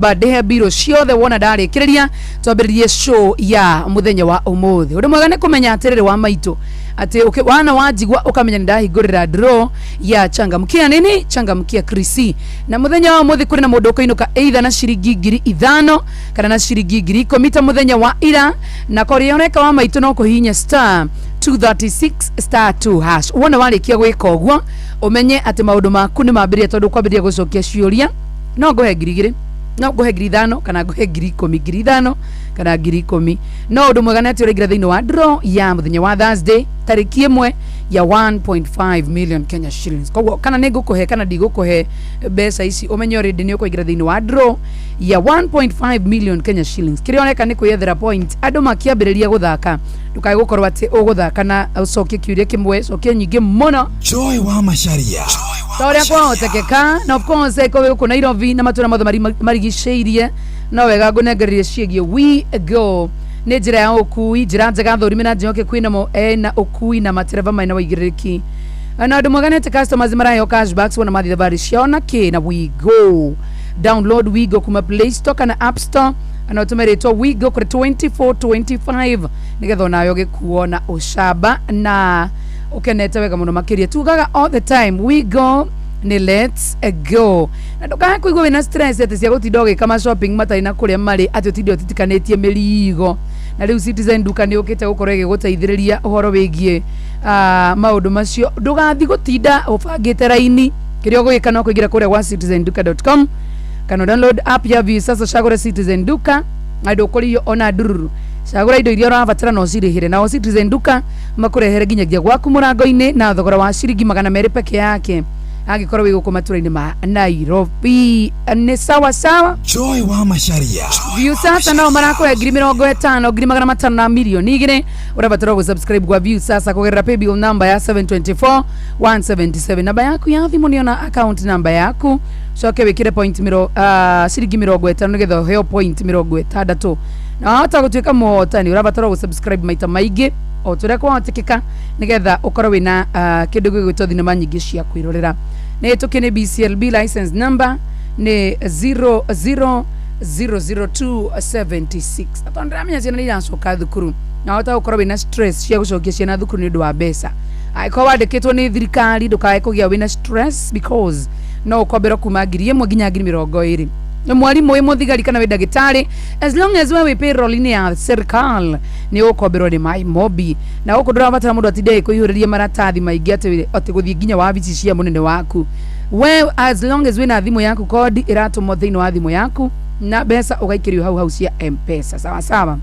Badehe biro ciothe wona ndarikiria twambiririe show ya muthenya wa umuthi uri mwega ni kumenya atiriri wa maitu ati wana wajigwa ukamenya ndahingurira draw ya changamkia nini changamkia Krisi na muthenya wa umuthi kuri na mundu ukiinuka either na ciringi 5,000 kana na ciringi 10,000 muthenya wa ira na korioneka wa maitu no kuhinya star 236 star 2 hash wona warikia gwika uguo umenye ati maundu maku ni mambiria tondu kwambiria gucokia ciuria no nguhe 2,000 no nguhe 5,000 kana nguhe 10,000 kana 10,000 no undu mwega nati uraingira thiini wa draw ya muthenya wa Thursday tariki 1 ya 1.5 million Kenya shillings koguo kana ni ngukuhe kana ndigukuhe mbeca ici umenye already ni ukuingira thiini wa draw ya 1.5 million Kenya shillings kirioneka ni kuyethera point andu makiambiriria guthaka ndukae gukorwo ati uguthaka na ucokie kiuria kimwe cokie nyingi muno Joy wa Macharia Toria kwa otekeka na of course eko ku Nairobi na matura mothe marigiceirie no wega ngunengererie ciĩgie we go nĩ njĩra ya ũkui njĩra njega thũrimi na njoke kwĩna mo na ũkui na matereva maina waigĩrĩrĩki na andũ mwaganĩte customers marayo cashbacks wona mathi thabari ciao na kĩ na we go download we go kuma Play Store kana App Store na ũtũmĩrĩtwo we go kũrĩ 2425 nĩgetha onayo gĩkuo na ũcamba na ukenete wega muno makiria tugaga all the time we go ni let's go na ndukae kuigwa wina stress ati cia gutinda ugika shopping matari na kuria mari ati utinde utitikanetie mirigo na riu Citizen duka ni ukite gukorwo igiguteithiriria uhoro wigie maundu macio ndugathi gutinda ubangite raini kirio gwika no kuingira kuria kwa citizenduka.com kana download app ya vi sasa shagura Citizen duka ndo kuriyo ona dururu cagura indo iria urabatara no cirihire na Citizen duka makurehere nginyagia gwaku murango-ini na thogora wa ciringi 200 peke yake agikorwo wiguko maturaini ma Nairobi ni sawa sawa Joy wa Macharia view sasa nao marakuhe 50,000 500 na milioni 2 urabatara gusubscribe kwa view sasa kugerera paybill number ya 724,177 namba yaku ya thimu niona account number yaku coke wikire point ciringi 50 nigetha heo point 60 na hata gutuika muhotani urabatara gusubscribe maita maigi o turia kwahotekeka nigetha ukorwo wina kindu gigwitwo thinema nyingi cia kwirorera ni tukini BCLB license number ni 0000276 atondra menya ciana iracoka thukuru na hata ukorwo wina stress cia gucokia ciana thukuru ni ndu wa mbeca aiko wandikitwo ni thirikari ndukae kugia wina stress because no ukombera kuma 1,000 nginya 20,000 mwalimu we muthigari kana we dagitari as long as we payroll ni ya serikal ni ukombero ni mai mobi na ukudura batara mundu atinde kuihuriria maratathi maingi ati guthie nginya wabici cia munene waku we as long as we na thimu yaku code iratumwo thiini wa thimu yaku na mbeca ugaikirio hau cia M-Pesa sawa sawa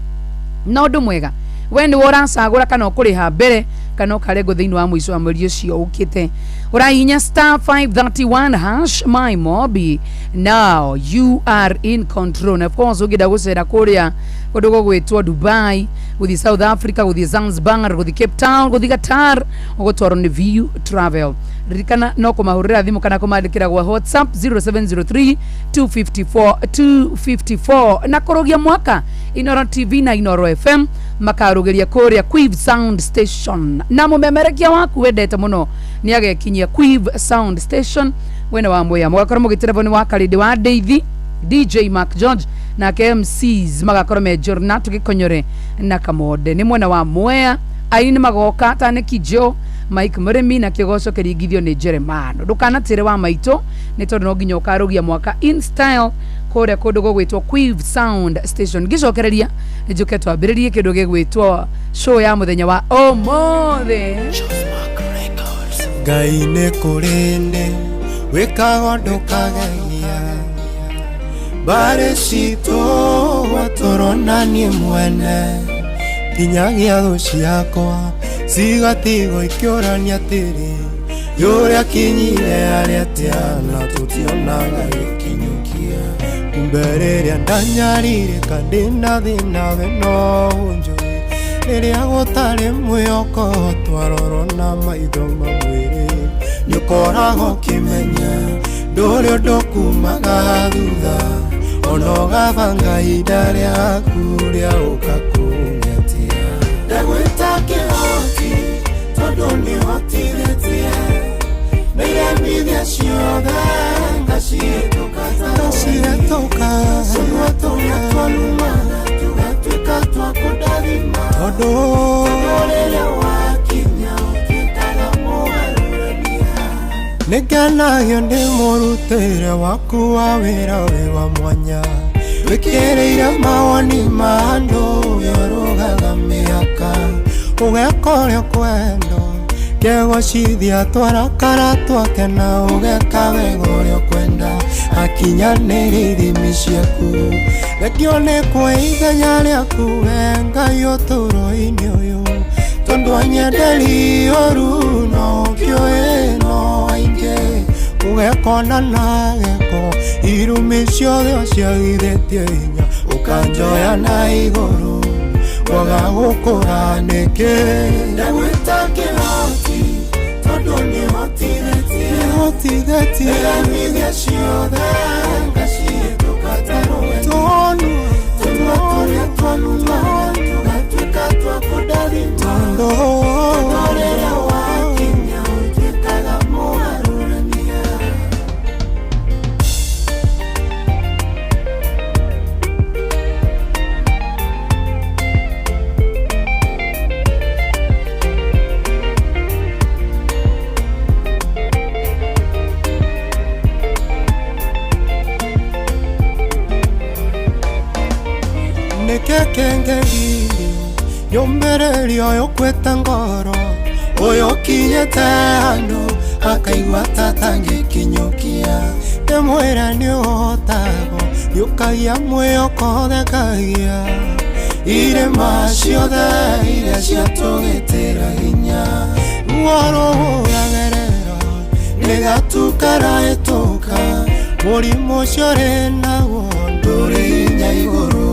no ndu mwega we ni uracagura kana ukuriha mbere kana ukarengo thiini wa mwico wa mweri ucio ukite urahinya star 531 hash my mobi now you are in control and of course ugida gucera kuria kundu gwitwo Dubai guthi South Africa guthi Zanzibar guthi Cape Town guthi Qatar ugotwaro ni View Travel ririkana no kumahurira thimu kana kumandikira gwa WhatsApp 0703-254-254 na kurogia mwaka Inoro TV na Inoro FM makarugeria kuria Quiv Sound Station na mumemerekia waku wendete muno ni agekinyia Quiv Sound Station wena wa moya mwakora mugitirebo ni wa Kalidi wa Deithi DJ Mark George na KMCs magakorwo me Jorna tugikonyore na Kamode ni mwena wa Mwea aini magoka tane Kijo Mike Muremi na kigoco kirigithio ni Jeremano ndukanatire wa maito ni tondu no nginya ukarugia mwaka in style kuria kundu gwitwo Quiv Sound Station gicokereria njuke twambiririe kindu gigwitwo show ya muthenya wa umuthi Ngai nĩ kũrĩndĩ wĩkaga ũndũ kagegia mbarĩ citũ watũronanie mwene nginyagia thũ ciakwa cigatigwo ikĩũrania atĩrĩ yũrĩa kinyire arĩa atĩa tũtionaga gĩkinyũkia kumbe rĩrĩa ndanyarĩrĩka ndĩna thĩna we no ũnjũĩ rĩrĩa gũtarĩ mwĩhoko twarorwo na maitho mamwĩrĩ nĩũkoragwo ũkĩmenya ndũrĩ ũndũ kumaga thutha ona ũgabanga ihinda rĩaku rĩa ũka kũnyatia ndagwĩta kĩhoti tondũ nĩhotithĩtie na iremithia ciothe ngacihetoka tũrĩa twanumana tũgatuĩka twa kũndathima tondũ rĩrĩa wakinya ũtuĩkaga mũgarũrania nĩngenagio nĩ mũrutĩre waku wa wĩra wĩ wa mwanya wĩkĩrĩire mawoni ma andũ ũrũgaga mĩhaka ũgeka ũrĩa kwenda kegocithia twarakara twakena ũgeka wega ũrĩa kwenda akinyanĩria ithimi ciaku thengio nĩ kwa ithenya rĩaku we Ngai ũtũũro-inĩ ũyũ tondũ anyenderi ũru no ũkĩũĩ no aingĩ ũgekona na gĩko irumi ciothe ũciagithĩtie hinya ũkanjoya na igũrũ waga gũkũra nĩkĩ ndagwĩta kĩhoti tondũ nĩhotithĩtie iria ciothe ngacihĩtũka tarũwe tũnua tũrĩa twanumana tũgatuĩka twa kũndathima tondũ rĩrĩa wakinya ũtuĩkaga mũgarũrania kengeri yombererio yokweta ngoro oyo kinyete handũ akaigua tatangĩkinyũkia ndĩmwĩra nĩũhotago yũkagia mwĩhoko thekagia irĩma ciothe iria ciatũgĩtĩra hinya ruorũhũragerera nĩgatukaraĩtũka mũrimũ ũcio rĩ naguo ndũrĩ hinya igũrũ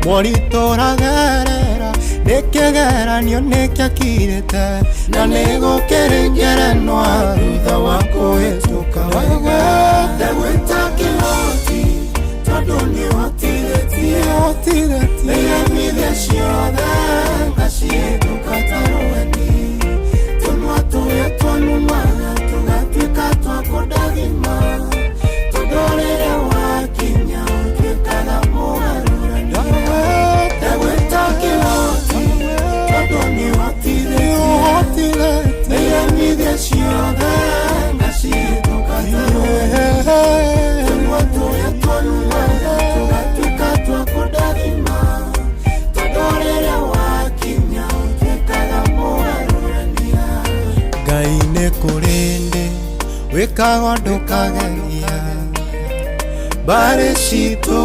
moritũragerera nĩkĩgeranio nĩkĩakirĩte na nĩgũkĩrĩngerenwa thutha wa kũhĩtũka wega ndagwĩta kĩhoti tondũ nĩhotithĩtie iria ciothe ngacihĩtũka tarũweni tũnua tũrĩa twanumana tũgatuĩka twa kũndathima tondũ rĩrĩa wakinya ũtuĩkaga mũgarũrania ndagwĩta kĩhoti tondũ nĩhotithĩtie iria ciothe ngacihĩtũka tarũweni tũnua tũrĩa twanumana tũgatuĩka twa kũndathima tondũ rĩrĩa wakinya ũtuĩkaga mũgarũrania Ngai nĩ kũrĩ ndĩ wĩkaga ũndũ kageria mbarĩ citũ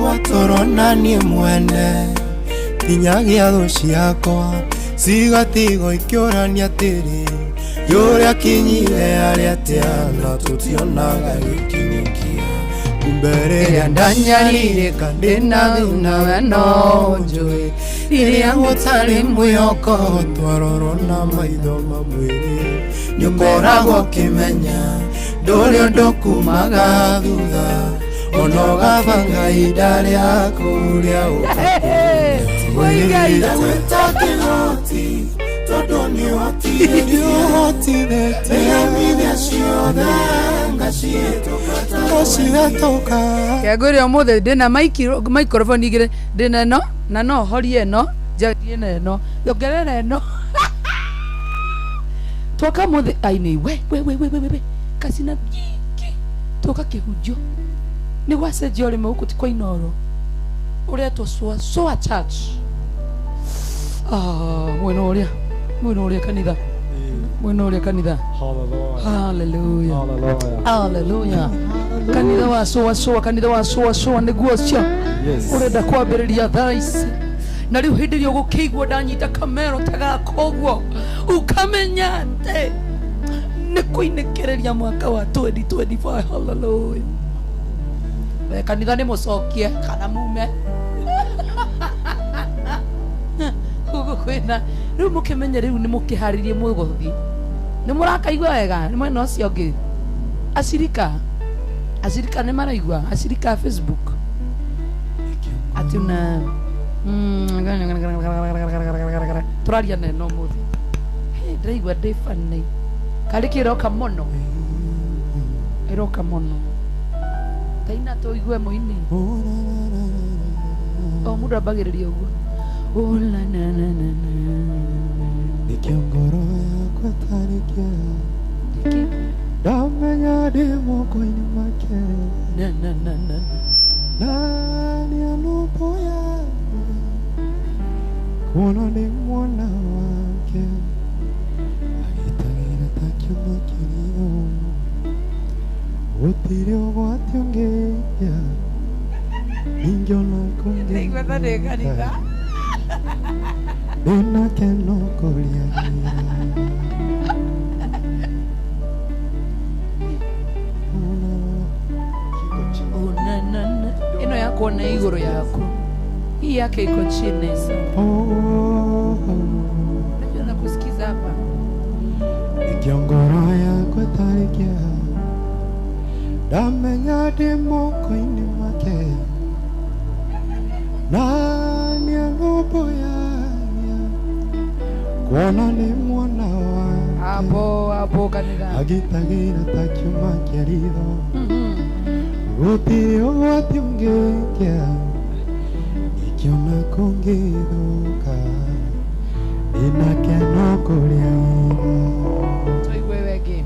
watũronanie mwene nginyagia thũ ciakwa cigatigo ikĩũrania atĩrĩ yũrĩa kinyire arĩa atĩa tũtionaga gĩkinyũkia kumbe rĩrĩa ndanyarĩrĩka ndĩna thĩna we no njũĩ rĩrĩa gũtarĩ mwĩhoko twarorwo na maitho mamwĩrĩ nĩũkoragwo ũkĩmenya ndũrĩ ũndũ kumaga thutha ona ũgabanga ihinda rĩaku rĩa ũkagwĩta kĩhoti tondũ nĩhotithĩtie iria ciothe ngacihĩtũka kĩangũĩre ũmũthĩ ndĩna microphone igĩrĩ ndĩna ĩno na no horie ĩno njarie na ĩno yongerera ĩno twoka mũthĩ aini we kacina twoka kĩhunjio nĩ gwacenjia ũrĩme gũkũ ti kwa Inooro ũretwo Soa Church mwena ũrĩa kanitha mwena ũrĩa kanitha haleluya kanitha wa Soa kanitha wa Soa nĩguo cio ũrenda kwambĩrĩria thaa ici na rĩu hĩndĩ ĩrĩa ũgũkĩigua ndanyita kamero tagakoguo ukamenya atĩ nĩ kũinĩkĩrĩria mwaka wa 2025 haleluya kanitha nĩ mũcokie kana mume hugo kwĩna rĩu mũkĩmenye rĩu nĩ mũkĩharĩrie mũgũthi nĩ mũrakaigua wega nĩ mwena ũcio ũngĩ acirika nĩ maraigua acirika Facebook ati una tũraria na ĩno mũthĩ ndĩraigua ndĩ funny karĩ kĩroka mũno Eroka mono taina to igwe moini o muda bagiriria ugo ola na na na nikiongoro yakwa tarikia damenya demo koini make na na na na nani anupoya kuona ni mwana wake agitangira takiuma kilio utirio gwationgea ingiona kunge igwetha ni kanitha nina keno kuriagira ino yako na iguru yako hii yake iko chini sana. Najua nakusikiza hapa. Ikiongoro yako tarikia damenya demo koini make nani anupoya kuona ni mwana wake hapo kanitha agitagira takiuma kilio utirio wationgea ikiona kungiruka ina keno kuriagira toigwe wege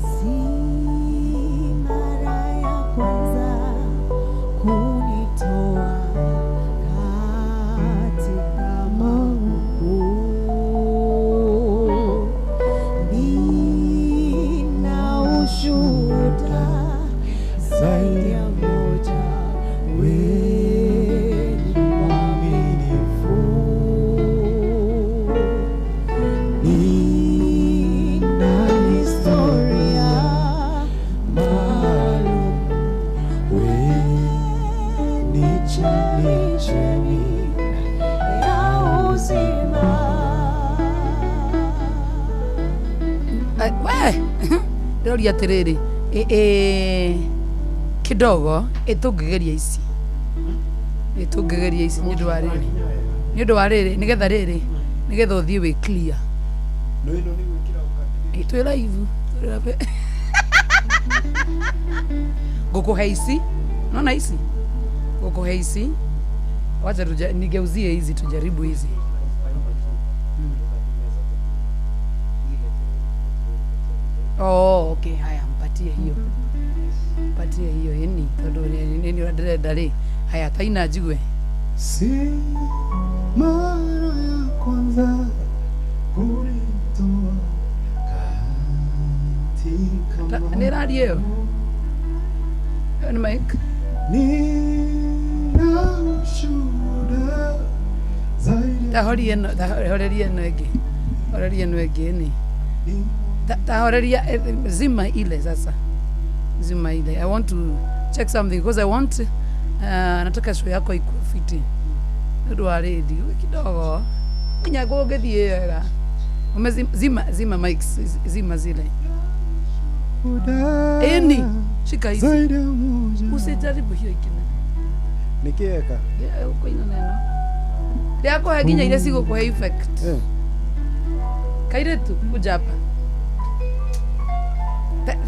si mara ya kwanza kunitoa katika magumu nina ushuhuda zaidi ya moja weni mwaminifu nina historia maalum weni cheni ya uzima. we ndoria atiriri kidogo itungigeria ici ni undu wa riri nigetha riri nigetha uthie wi clear no ino ni gwikira ukatiri twi live ngukuhe ici naona ici ngukuhe ici wacha nigeuzie hizi tujaribu hizi okay haya mpatie hiyo yani tondu nini urenda ri haya taina njigwe si mara ya kwanza kunitoa katika ni radio hiyo ni mic nina ushuhuda zaidi tahoreria ino ĩngĩ ni tahoreria zima ile sasa zima ile. I want to check something because I want nataka show yako ikuwe fiti ndio radio kidogo kinyago ungethie wega zima mics zima zile eni shika hizi zaidi ya moja usijaribu hiyo ikina nikieka uko ina neno yako haginya ile sigo kwa effect kaire tu kujapa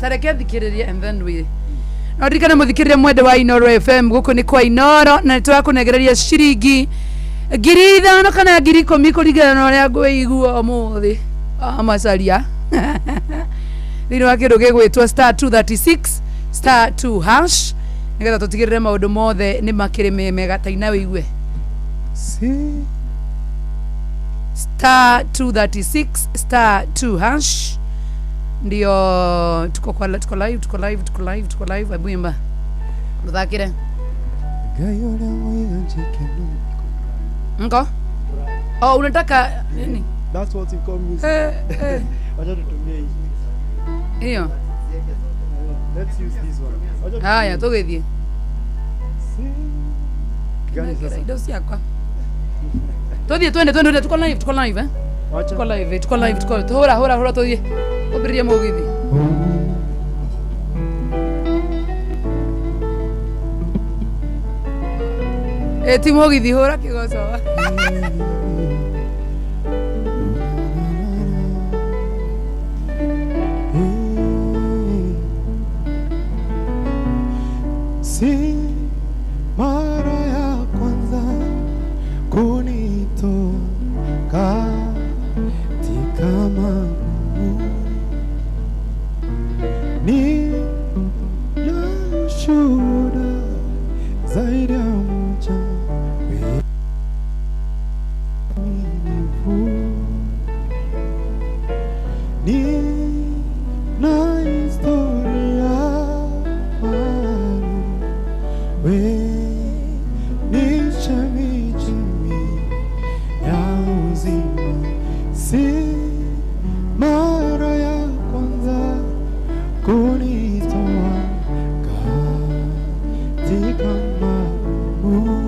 tarekia thikiriria and then we ndirikane muthikiriria mwende wa Inoro FM guku ni kwa Inoro na twakunegereria ciringi 5,000 kana 10,000 kuringana na uria ngwiguo umuthi amacaria thini wa kindu gigwitwo *236 *2# nigetha tutigirire maundu mothe ni makiri mega taina wigue si *236 *2# ndio tuko live abuyimba muthakire gayole moyo njikeno ngo unataka nini that's what you call music wacha tutumie hii hiyo let's use this one haya tugithie gani sasa indo ciakwa tuthie twende tuko live wacha tuko live hura tuthie ubiririe mugithi ti mugithi hura kigoco si mara ya kwanza kunitoa katika magumu. Nina ushuhuda zaidi ya moja, nina historia maalum, ni chemichemi ya uzima, si mara ya kwanza kunitoa katika magumu.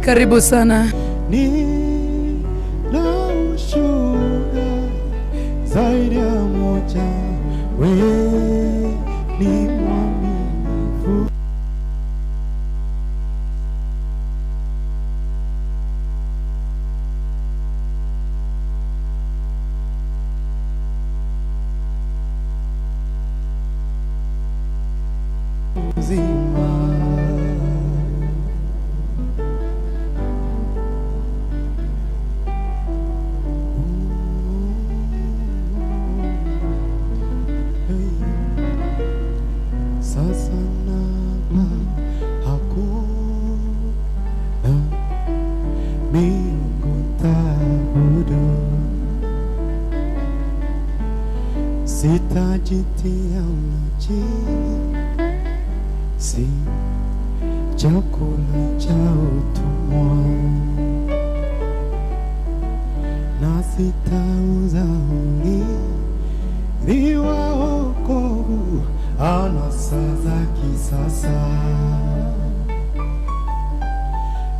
Karibu sana. Nina ushuhuda zaidi ya moja, wewe ni mwaminifu. Uzima sasa napa hakuna miungu nitaabudu, sitajitia unaji, si chakula cha utumwa, na sitauza urithi wa wokovu anasa za kisasa.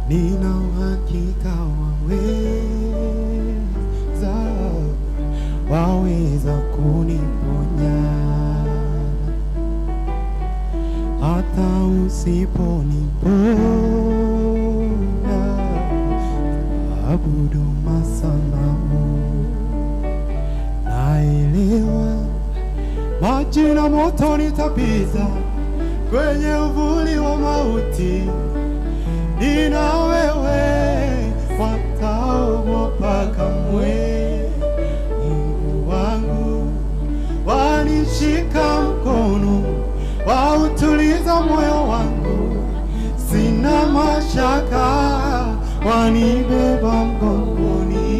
Nina uhakika waweza kuniponya, hata usiponiponya abudu masanamu. Naelewa maji na moto nitapita, kwenye uvuli wa mauti nina wewe, wataogopa kamwe. Mungu wangu wanishika mkono, wautuliza moyo wangu, sina mashaka, wanibeba mgongoni.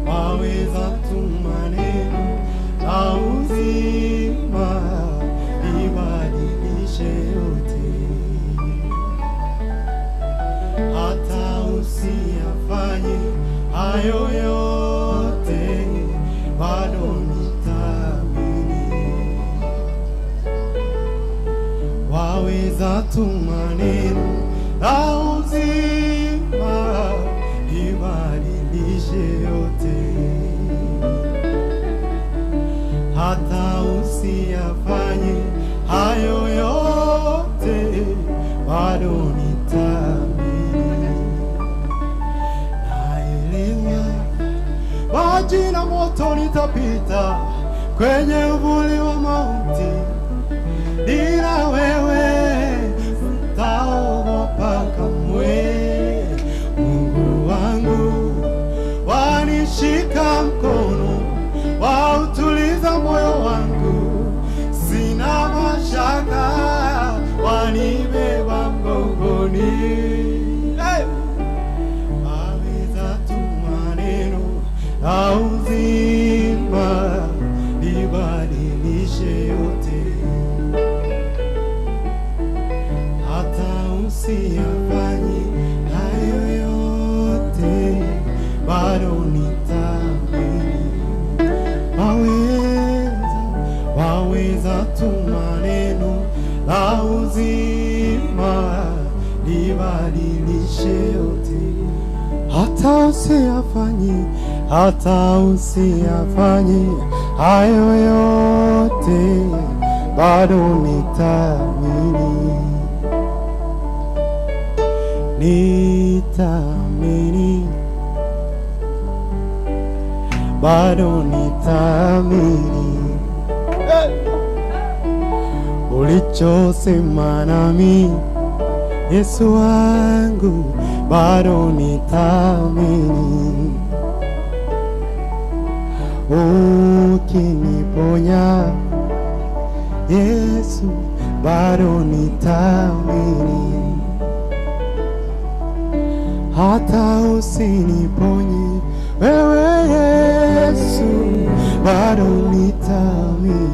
Waweza tuma neno la uzima libadilishe yote, hata usiyafanye hayo yote, bado nitaamini. Waweza tuma neno la uzima libadilishe yote, hata usiyafanye hayo yote, bado nitaamini. Naelewa maji na moto nitapita, kwenye uvuli wa mauti nina wewe, sitaogopa kamwe. Mungu wangu wanishika mkono, wautuliza moyo wangu, sina mashaka, wanibeba mgongoni. Hey! Waweza tuma neno la uzima libadilishe yote, hata usiyafanye hayo yote, bado nitaamini. Waweza tuma neno la uzima libadilishe yote, hata usiyafanye hayo yote, bado nitaamini. Nitaamini, bado nitaamini. ulichosema nami Yesu wangu, bado nitaamini. Ukiniponya Yesu, bado nitaamini. Hata usiniponye wewe Yesu, bado nitaamini.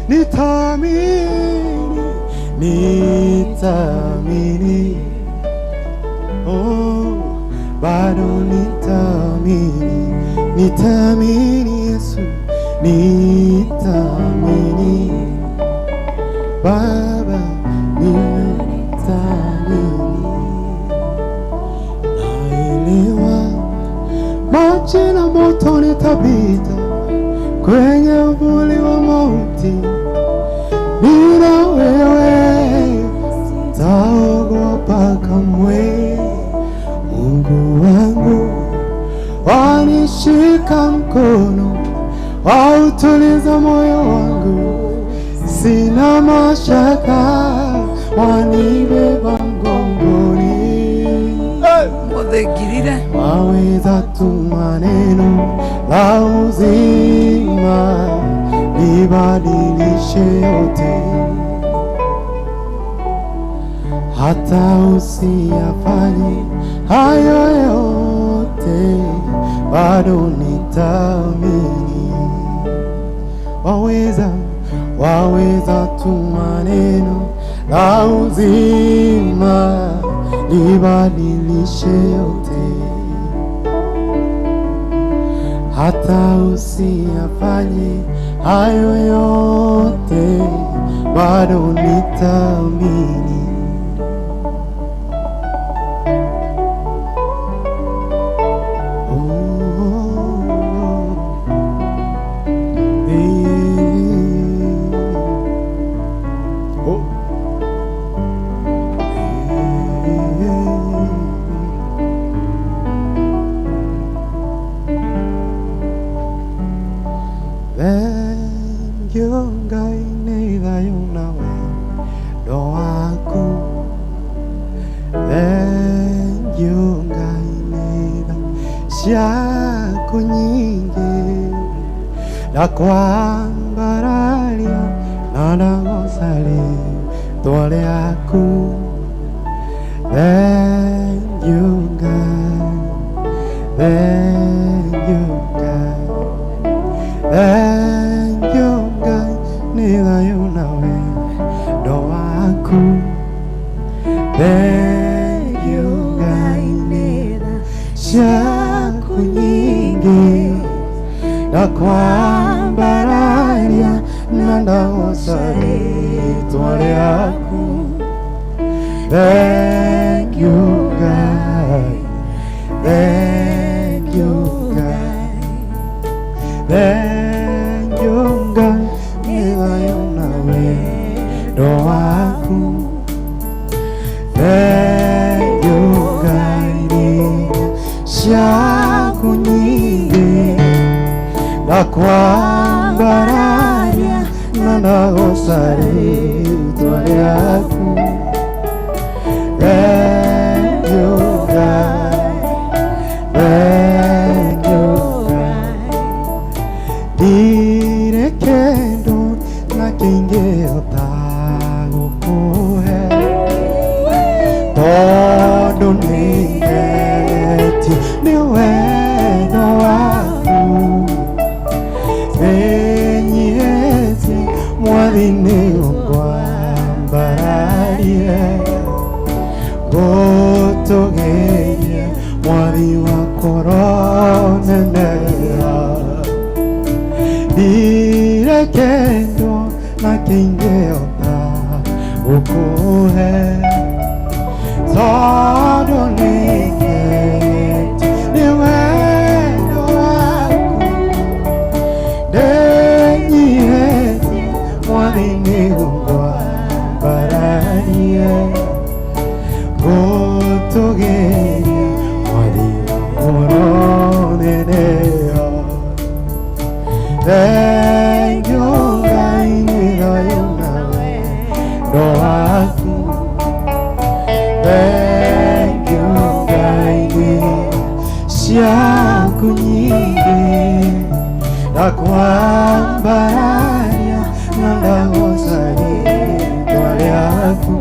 Nitaamini, nitaamini. Oh, bado nitaamini. Nitaamini Yesu, nitaamini. Baba, nitaamini. Naelewa maji na moto nitapita kwenye uvuli wa mauti, bila wewe sitaogopa kamwe. Mungu wangu wanishika mkono, wautuliza moyo wangu, sina mashaka, wanibeba mgongoni. Waweza tu maneno la uzima libadilishe yote, hata usiyafanye hayo yote, bado nitaamini. Waweza tu maneno la uzima libadilishe yote, hata usiyafanye hayo yote, bado nitaamini. Yako nyingi na kuambaralia na nagosale tole yako. Thank you God, thank you God, thank you God, nila yunawe do wako. Thank you God, yako nyingi na kuambaralia na nagosale tole yako. Thank you God, thank you God, thank you God, nila yunawe do wako. Thank you God, yako nyingi na kuambaralia na nagosale tole yako. Thank you God, thank you God. Direkendo na kingeo tago kuhe todo ningeti ni weno waku enyezi mwadhini kwa mbaralie gotogeye mwadhi wa koronenea. Direkendo na kingeo tago kuhe todo ningeti ni weno waku denyezi mwadhini kwa mbaralie gotogeye mwadhi wa koronenea. Thank you God, nila yunawe ndo waku. Thank you Ngai ciaku nyingi ndakwambararia na ndagocaria rĩĩtwa rĩaku.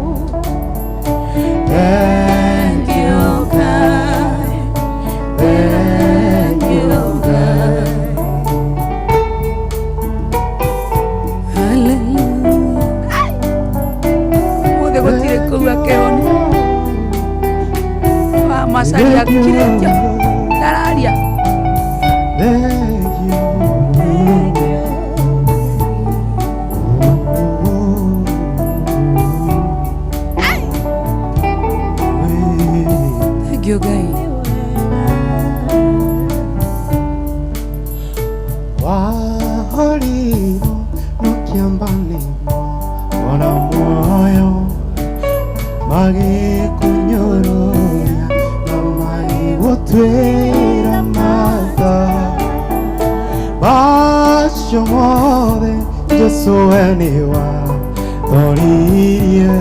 Thank you Ngai, thank you Ngai. Muothe gũtirĩ kũu akĩhoni wa Macharia kiretio ndararia. Thank you. Thank you Ngai. Wahorirwo nũkĩambanĩrwo ona muoyo magĩkũnyũrũria na magĩgũtuĩra matha macio mothe Jesũ we nĩ wathoririe.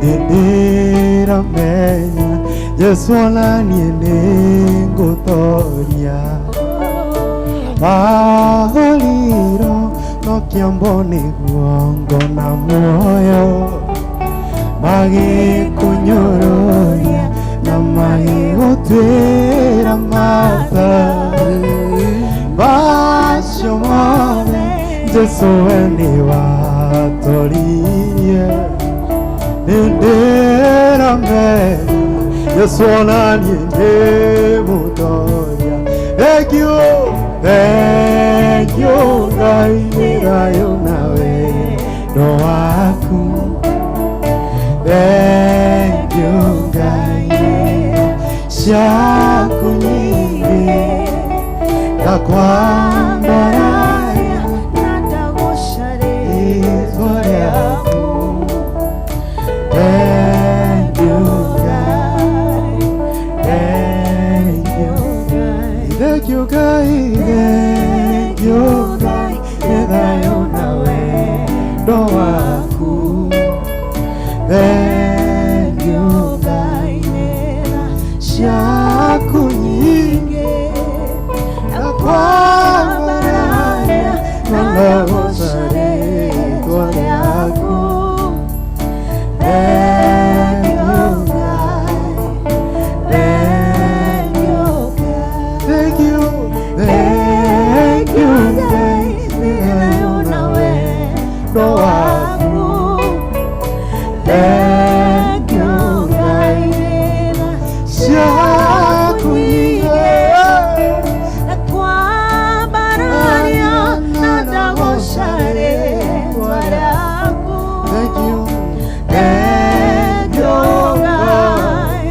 Nĩndĩramenya Jesũ ona niĩ nĩngũthoria. Wahorirwo nũkĩambonĩrwo ngona muoyo magĩkũnyũrũria na magĩgũtuĩra matha macio mothe Jesũ we nĩ wathoririe. Nĩndĩramenya Jesũ ona niĩ nĩngũthoria. Thank you, thank you Ngai nĩ thayũ na wendo waku. Thank you Ngai ciaku nyingi ndakwambararia na ndagocaria rĩĩtwa rĩaku. Thank you Ngai, thank you Ngai, thank you Ngai, thank you Ngai nĩ thayũ na wendo waku. Thank you Ngai nĩtha ciaku nyingi ndakwambararia na ndagocaria rĩĩtwa rĩaku. Thank you Ngai, thank you Ngai, thank you, thank you Ngai nĩ thayũ na wendo waku. Thank you Ngai nĩtha ciaku nyingi ndakwambararia na ndagocaria rĩĩtwa rĩaku. Thank you, thank you Ngai,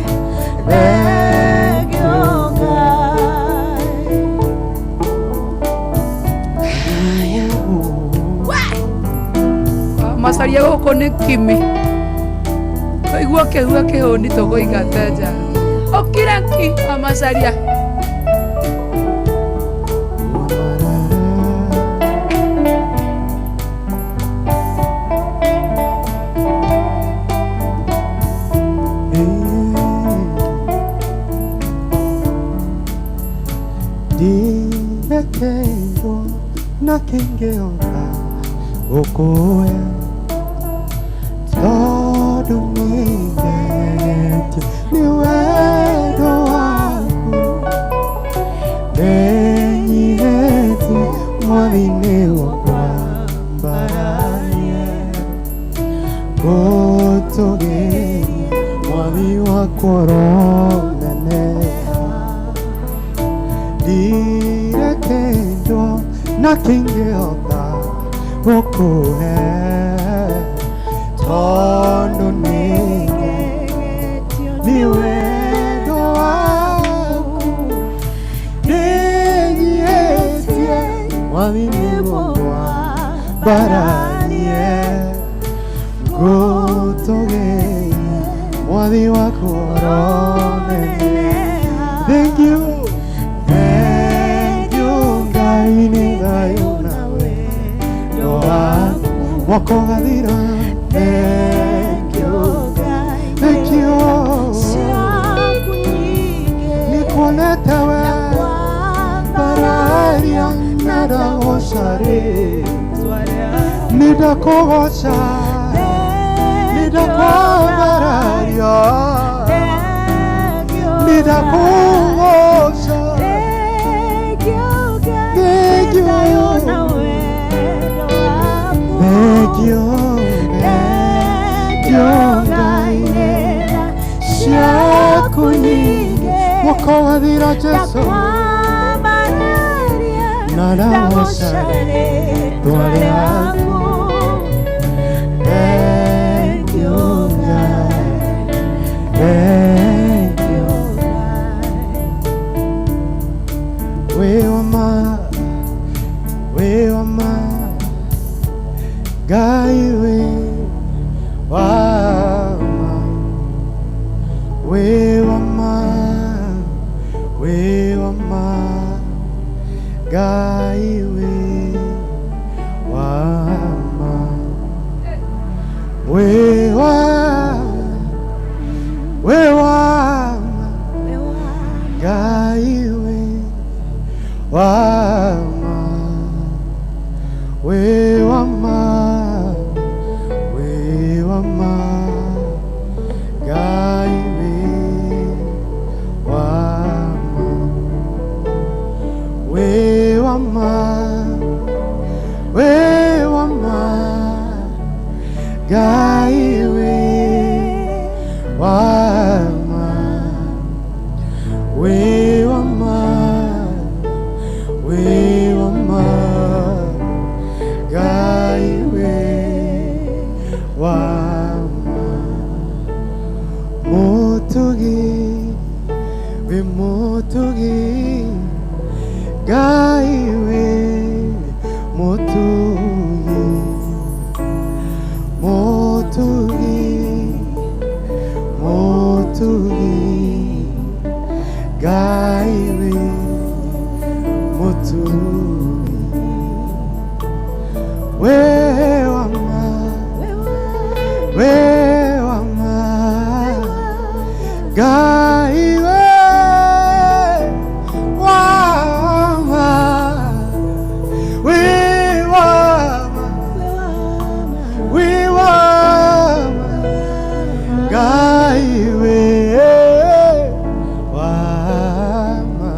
thank you Ngai. Macharia gũkũ nĩ kimi waigua kĩhua kĩhũni tũkũingate nja. Ũkire ki wa Macharia. Ndirekerwo na kĩngĩoka gũkũoya tondũ nĩngenetie nĩ wendo waku. Nĩnyihĩtie mwathi-inĩ wakwa mbararie gũtũgĩria mwathi wakwa ũroneneha. Ndirekerwo na kĩngĩoka gũkũhe tondũ nĩngenetie nĩ wendo waku. Nĩnyihĩtie mwathi-inĩ wakwa mbararie gũtũgĩria mwathi wakwa ũroneneha. Thank you, thank you Ngai nĩ thayũ na wendo waku. Mwako gathira nitakugoca nitakwambararia nitakugoca thank you ciaku nyingi mukowathira Jesu na ndagoca tware aku thank you God thank you God we wama Ngai we wama we wama Ngai we wama we wama Ngai we wama we wama Ngai we wama we wama Ngai we wama we wama Ngai we wama mutugi Ngai we mutugi Ngai we mutugi we wama Ngai we wama Ngai we wama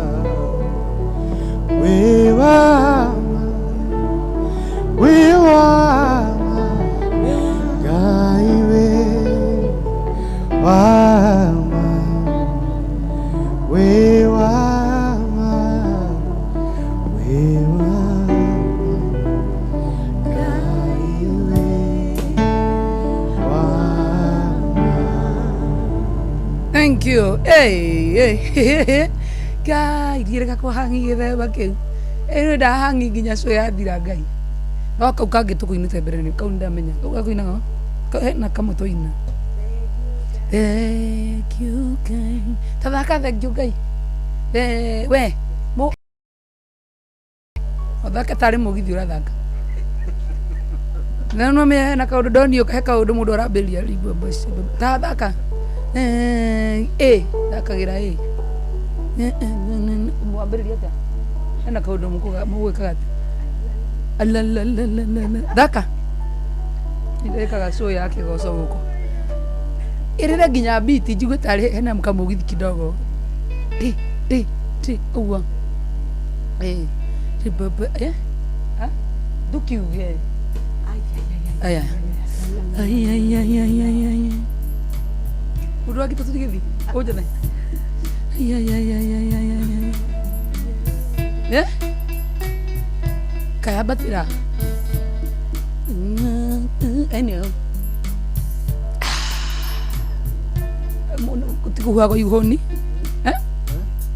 Ngai we wama we wama Ngai we wama. Thank you. Hey. Ngai direka ko hangi ba ke. Eno da hangi ginya so ya dira Ngai. No kau kage to kuinite bereni kau ndamenya. Kau kuina ngo. Kau hena kamo to ina. Thank you Ngai. Tadaka thank you Ngai. We mo Odaka tare mugithi urathaka. No me na kau donio ka kau mundu araberia ribu basi. Tadaka. Daka gira mwambĩrĩria atĩa hena kaũndũ mũgwĩkaga atĩa thaka nĩndĩkaga show ya kĩgoco gũkũ ĩrĩre nginya biti njigue tarĩ hena kamũgithi kidogo ũguo ndũkiuge aya mũndũ wagĩ tũtũtigĩthi ũnjane kaya batira eneo kutikuhuago yuhoni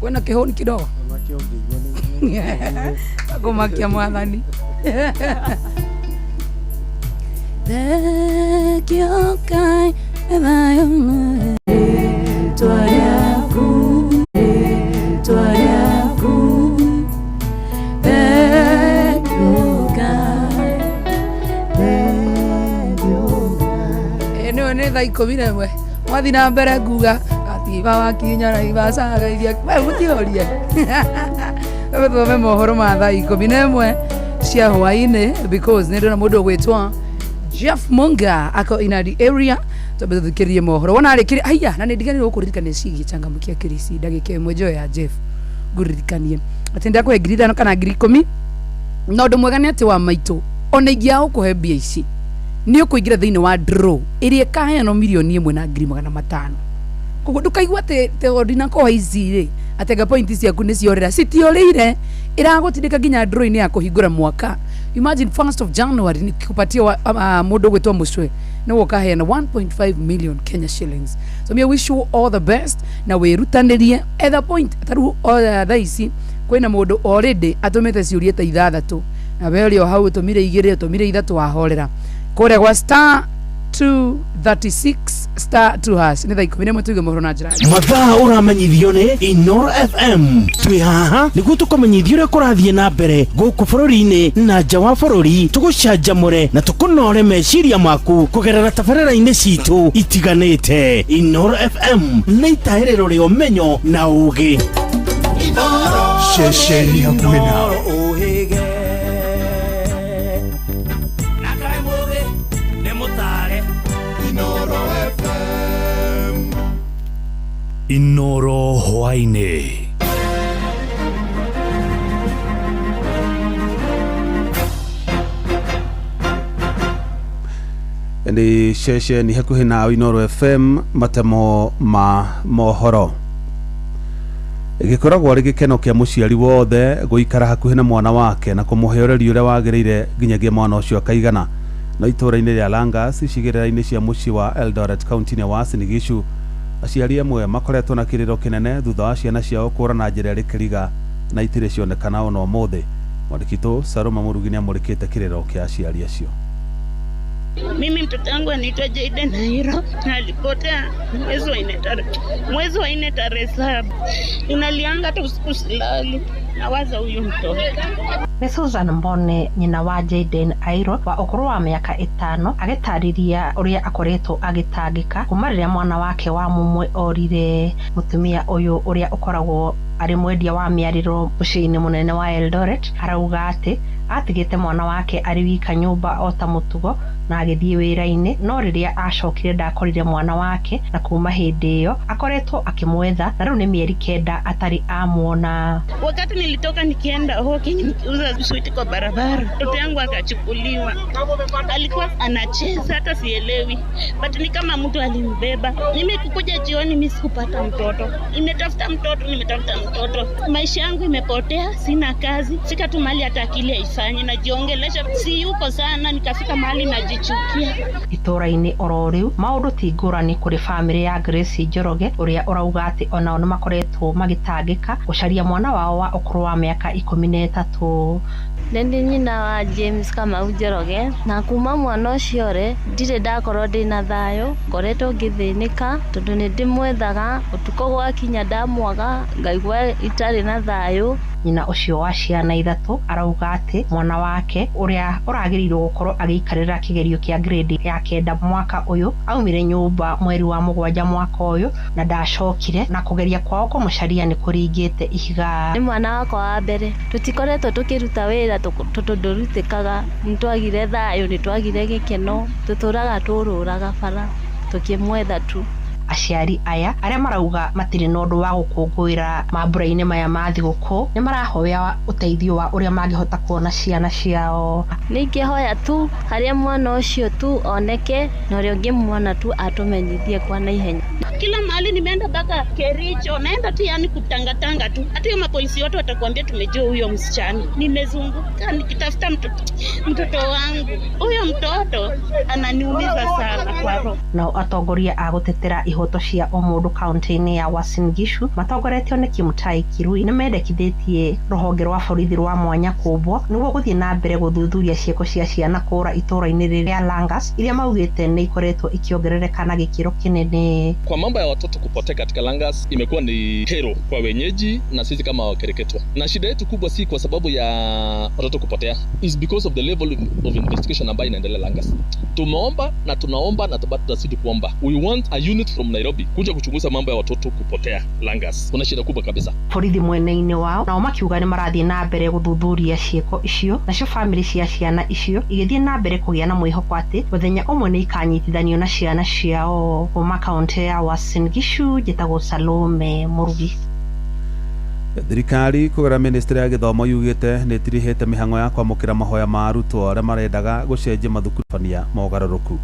wena kihoni kidogo akomakia mwathani tekiokai ethayona twayaku thaa 11 mwathi na mbere nguga atiba wakinya na ibacaga iria we mutiorie we thome mohoro ma thaa 11 cia hwaini because nĩ ndona mũndũ gwĩtwa Jeff Monga ako in the area tubethukirie mohoro wona arikiri aya na nindigani gukuririkania cigi changamukia kirisi ndagike mwejo ya Jeff guririkanie atenda ko egirida no kana ngiri 10 no ndumwegania ati wa maitu ona ingia ukuhe mbia ici ni ukuingira thiini wa draw iria kaheano milioni 1.5 koguo ndukaigua te ordina ko ici ri atega point ciaku ni ciorera citiorire iragutindika nginya draw ini ya kuhingura mwaka. Imagine 1st of January ni kupatia mundu gwetwa mucwe no ukaheana 1.5 million Kenya shillings. So me wish you all the best na wirutanirie at the point taru thaici kwina mundu already atumite ciuria ta 6 na wele o hau tumire 2 tumire 3 ahorera kore gwa star 236 star 2 hash ni thaiko mine mutuge mohoro na njira mathaa uramenyithio ni Inoro FM twi haha niguo tukomenyithio ria kurathie na mbere guku bururi-ini na nja wa bururi tugucanjamure na tukunore meciria maku kugerera tabarĩra-inĩ citu itiganĩte. Inoro FM nĩ itaĩrĩro rĩa ũmenyo na ũũgĩ. Ceceni hakuhĩ nawe. Inoro hwainĩ. Ndi ceceni hakuhĩ nawe Inoro FM matemo ma mohoro gikoragwo ari gikeno kia muciari wothe guikara hakuhĩ na mwana wake na kumuheoreria uria wagĩrĩire nginyagia mwana ucio akaigana no itura-inĩ rĩa Langas icigĩrĩra-inĩ cia muciĩ wa Eldoret county-inĩ wa Uasin Gishu aciari amwe makoretwo na kĩrĩro kĩnene thutha wa ciana ciao kũra na njĩra ĩrĩ kĩriga na itirĩ cionekana ona ũmũthĩ. Mwandĩkitũ Saloma Murugi nĩamũrĩkĩte kĩrĩro kĩa aciari acio. Mimi mtoto wangu anaitwa Jaden Airo na alipotea mwezi wa 4 tarehe 7. Inalianga hata usiku silali nawaza huyu mtoto. Ni Susan Mbone nyina wa Jaden Airo wa ukuru wa miaka 5 agitariria uria akoretwo agitangika kuma riria mwana wake wa mumwe orire. Mutumia uyu uria ukoragwo ari mwendia wa miariro muciĩ-inĩ munene wa Eldoret arauga ati atigite mwana wake ari wika nyumba ota mutugo na agithie wira-ini no riria acokire ndakorire mwana wake na kuma hindi iyo akoretwo akimwetha na riu ni mieri 9 atari amuona. Wakati nilitoka nikienda Hawking nikiuza sweet kwa barabara, mtoto yangu akachukuliwa. Alikuwa anacheza hata sielewi, but ni kama mtu alimbeba. Nimekuja jioni mimi sikupata mtoto. Nimetafuta mtoto. Maisha yangu imepotea, sina kazi. Fika tu mahali hata akili haifanye na jiongelesha si yuko sana nikafika mahali najichukia. Itura-ini oro riu maundu ti ngurani kuri family ya Grace Njoroge uria urauga ati ona no makoretwo magitangika gucaria mwana wao wa ukuru wa miaka 13. Ndi nyina wa James Kamau Njoroge na kuma mwana ucio re ndire ndakorwo ndina thayo ngoretwo ngithinika tondu ni ndimwethaga utuko gwakinya ndamwaga ngaigua itari na thayo. Nyina ucio wa ciana 3 arauga ati mwana wake uria uragirirwo gukorwo agiikarira kigerio kia grade ya 9 mwaka uyu aumire nyumba mweri wa 7 mwaka uyu na ndacokire na kugeria kwao kumucaria ni kuringite ihiga. Ni mwana wakwa wa mbere tutikoretwo tukiruta wira tutondorutikaga ntwagire thayo ni twagire gikeno tuturaga tururaga bara tukimwetha tu. Aciari aya aria marauga matiri na undu wa gukungwira mambura-ini maya ma thiguku ni marahoya uteithio wa uria mangihota kuona ciana ciao. Ningihoya tu haria mwana ucio tu oneke na uria ungi mwana tu atumenyithie kwa naihenya. Kila mahali nimeenda baka Kericho naenda tu yani kutangatanga tu. Hata hiyo mapolisi wote watakwambia tumejua huyo msichana. Nimezunguka nikitafuta mtoto wangu. Huyo mtoto ananiumiza sana kwa roho. Na atongoria agutetera ihoto cia omundu kaunti-ini ya Uasin Gishu matongoretio ni Kimutai Kirui ni mendekithĩtie ruhonge rwa borithi rwa mwanya kubwo niguo guthie na mbere guthuthuria cieko cia ciana kura itura-ini rĩa Langas iria maugite ni ikoretwo ikiongerereka na gikiro kinene. Kwa mambo ya watoto kupotea katika Langas imekuwa ni kero kwa wenyeji na sisi kama wakereketwa, na shida yetu kubwa si kwa sababu ya watoto kupotea, is because of the level of investigation ambayo inaendelea Langas. Tumeomba na na tutazidi kuomba. We want a unit from Nairobi kuja kuchunguza mambo ya watoto kupotea Langas. Kuna shida kubwa kabisa. Borithi mwene-inĩ wao nao makiuga nĩ marathiĩ na mbere gũthuthuria ciĩko icio, nacio bamĩrĩ cia ciana icio igĩthiĩ na mbere kũgĩa na mwĩhoko atĩ mũthenya ũmwe nĩ ikanyitithanio na ciana ciao. Kuma kaunti ya Uasin Gishu, njĩtagwo Salome Mũrugi. Thirikari kũgerera ministry ya gĩthomo yugĩte nĩ ĩtirihĩte mĩhang'o ya kwamũkĩra mahoya ma arutwo arĩa marendaga gũcenjia mathukuru fania mogarũrũku.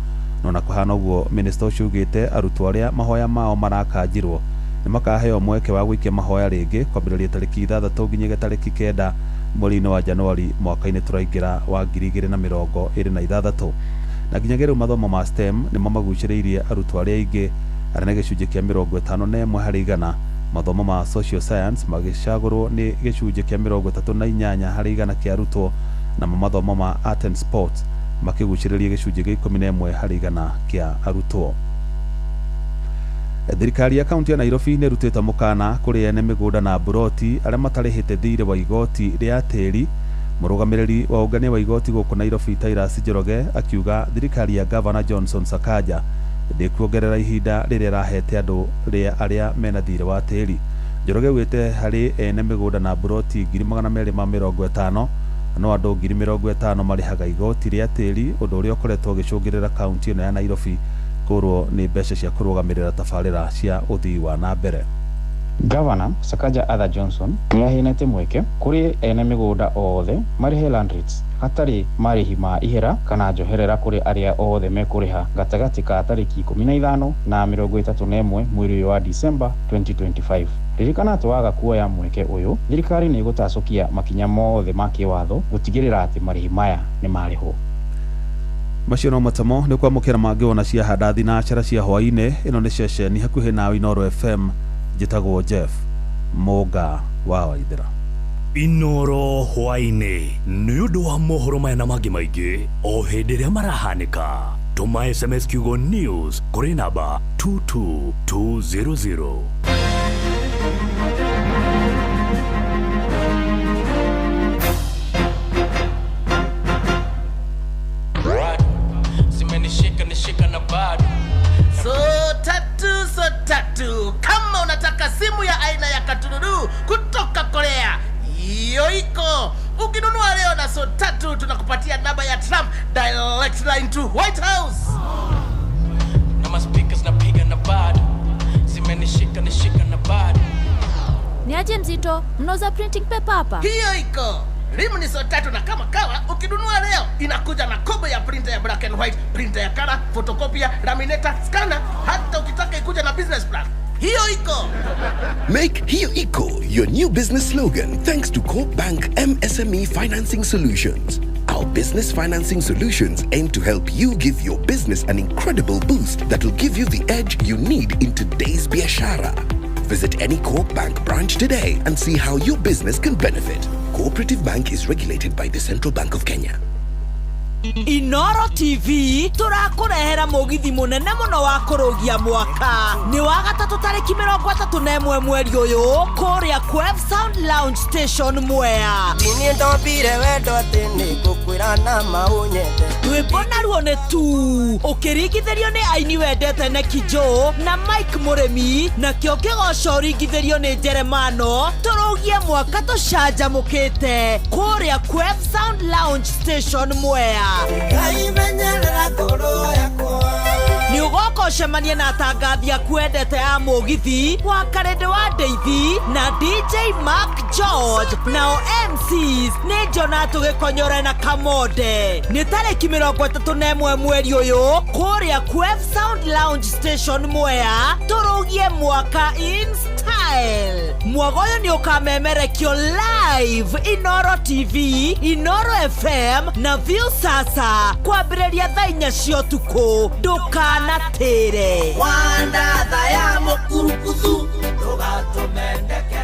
No na kũhana ũguo, minister ũcio ugĩte arutwo arĩa mahoya mao marakanjirwo nĩ makaheo mweke wa gũikia mahoya rĩngĩ kwambĩrĩria tarĩki 6 nginya tarĩki 9 mweri-inĩ wa Januari mwaka-inĩ tũraingĩra wa 2026. Na nginyagia rĩu mathomo ma STEM nĩmo magucĩrĩirie arutwo arĩa aingĩ arĩa nĩ gĩcunjĩ kĩa 51 harĩ 100. Mathomo ma social science magĩcagũrwo nĩ gĩcunjĩ kĩa 38 harĩ 100 kĩa arutwo, na mathomo ma art and sports makĩgucĩrĩria gĩcunjĩ gĩa 11 harĩ 100 kĩa arutwo. Thirikari ya kaunti ya Nairobi nĩ ĩrutĩte mũkana kũrĩ ene mĩgũnda na buroti arĩa matarĩhĩte thirĩ wa igoti rĩa tĩri. Mũrũgamĩrĩri wa ũngania wa igoti gũkũ Nairobi Tyrus Njoroge akiuga thirikari ya Governor Johnson Sakaja ndĩkuongerera ihinda rĩrĩa rahete andũ arĩa mena thirĩ wa tĩri. Njoroge wĩte harĩ ene mĩgũnda na buroti 250 no andũ 50,000 marĩhaga igoti rĩa tĩri, ũndũ ũrĩa ũkoretwo ũgĩcũngĩrĩra kaunti ĩno ya Nairobi kũrwo nĩ mbeca cia kũrũgamĩrĩra tabarĩra cia ũthii wa na mbere. Governor Sakaja Arthur Johnson nĩ aheanĩte mweke kũrĩ ene mĩgũnda othe marĩhe land rates hatarĩ marĩhi ma ihera kana njoherera kũrĩ arĩa othe mekũrĩha gatagatĩ ka tarĩki 15 na 31 mweri wa December 2025. Ririkana atĩ waga kuoya mweke ũyũ, thirikari nĩ ĩgũtacũkia makinya mothe ma kĩwatho gũtigĩrĩra atĩ marĩhi maya nĩ marĩhwo. Macio no matamo nĩ kwamũkĩra mangĩona cia handathi na acara cia hwaĩ-inĩ. Ĩno nĩ ceceni hakuhĩ na Inoro FM. Njĩtagwo Jeff Mũnga wa Waithĩra. Inoro hwaĩ-inĩ nĩ ũndũ wa mohoro maya na mangĩ maingĩ o hĩndĩ ĩrĩa marahanĩka. Tũma SMS kiugo news kũrĩ namba 22200. So tatu kama unataka simu ya aina ya Katununu kutoka Korea, hiyo iko. Ukinunua leo na So Tatu tunakupatia namba ya Trump direct line to White House. Na maspikers napiga na bad, zimenishika na bad. Ni aje mzito, mnauza printing paper hapa? Hiyo iko. Rimu ni So Tatu, na kama kawa ukinunua leo inakuja na combo ya printer ya black and white, printer ya color, photocopy, laminator, scanner, hata ukitaka ikuja na business plan. Hiyo iko. Make Hiyo Iko your new business slogan thanks to Coop Bank MSME Financing Solutions. Our business financing solutions aim to help you give your business an incredible boost that will give you the edge you need in today's biashara. Visit any Coop Bank branch today and see how your business can benefit. Cooperative Bank is regulated by the Central Bank of Kenya. Inoro TV tũrakũrehera mũgithi mũnene mũno wa kũrũgia mwaka. Nĩ wa gatatũ tarĩki 31 mweri ũyũ kũrĩa Quev Sound Lounge Station Mwea. Niĩ ndombire wendo atĩ nĩ ngũkwĩra na maũnyende. Rwĩmbo naruo nĩ tu ũkĩringithĩrio nĩ aini wendete na Kijo na Mike Mũrĩmi, na kĩo kĩgoco ũringithĩrio nĩ Jeremano. Tũrũgie mwaka tũcanjamũkĩte kũrĩa Quev Sound Lounge Station Mwea. Ni ugoko cemania na tangathia kwendete ya mũgithi wa Karende wa Deithi na DJ Mark George, nao MCs ni Jonathan Gĩkonyore na Kamode. Ni tarĩki 31 mweri ũyũ kũrĩa Quev Sound Lounge Station Mwea. Tũrũgie mwaka in style. Mwagoyo ni ukamemerekio live Inoro TV, Inoro FM na View Sasa kwambĩrĩria thaa 4 cia ũtukũ. Ndũkanatĩre Wanda thaya mũkurukuthu ndũgatũmendeke.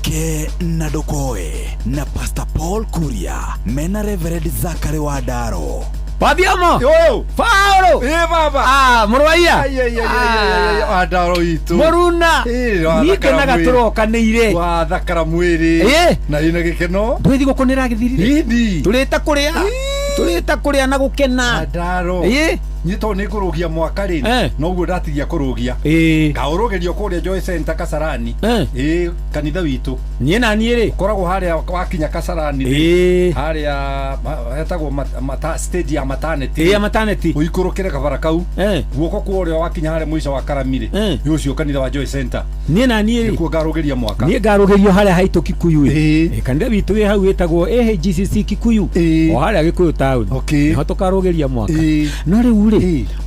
Ke na Dokoe na Pastor Paul Kuria mena Reverend Zachary Wadaro. Padiamo! Yo! Paulo! Baba! Murwaia! Wadaro itu. Moruna! Nike nagatũroka nĩire. Wathakara mwĩrĩ. Na ina gĩkeno. Ndũithi gũkũ nĩragĩthirire. Hindi. Tũrĩte kũrĩa. Tulita kuria na gukena. Ndaro. Nyito nĩ kũrũgia mwaka rĩ noguo ndatigia kũrũgia ngaũrũgerio kũrĩa Joy Center Kasarani kanitha witũ niĩ na niĩ rĩ koragwo harĩa wakinya Kasarani harĩa hetagwo stage ya maternity ũikũrũkĩre kabara kau guoko kũrĩa wakinya harĩa mũico wa Karamire ũcio kanitha wa Joy Center niĩ na niĩ rĩ nĩkuo ngarũgeria mwaka niĩ ngarũgerio harĩa haitũ Kikuyu kanitha witũ wĩ hau wĩtagwo AHGCC Kikuyu o harĩa Gĩkũyũ town niho tũkarũgeria mwaka no rĩu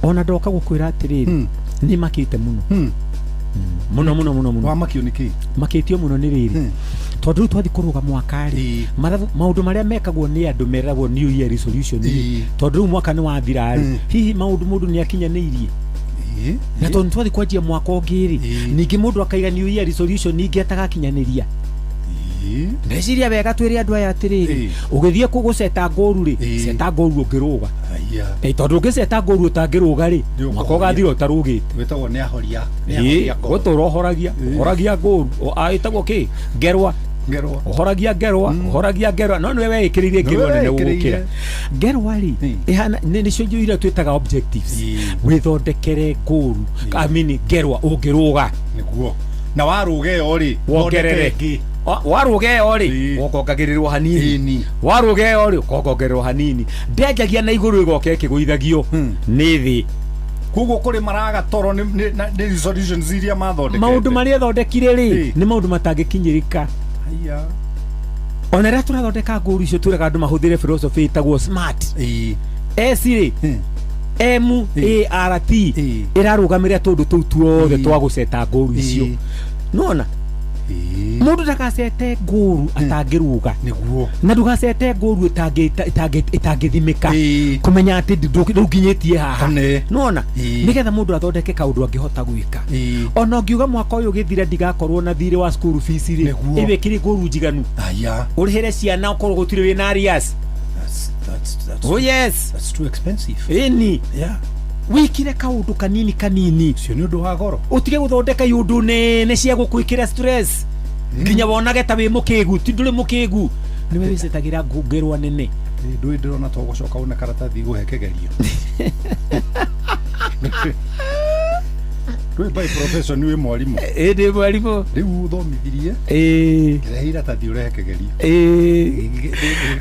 ona ndoka gukwira atiriri ni makite muno muno wa makio niki makitio muno ni riri tondu twathi kuruga mwakari maundu maria mekagwo ni andu meragwo new year resolution tondu mwaka ni wathira hihi maundu mundu ni akinyaniirie na tondu twathi kwanjia mwaka ungiri ningi mundu akaiga new year resolution ningi atagakinyaniria ndeciria wega twiri andu aya atiriri ugithie kuguseta ngoru ri seta ngoru ungiruga tondu ungiseta ngoru utangiruga ri mwaka ugathira utarugite wetagwo ni ahoria gutura horagia ngoru aitagwo ki ngerwa horagia ngerwa no niwe wekiririe ngerwa nene gukira ngerwa ri ihana ni cio njũira twitaga objectives withondekere ngoru amini ngerwa ungiruga niguo na waruge ori wongerere warugeo ri ukongagĩrĩrwo hanini warugeo ri ukongererwo hanini ndenjagia na igũrũ igoke kĩgũithagio nĩ thĩ koguo kũrĩ maraga toro nĩ resolutions iria mathondekete maũndũ marĩa thondekire ri nĩ maũndũ matangĩkinyĩrĩka ona rĩrĩa tũrathondeka ngũru icio twĩraga andũ mahũthĩre philosophy ĩtagwo smart S-rĩ MART ĩrarũgamĩrĩra tũndũ tũu tuothe twa gũceta ngũru icio nona mundu ndakacete nguru atangiruga niguo na ndugacete nguru itangithimika kumenya ati ndukinyitie haha nona nigetha mundu athondeke kaundu angihota gwika ona ngiuga mwaka uyu githira ndigakorwo na thire wa school fees ri ibe kiri nguru njiganu urihire ciana ukorwo gutire wina arias oh yes that's too expensive wikire kaundu kanini cio ni undu wa goro utige guthondeka iundu nene cia gukwikira stress nginya wonage ta wi mukigu ti nduri mukigu niwe wicetagira ngerwa nene ndirona to gucoka una karatathi guhe kegerio Rui by profession niwe mwalimu ndi mwalimu riu uthomithirie kirehira ta thiure kegerio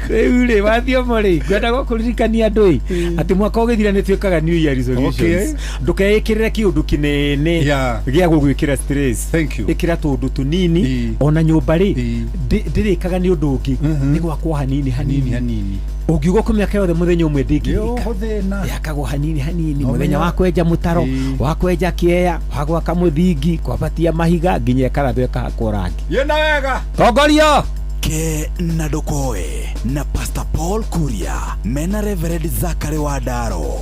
riu wathio mori ngwenda gukuririkania andu ati mwaka ugithira ni twikaga new year resolutions ndukeikirire kiundu kinene gia gugwikira stress ikira tundu tunini ona nyumba ri ndirikaga ni undu ungi ni gwakwa hanini ugiugo kumyaka yothe muthenya umwe ndingirika yakagwo hanini muthenya wa kwenja mutaro wa kwenja kieya wa gwaka muthingi kwabatia mahiga nginya karatho kahakwo rangi yena wega tongoria ke na ndokoe na Pastor Paul Kuria mena Reverend Zakari Wadaro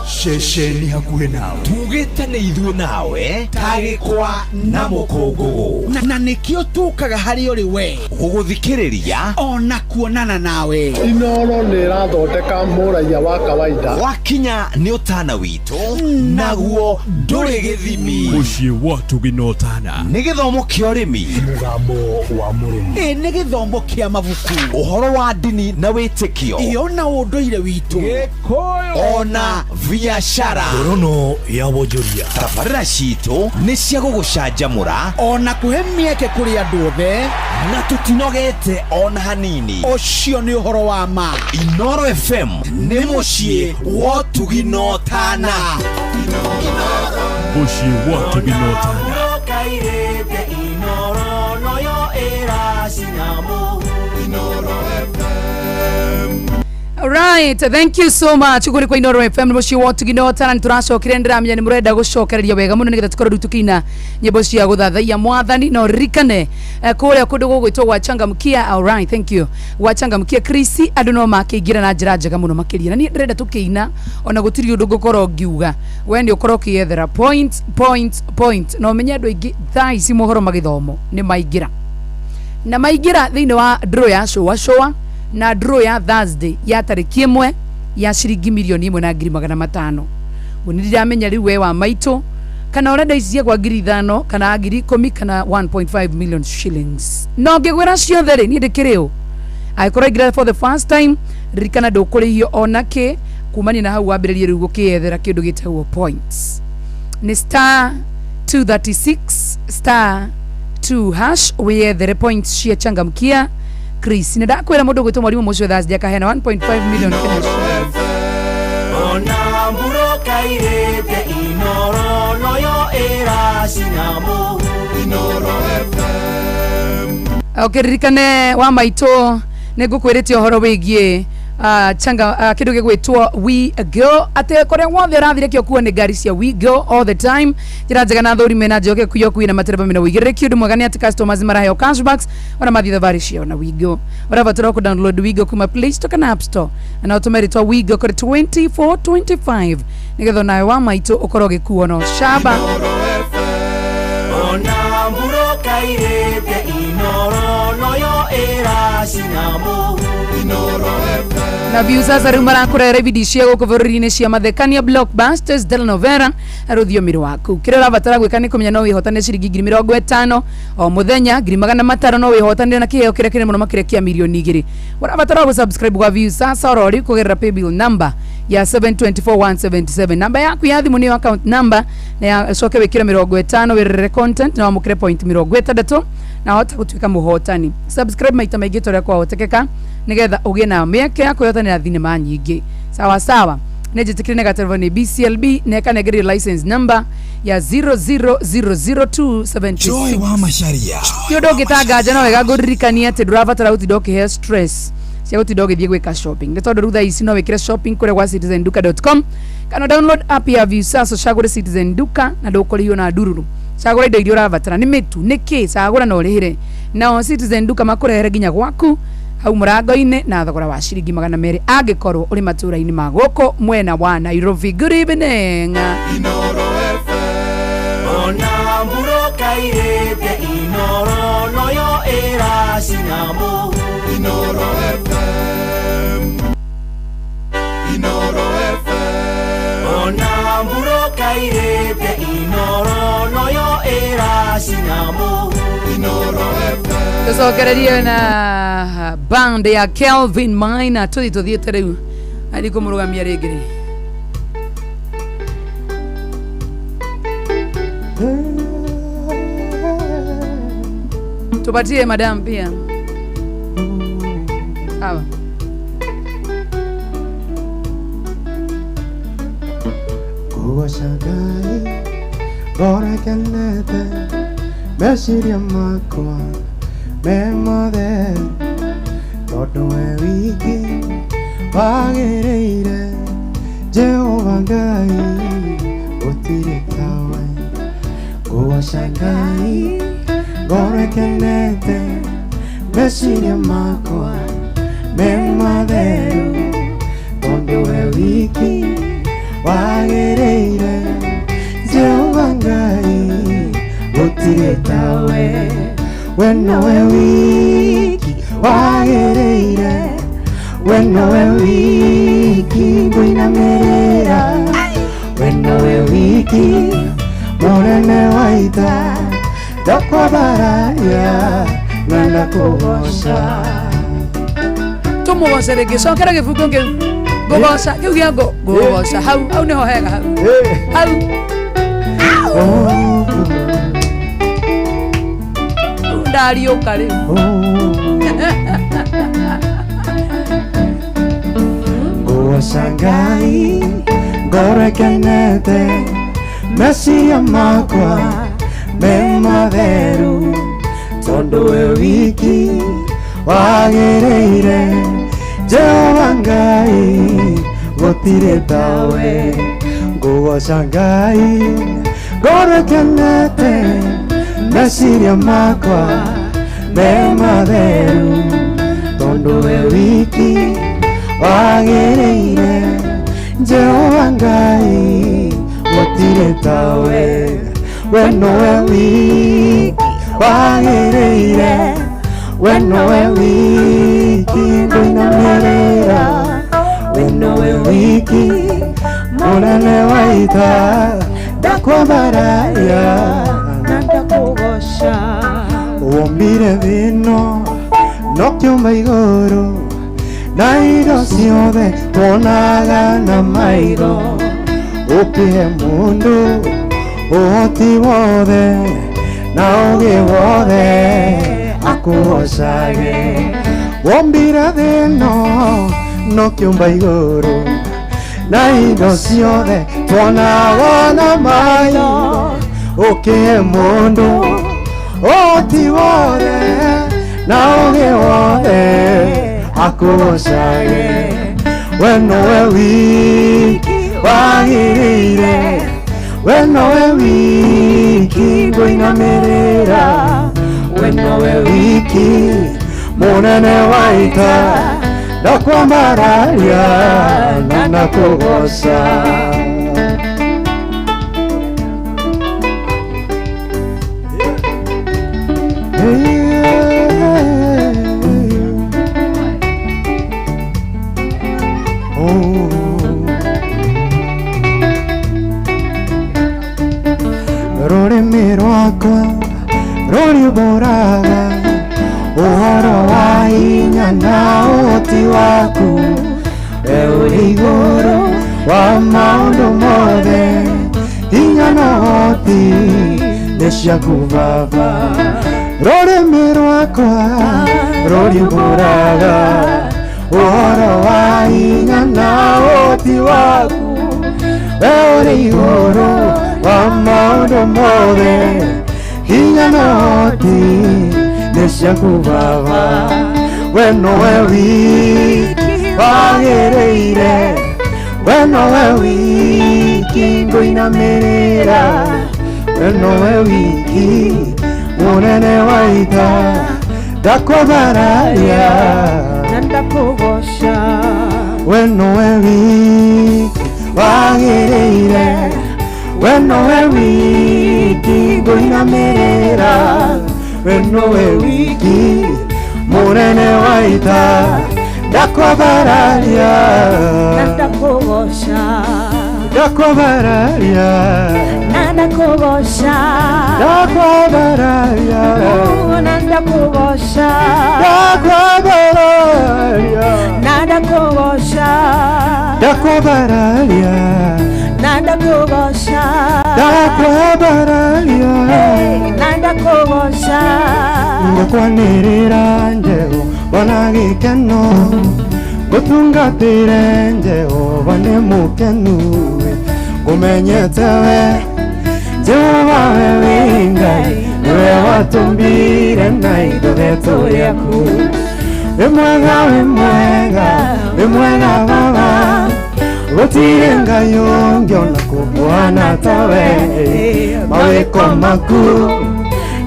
shesheni hakuhe nawe tugite ni ithuĩ nawe tagĩkwa na mũkũngũgũ na nĩkĩo tukaga harĩ ũrĩ we gũgũthikĩrĩria ona kuonana nawe Inoro nĩ ĩrathondeka mũraia wa kawaida wakinya nĩ ũtana witũ naguo ndũrĩ gĩthimi mũciĩ wa Tuginotana nĩ gĩthomo kĩa ũrĩmi mũgambo wa mũrĩmi nĩ gĩthomo kĩa mabuku ũhoro wa ndini na wĩtĩkio ona ũndũire witũ ona biashara ngorono ya wonjoria tabarĩra citũ nĩ cia gũgũcanjamũra ona kũhe mĩeke kũrĩ andũ othe na tũtinogete ona hanini ũcio nĩ ũhoro wa ma Inoro FM nĩ mũciĩ wa Tuginotana mũciĩ wa Tuginotana Inoro noyo eracinamo Inoro FM Alright, thank you so much. Kuri kwa Inoro FM mushi wa Tuginotana nturacokire ndiramenya ni murenda gucokereria wega muno nigetha tukorwo tukina nyimbo cia guthathaiya mwathani no rikane kuria kundu gugwitwo gwa Changamkia. Alright, thank you. Gwa Changamkia Chris andu no makiingira na njira njega muno makiria na ni ndĩrenda tukiina ona gutiri undu gukorwo ngiuga we ni ukorwo kiethera point no menya andu aingi thai ci mohoro magithomo ni maingira na maingira thiini wa draw ya showa na draw ya Thursday ya tariki 1 ya shilingi milioni 1,500,000 uniramenya riu we wa maito kana urenda icie kwa 5,000 kana 10,000 kana 1.5 million shillings no ngigwira ciothe ri ni ndikiriu aikora for the first time rikana ndũkũrĩhio onake kumani na hau wambĩrĩrie rĩu gũkĩethera kĩndũ gĩtagwo points ni star 236 star 2 hash wĩethere points cia changamkia Chris nĩ ndakwĩra mũndũ gwĩtwo mwarimũ mũcio Thursday akahena 1.5 million Kenya ona mburoka irete inoro noyo eracinamu inoro FM ũkĩririkane wa maitũ nĩ ngũkwĩrĩte ũhoro wĩgiĩ changa kĩndũ gĩgwĩtwo We Go atĩ kũrĩa wothe ũrathire kuo nĩ ngari cia We Go all the time njĩra njega na thũri mena njoke kuyo kuina matereba mena wĩigĩrĩrĩki ũndũ mwega nĩ atĩ customers maraheo cashbacks ona mathi thabarĩ ciao na We Go ũrabatara kũ download We Go kuma Play Store kana App Store na ũtũme rĩtwa We Go kũrĩ 2425 nĩgetha nawe wa maitũ ũkorwo gĩkuo no shaba ona mburoka irete inoro noyo eracinamu inoro na view sasa rĩu marakurera ibidi cia gũkũ bũrũri-inĩ cia mathekania blockbusters telenovela rũthiomi rwaku kĩrĩa ũrabatara gwĩka nĩ kũmenya no wĩhotane ciringi 50,000 o mũthenya 500 no wĩhotanĩre na kĩheo kĩrĩa kĩnene mũno makĩria kĩa milioni 2 ũrabatara gũsubscribe kwa view sasa orori kũgerera paybill number ya 724177 namba yaku ya thimũ nĩyo account number na yacoke wĩkĩre 50 wĩrere content na wamũkĩre point 60 na hota gũtuĩka mũhotani subscribe maita maingĩ tũrĩa kwahotekeka nigetha ũgĩe na mĩeke ya kwĩhotanĩra thinema nyingĩ sawa sawa nĩnjĩtĩkĩre nĩ gatelefoni BCLB nekanengerio license number ya 0000276 Joy wa Macharia ti ũndũ ũngĩtanganja no wega ngũririkania atĩ ndũrabatara gũtinda ũkĩheo stress cia gũtinda ũgĩthiĩ gwĩka shopping nĩ tondũ rĩu thaa ici no wĩkĩre shopping kũrĩa gwa citizenduka.com kana download app ya Viusasa cagũre Citizen Duka na ndũkũrĩhio na ndururu cagũra indo iria ũrabatara nĩ mĩtu nĩ kĩ cagũra na ũrĩhĩre nao Citizen Duka makũrehere nginya gwaku hau mũrango-inĩ na thogora wa ciringi 200 angĩkorwo ũrĩ matũra-inĩ ma gũkũ mwena wa Nairobi. Good evening inoro FM ona mburoka irete inoro noyo eracinamu inoro FM inoro FM ona mburoka irete inoro noyo eracinamu inoro FM tucokererie na band ya Kelvin Maina tuthiĩte rĩu arĩ kũmũrũgamia rĩngĩ tupatie madam pia sawa kuwashangai bora kanete meciria makwa memothe tondũ we wiki wagĩrĩire Jehova Ngai gũtirĩ tawe ngũgoca Ngai ngorekenete meciria makwa mematheru tondũ we wiki wagĩrĩire Jehova Ngai gũtirĩ tawe we nowe wiki wagĩrĩire we nowe wiki ngũinamĩrĩra we nowe wiki mũnene wa ita ndakwambararia na ndakũgoca tũmũgoce rĩngĩ cokera gĩbungo kĩu ngũgoca kĩu gĩa ngũgoca hau nĩho hega hau ndariũka rĩu ngũgoca Ngai ngorekenete meciria makwa me matheru tondũ we wiki wagĩrĩire Jehova Ngai gũtirĩ tawe ngũgoca Ngai ngorekenete meciria makwa me matheru tondũ we wiki wagĩrĩire Jehova Ngai gũtirĩ tawe we nowe wiki wagĩrĩire we nowe wiki ngũinamĩrĩra we nowe wiki mũnene wa ita ndakwambararia na ndakũgoca wombire thĩ ĩno no kiumba igũrũ na indo ciothe tuonaga na maitho ũkĩhe mũndũ ũhoti wothe na ũgĩ wothe akũgocage wombire thĩ ĩno no kiumba igũrũ na indo ciothe tuonaga na maitho ũkĩhe mũndũ ũhoti wothe na ũgĩ wothe akũgocage we nowe wiki wagĩrĩire we nowe wiki ngũinamĩrĩra we nowe wiki mũnene wa ita ndakwambararia na ndakũgoca rũrĩmĩ rwakwa rũrĩmbũraga ũhoro wa hinya na ũhoti waku we ũrĩ igũrũ wa maũndũ mothe hinya na ũhoti nĩ ciaku Baba rũrĩmĩ rwakwa rũrĩmbũraga ũhoro wa hinya na ũhoti waku we ũrĩ igũrũ wa maũndũ mothe hinya na ũhoti nĩ ciaku Baba we nowe wiki wagĩrĩire we nowe wiki ngũinamĩrĩra we nowe wiki mũnene wa ita ndakwambararia na ndakũgoca we nowe wiki wagĩrĩire we nowe wiki ngũinamĩrĩra we nowe wiki mũnene wa ita ndakwambararia na ndakũgoca ndakwambararia na ndakũgoca ndakwambararia na ndakũgoca ndakwambararia na ndakũgoca ndakwambararia na ndakũgoca ndakwambararia na ndakũgoca ngakwanĩrĩra Jehova na gĩkeno ngũtungatĩre Jehova nĩ mũkenu ngũmenyete we Jehova we wĩ Ngai niwe watũmbire na ithuĩ rĩaku wĩ mwega wĩ mwega wĩ mwega Baba gũtirĩ Ngai ũngĩ ona kũkũhana tawe mawĩko maku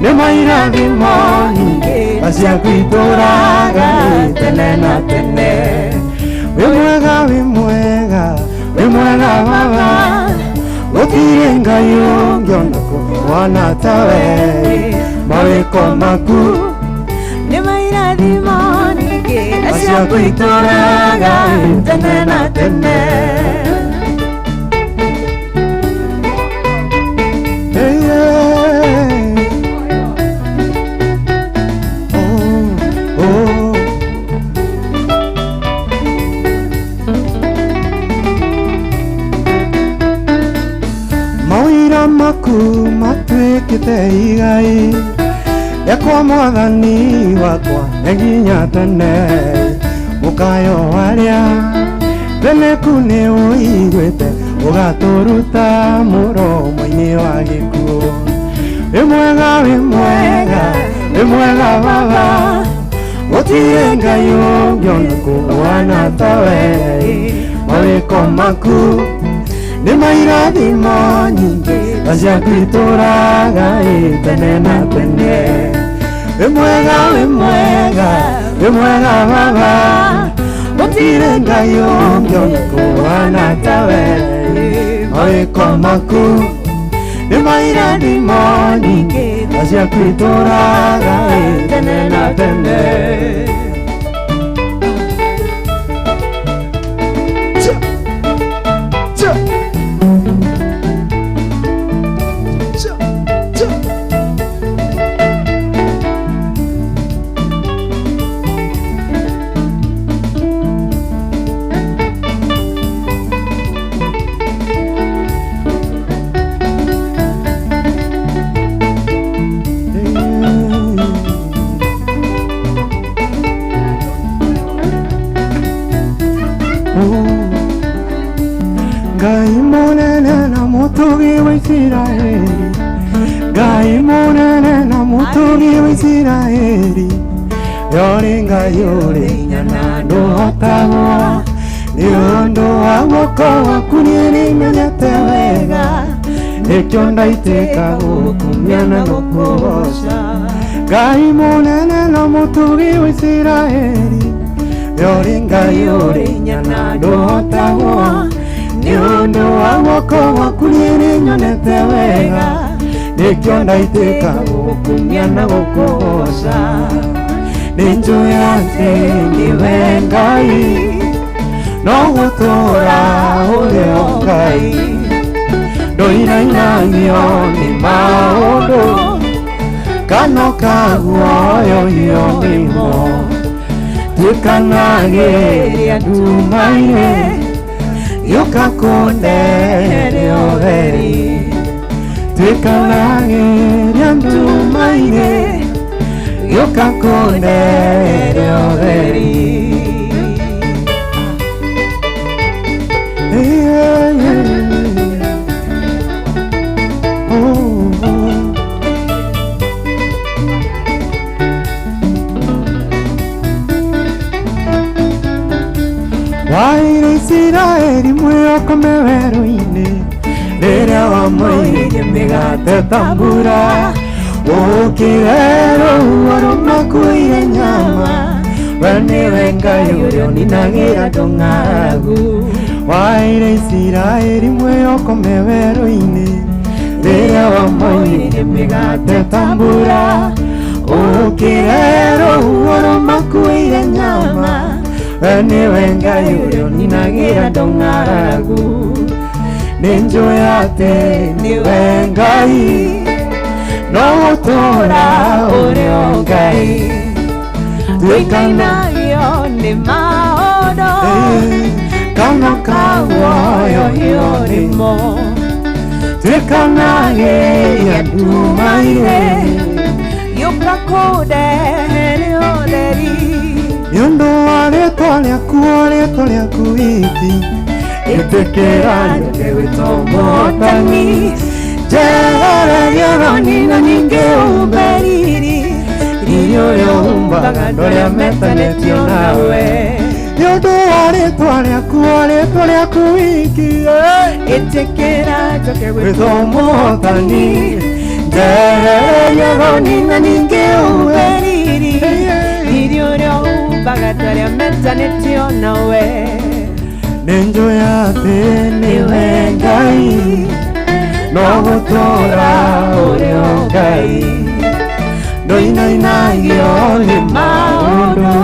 nĩ mairathimo nyingĩ na ciaku itũũraga tene na tene wĩ mwega wĩ mwega wĩ mwega Baba gũtirĩ Ngai ũngĩ ona kũkũhana tawe mawĩko maku nĩ mairathimo nyingĩ na ciaku itũũraga tene na tene maku matuĩkĩte igai rĩakwa Mwathani wakwa nginya tene mũkayo warĩa theneku nĩ ũiguĩte ũgatũruta mũromo-inĩ wa gĩkuũ wĩ mwega wĩ mwega wĩ mwega Baba gũtirĩ Ngai ũngĩ ona kũkũhana tawe mawĩko maku nĩ mairathimo nyingĩ na ciaku itũũraga tene na tene wĩ mwega wĩ mwega wĩ mwega Baba gũtirĩ Ngai ũngĩ ona kũkũhana tawe mawĩko maku nĩ mairathimo nyingĩ na ciaku itũũraga tene na tene Ngai munene na mutugi wa Isiraeli, Ngai munene na mutugi wa Isiraeli, yori Ngai uri nyana nduhotagwo, ni undu wa guoko waku nimenyete wega, nikio ndaitĩka gũkumia na gũkũgoca. Ngai munene na mutugi wa Isiraeli, yori Ngai uri nyana nduhotagwo, ni undu wa guoko waku nimenyete wega, nikio ndaitĩka gũkumia na gũkũgoca. Ninjũĩ atĩ nĩwe Ngai, no gũtũũra ũrĩ o Ngai, ndũinainagio nĩ maũndũ, kana kaguoyohio nĩmo, tuĩkanagĩria nduma-inĩ, gĩũka kũndehere ũtheri, tuĩkanagĩria nduma-inĩ, gĩũka kũndehere ũtheri. Waire Isiraeli mwĩokome werũ-inĩ, rĩrĩa wamũirie mĩgate tambura, ũkĩre rũhuho rũmakuire nyama, we nĩwe Ngai ũrĩa ũninagĩra andũ ng'aragu. Waire Isiraeli mwĩokome werũ-inĩ, rĩrĩa wamũirie mĩgate tambura, ũkĩre rũhuho rũmakuire nyama, we nĩwe Ngai ũrĩa ũninagĩra andũ ng'aragu. Nĩnjũĩ atĩ nĩwe Ngai, no gũtũũra ũrĩ o Ngai, tuĩkanagio nĩ maũndũ, kana kaguoyohio nĩmo, tuĩkanagĩria nduma-inĩ, gĩũka kũndehere ũtheri. Nĩ ũndũ wa rĩĩtwa rĩaku wiki, ĩtĩkĩra njoke gwĩtwo mũhotani, njehereria thoni na ningĩ umbe riri ũrĩa ũhumbaga andũ arĩa metanĩtio nawe. Nĩ ũndũ wa rĩĩtwa rĩaku wiki, ĩtĩkĩra njoke gwĩtwo mũhotani, njehereria thoni na ningĩ umbe riri ũrĩa ũhumbaga andũ arĩa metanĩtio nawe. Nĩnjũĩ atĩ nĩwe Ngai, no gũtũũra ũrĩ o Ngai, ndũinainagio nĩ maũndũ,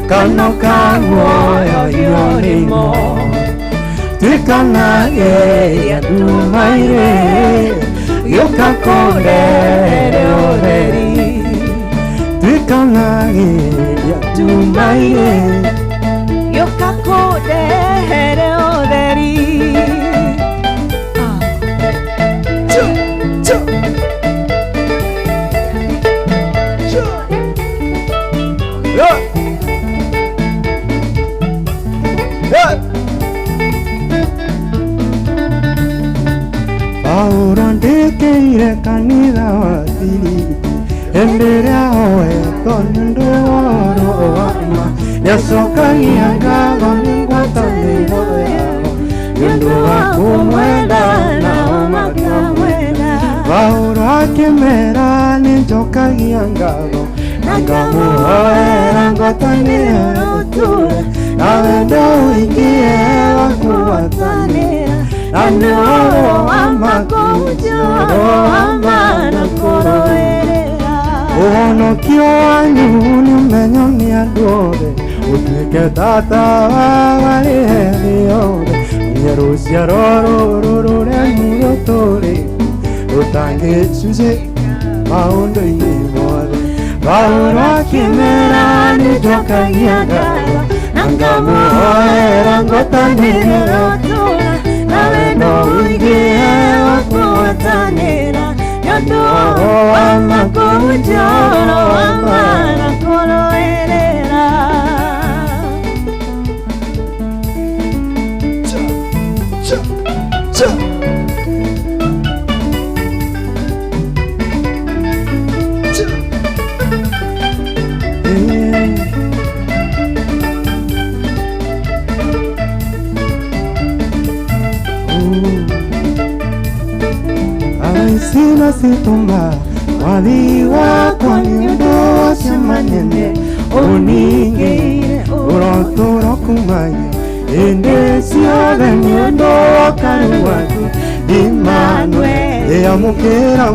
kana kaguoyohio nĩmo, tuĩkanagĩria nduma-inĩ, gĩũka kũndehere ũtheri, tuĩkanagĩria nduma-inĩ, gĩũka kũndehere ũtheri. Paulo andĩkĩire kanitha wa Filipi, hĩndĩ ĩrĩa oetwo nĩ ũndũ wa ũhoro wa ma, nĩacokagia ngatho nĩ ngwatanĩro yao, nĩ ũndũ wa kũmwenda nao makamwenda. Paulo akĩmera nĩnjokagia ngatho, na ngamũhoera ngwatanĩro ũtũũre, na wendo ũingĩhe wa kũgwatanĩra, na nĩ ũhoro wa makũnjo wa mana kũrũĩrĩra. Ũhonokio wanyu nĩ ũmenyo nĩ andũ othe, ũtuĩke tata wa arĩ ethĩ othe, nginya rũciaro rũrũ rũremu rũtũũrĩte, rũtangĩcunjĩ maũndũ-inĩ mothe. Paulo akĩmera nĩnjokagia ngatho, na ngamũhoera ngwatanĩro ũtũũre, na wendo ũingĩhe wa kũgwatanĩra, nĩ ũndũ wa makũnjo wa mana kũrũĩrĩra. sina situmba wali wakwa ni undu wacio manene uningĩire ũrotũra kumanya ĩndĩ ciothe nĩ ũndũ wa Ngai waku Emmanuel amũkĩra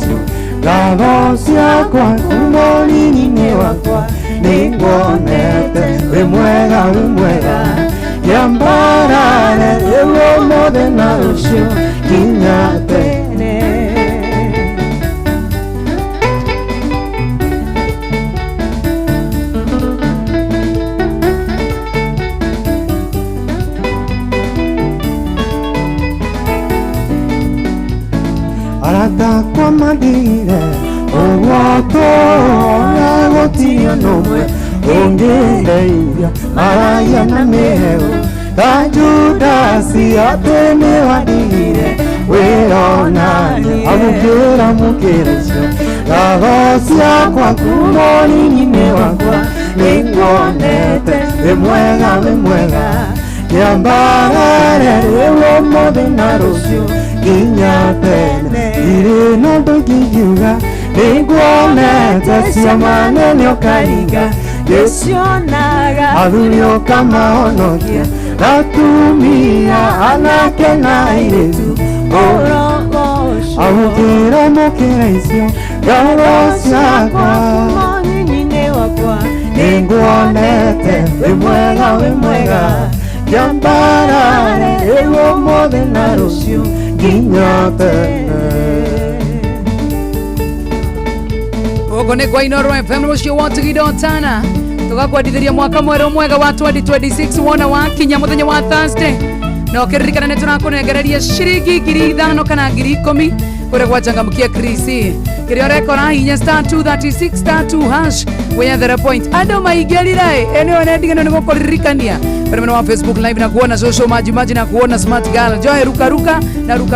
cio ngatho ciakwa ũmũrini-inĩ wakwa nĩnguonete wĩ mwega yambarare rĩu ũmũthĩ na rũciũ nginya tene. Arata kwa madire ũgwatũra gũtirĩ n'ũmwe ũngĩndeithia maraya na mĩheo ta Judasi atĩ nĩwandigire wĩronania amũkĩra cio ngatho ciakwa kuma ũnini-inĩ wakwa nĩnguonete wĩ mwega kĩambarare rĩu ũmũthĩ na rũciũ nginya tene irĩ na ũndũ ingĩuga nĩnguonete ciama nene ũkaringa gĩcionaga athuri ũkamahonokia atumia anake na airĩtu amũkĩra icio ngatho ciakwa ũnini-inĩ wakwa nĩnguonete wĩ mwega kĩambarare rĩu ũmũthĩ na rũciũ nginya tene. Gũkũ nĩ kwa Inooro FM rũciũ wotigidotana tũgakwendithĩria mwaka mwerũ mwega wa 2026 wona wakinya mũthenya wa Thursday na ũkĩririkana nĩ tũrakũnengereria ciringi 5,000 kana 10,000 kũrĩa gwachangamkia Krisi kĩrĩa ũrekora hinya *236 *2# wĩyethera point andũ maingĩrire ĩnĩ ndigano nĩ gũkũririkania pale wa Facebook live na kuona social maji na kuona smart girl Joy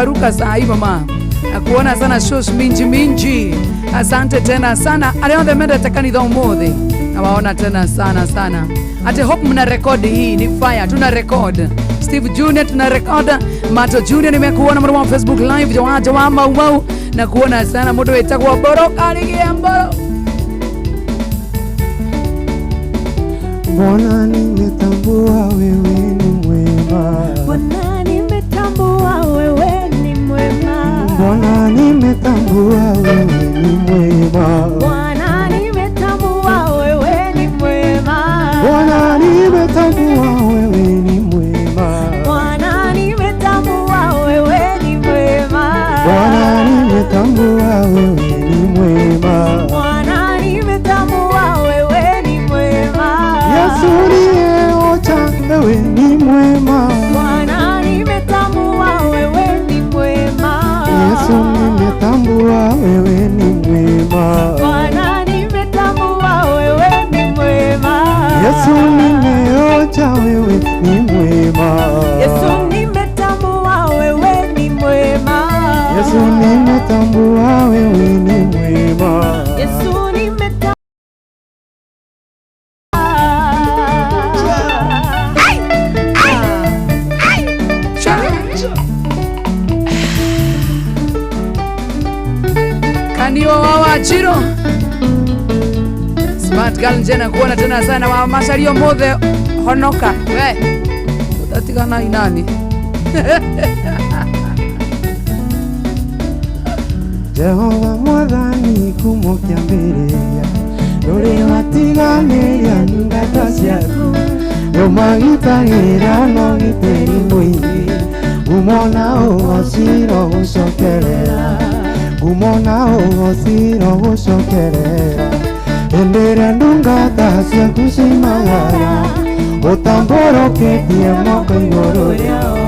ruka saa hii mama na kuona sana shows minji asante tena sana aliona menda takanitha umuthi na waona tena sana ate hope mna record hii ni fire tuna record Steve Junior tuna record Mato Junior nimekuona mwana wa Facebook live jawa mau na kuona sana moto wetagwa boro aligia mboro Mbona nimetambua wewe ni mwema Mbona nimetambua wewe ni mwema Mbona nimetambua wewe ni mwema Bwana nimetambua wewe ni mwema Bwana nimetambua wewe ni mwema Bwana nimetambua wewe ni mwema Bwana nimetambua wewe ni mwema Bwana nimetambua wewe ni mwema Yesu nimeocha wewe ni mwema Bwana nimetambua wewe ni mwema Yesu nimetambua wewe ni mwema Bwana nimetambua wewe ni mwema Yesu nimeocha wewe ni mwema Yesu nimetambua wewe ni mwema Yesu nimetambua wewe ni mwema Yesu nimetambua Kanio wawa chiro Smart girl njena kuona tena sana wa masario mothe honoka we utatigana inani Jehova mwathani kumũkĩambĩrĩria ndũrĩ watiganĩria ndungata ciaku ũmagitagĩra na ũgitĩri mũingĩ ngumo na ũhoci ro gũcokerera ngumo na ũhoci ro gũcokerera hĩndĩ ĩrĩa ndungata ciaku ciumagara ũtambũrũkĩtie moko igũrũ rĩao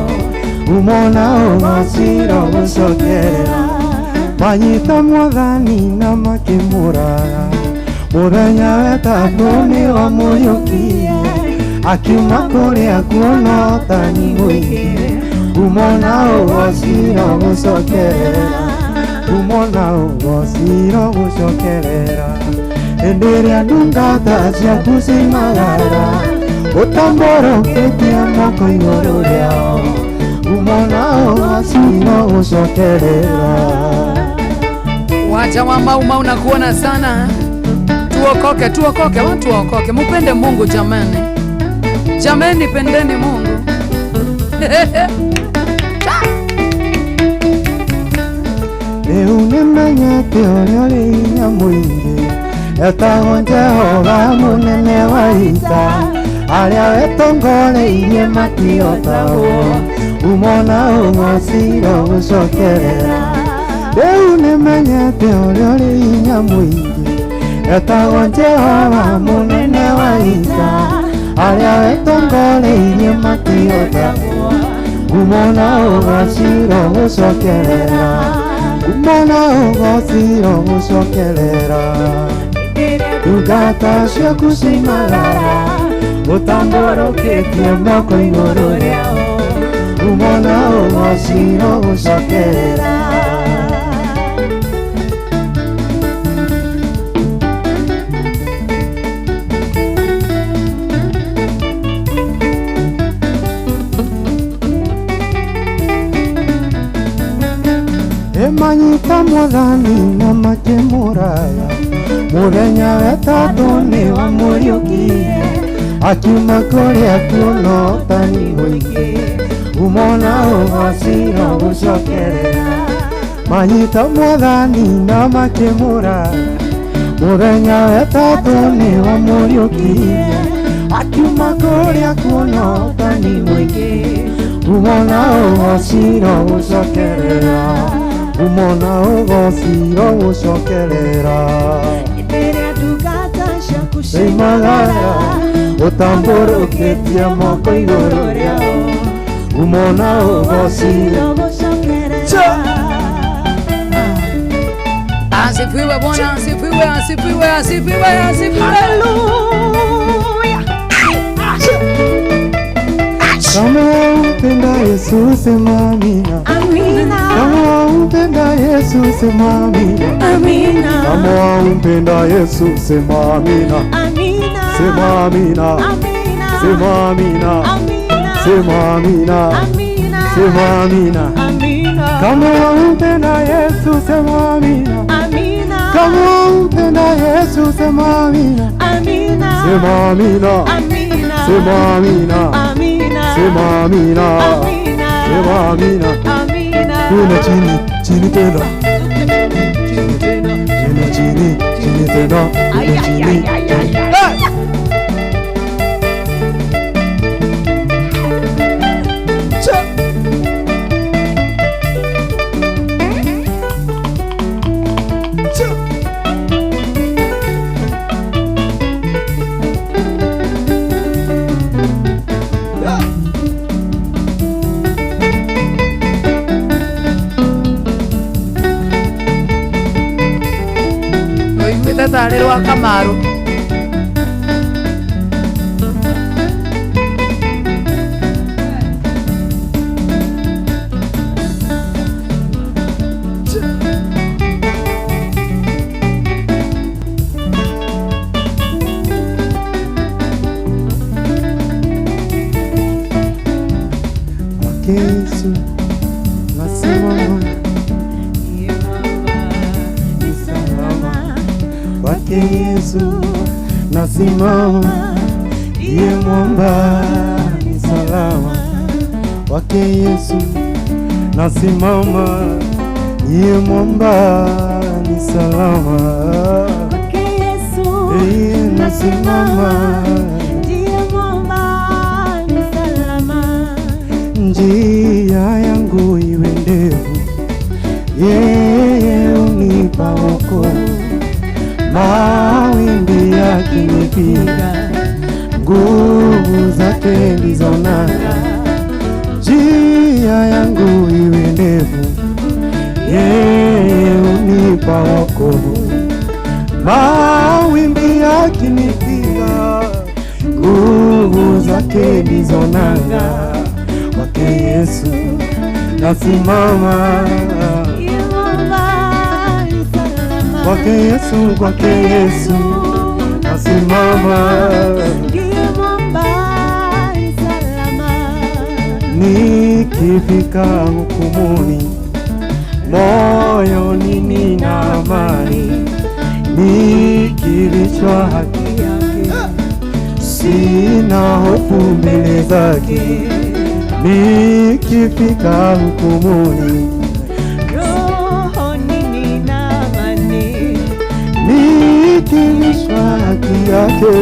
ngumo na ũhoci ro gũcokerera manyita mwathani na makĩmũraga mũthenya wetatũ nĩo mũiyũkie akiuma kũrĩa kuona ũtani mũingĩ ngumo na ũhoci ro gũcokerera ngumo na ũhoci ro gũcokerera hĩndĩ ĩrĩa ndungata ciaku ciumagara ũtambũrũkĩtie moko igũrũ rĩao ngumo na ũhoci ro gũcokerera Wacha wa mau na kuona sana. Tuokoke, watu waokoke. Mupende Mungu jamani. Jamani, pendeni Mungu. Eunemenyete ũrĩa ũrĩ hinya mũingĩ, etagwo Jehova mũnene wa ita, arĩa wetongoreirie matiotagwo, umona ũgociro gũcokerera. Rĩu nĩmenyete ũrĩa ũrĩ hinya mũingĩ, etagwo Jehova mũnene wa ita, arĩa wetongoreirie matiotagwo, umona ũgociro gũcokerera. Umona ũgociro gũcokerera. Ndungata ciaku cimagara, ũtambũrũkĩtie moko igũrũ rĩao. Umona ũgociro gũcokerera. Emanyita mwathani na makĩmũraya, mũthenya wetatũ nĩ wamũriũkirie, akiuma kũrĩa kuona ũtani mũingĩ, umona ũgociro gũcokerera. Manyita mwathani na makĩmũraya, mũthenya wetatũ nĩ wamũriũkirie, akiuma kũrĩa kuona ũtani mũingĩ, umona ũgociro gũcokerera. Umona ũgociro gũcokerera. Rĩrĩa ndungata ciaku cimagara, ũtambũrũkĩtie moko igũrũ rĩao. Umona ũgociro gũcokerera. Asifiwe Bwana, asifiwe, asifiwe, asifiwe, asifiwe. Hallelujah. Kama umpenda Yesu sema amina. Amina. Kama umpenda Yesu sema amina. Amina. Kama umpenda Yesu sema amina. Amina. Sema amina. Amina. Sema amina. Amina. Sema amina. Amina. Sema amina. Amina. Kama umpenda Yesu sema amina. Amina. Kama umpenda Yesu sema amina. Amina. Sema amina. Amina. Sema amina. Amina. Sema amina. Amina. Sema amina. Amina. Kuna chini tena. Chini tena. Chini tena. Ay, ay, ay, ay, ay, ay. Tarĩ rwa Kamaru. Yesu nasimama, kwake Yesu nasimama, ndiye mwamba ni salama. Kwake Yesu nasimama, ndiye mwamba ni salama. Kwake Yesu nasimama, ndiye mwamba ni salama. Njia yangu iwe ndefu, yeye unipa wokovu. Mawimbi yakinipiga, nguvu zake ndizo nanga. Njia yangu iwe ndefu, yeye unipa wokovu. Mawimbi yakinipiga, nguvu zake ndizo nanga. Kwake Yesu nasimama, kwake Yesu, kwake Yesu nasimama, ndiye mwamba ni salama. nikifika hukumuni moyoni nina amani, nikivishwa haki yake, sina hofu mbele zake, nikifika hukumuni, rohoni nina amani, nikivishwa haki yake,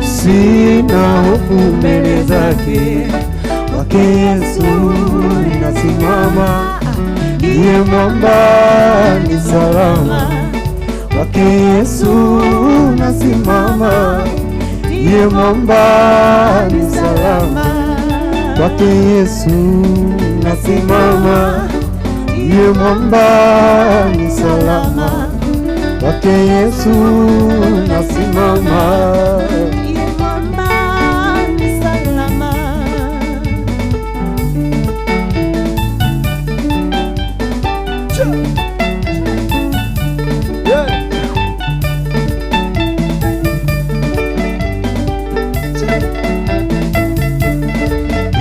sina hofu mbele zake. Kwake Yesu ninasimama, ndiye mwamba ni salama. Kwake Yesu nasimama, ndiye mwamba ni salama. Kwake Yesu nasimama, ndiye mwamba ni salama. Kwake Yesu nasimama.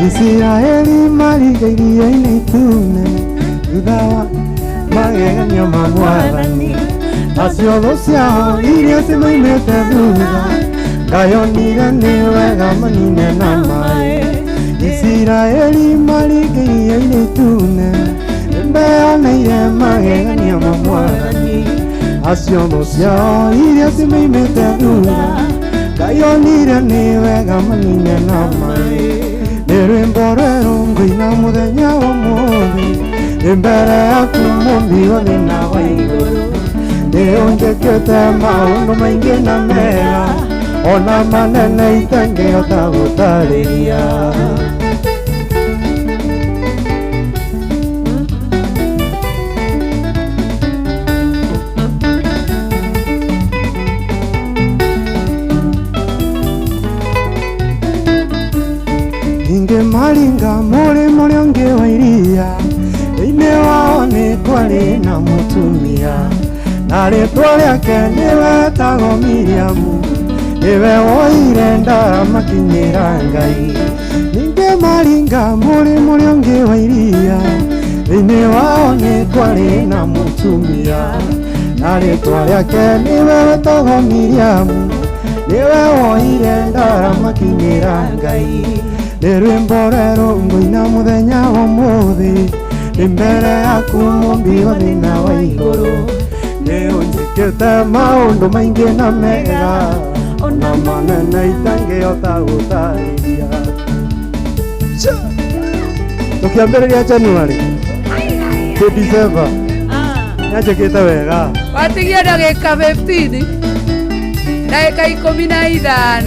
Israeli marigairie-inĩ itune thutha wa magegania ma Mwathani, nacio thũ ciao iria cimoimĩte thutha ngayonire nĩ wega manine na maĩ. Israeli marigairie-inĩ itune nĩmeyoneire magegania ma Mwathani, nacio thũ ciao iria cimoimĩte thutha ngayonire nĩ wega manine na maĩ. Nĩ rwĩmbo rwerũ ngũina mũthenya ũmũthĩ, mbere yaku Mũmbi wa thĩ na wa igũrũ. Nĩũnjĩkĩte maũndũ maingĩ na mega, ona manene itangĩhota gũtarĩria. Ningĩ maringa mũrĩmo ũrĩa ũngĩ wa iria, thĩinĩ wao nĩ kwarĩ na mũtumia, na rĩtwa rĩake nĩwe wetagwo Miriamu, nĩwe woire ndara makinyĩra Ngai. Ningĩ maringa mũrĩmo ũrĩa ũngĩ wa iria, thĩinĩ wao nĩ kwarĩ na mũtumia, na rĩtwa rĩake nĩwe wetagwo Miriamu, nĩwe woire ndara makinyĩra Ngai. Nĩ rwĩmbo rwerũ ngũina mũthenya wa ũmũthĩ, ndĩ mbere yaku Mũmbi wa thĩ na wa igũrũ. Nĩũnjĩkĩte maũndũ maingĩ na mega, ona manene itangĩhota gũtarĩria. Tũkĩambĩrĩria January to December nĩanjĩkĩte wega. Watigia ndagĩka 15, ndagĩka 15.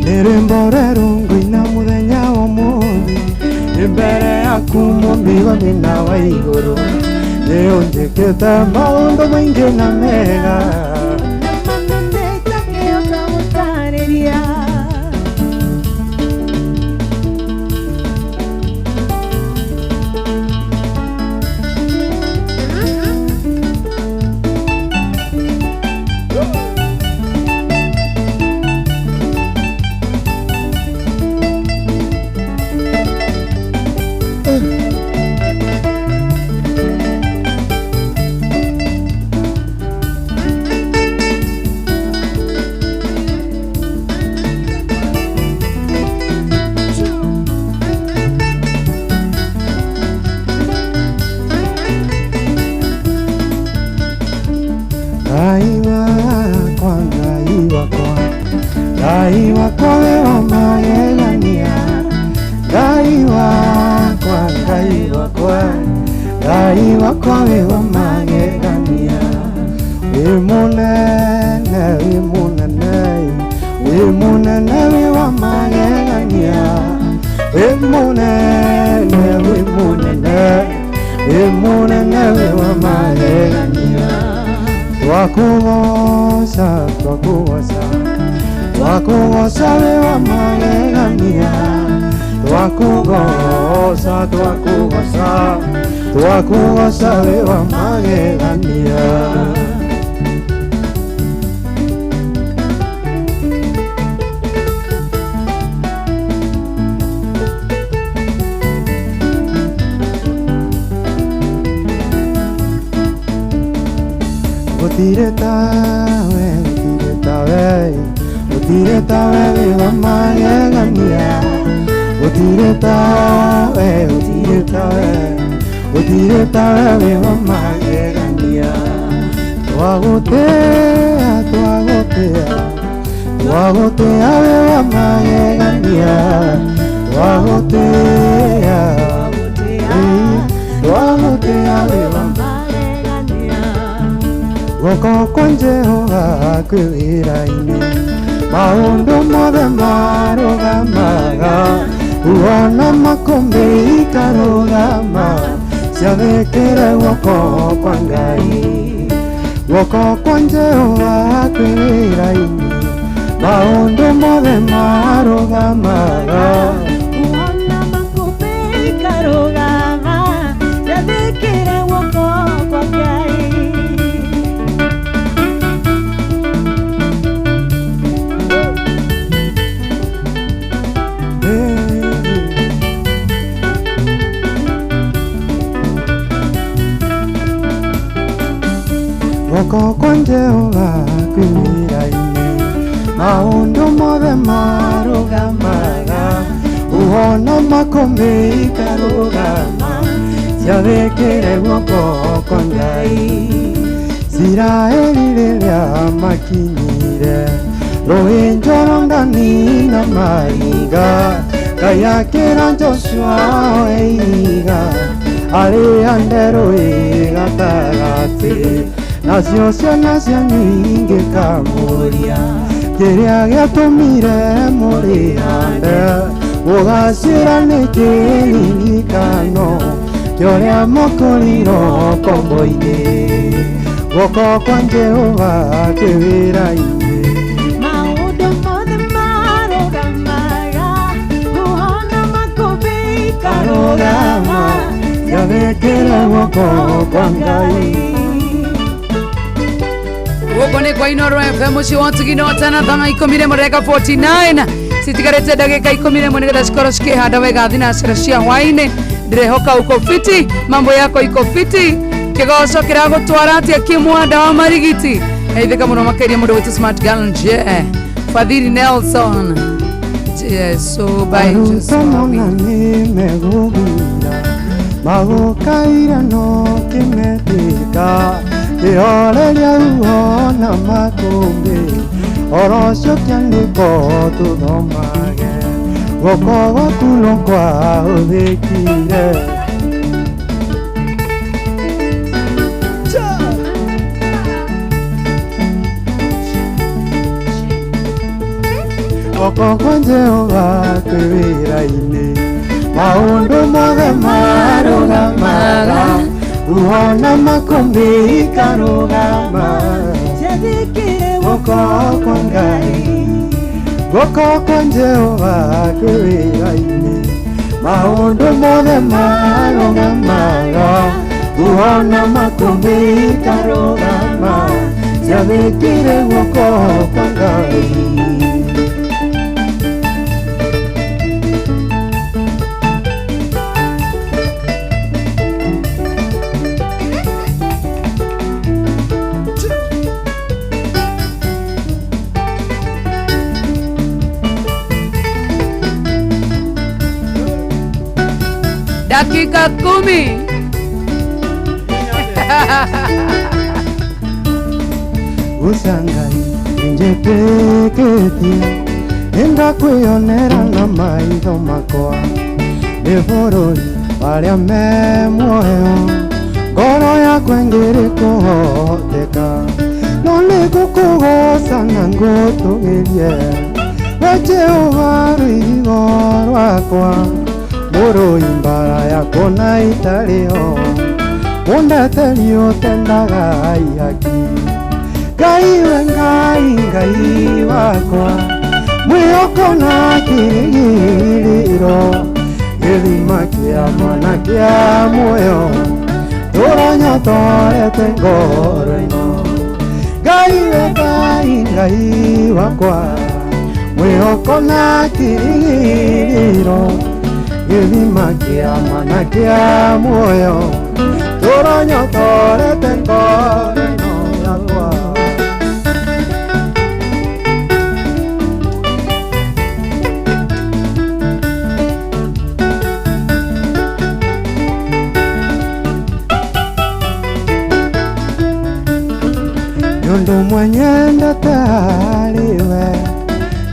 Nĩ rwĩmbo rwerũ ngũina mũthenya wa ũmũthĩ, ndĩ mbere yaku Mũmbi wa thĩ na wa igũrũ. Nĩũnjĩkĩte maũndũ maingĩ na mega, manene itangĩhota gũtarĩria. Ngai wakwa we wa magegania, Ngai wakwa, Ngai wakwa, Ngai wakwa we wa magegania. Wĩ mũnene, wĩ mũnene, wĩ mũnene we wa magegania. Wĩ mũnene, wĩ mũnene, wĩ mũnene we wa magegania. Twakũgoca, twakũgoca, twakũgoca we wa magegania. Twakũgoca, twakũgoca, twakũgoca we wa magegania. gutire tawe gutire tawe wa magegania gutire tawe wa magegania twagutea we wa magegania twagutea we wa goko kwa Jehova kwĩwĩra-inĩ maũndũ mothe marũgamaga uona makũmbĩ ikarũgama ciathĩkĩre guoko kwa Ngai guoko kwa Jehova kwĩwĩra-inĩ maũndũ mothe marũgamaga uona makũmbĩ ikarũgama ciathĩkĩre guoko kwa Ngai guoko kwa Jehova kwĩwĩra-inĩ maũndũ mothe marũgamaga uona makũmbĩ ikarũgama ciathĩkĩre guoko kwa Ngai Isiraeli rĩrĩa makinyire rũĩ Jorodani na mahiga Ngai akĩra Joshua oe ihiga arĩa nderũĩ gatagatĩ nacio ciana cianyu ingĩkamũria kĩrĩa gĩatũmire mũrĩhande gũgacĩra nĩ kĩririkano kĩa ũrĩa mũkorirwo kombo-inĩ guoko kwa Jehova kwĩwĩra-inĩ maũndũ mothe marũgamaga uona makũmbĩ ikarũgama ciathĩkĩre guoko kwa Ngai Gũkũ nĩ kwa Inooro FM mũciĩ wa Tigino tana thana 10:49 citigarĩte ndagĩka 11 nĩgetha cikorwo cikĩhanda wega thinacara cia hwaĩ-inĩ ndĩrehoka uko fiti mambo yako iko fiti kĩgoco kĩragũtwara atĩa kĩmwanda wa marigiti geithĩka mũno makĩria mũndũ wĩtũ Smart Girl Fadhili Nelson so by just magukaira no kĩmetĩka kĩhoreria uona makũmbĩ orocio kĩandĩko tũthomage guoko gwaku no kwahũthĩkire guoko kwa Jehova kwĩwĩra-inĩ maũndũ mothe marũgamaga uona makũmbĩ ikarũgama ciathĩkĩre guoko kwa Ngai guoko kwa Jehova kwĩwĩra-inĩ maũndũ mothe marũgamaga uona makũmbĩ ikarũgama ciathĩkĩre guoko kwa Ngai dakika 10 usangai njĩtĩkĩtie nĩndakwĩonera na maitho makwa nĩ bũrũri arĩa me muoyo ngoro yakwa ngĩrĩ kũhoteka no nĩ ngũkũgoca na ngũtũgĩrie we Jehova rũirigo rwakwa mũrũi mbara yakwa na itarĩho mũndeteri ũtendaga ihaki Ngai we Ngai wakwa mwĩhoko na kĩrĩgĩrĩro gĩthima kĩa mana kĩa muoyo tũronyotorete ngoro ĩno Ngai we Ngai wakwa mwĩhoko na kĩrĩgĩrĩro gĩthima kĩa mana kĩa muoyo tũronyotorete ngoro ĩno yakwa Nondo mwanyenda tariwe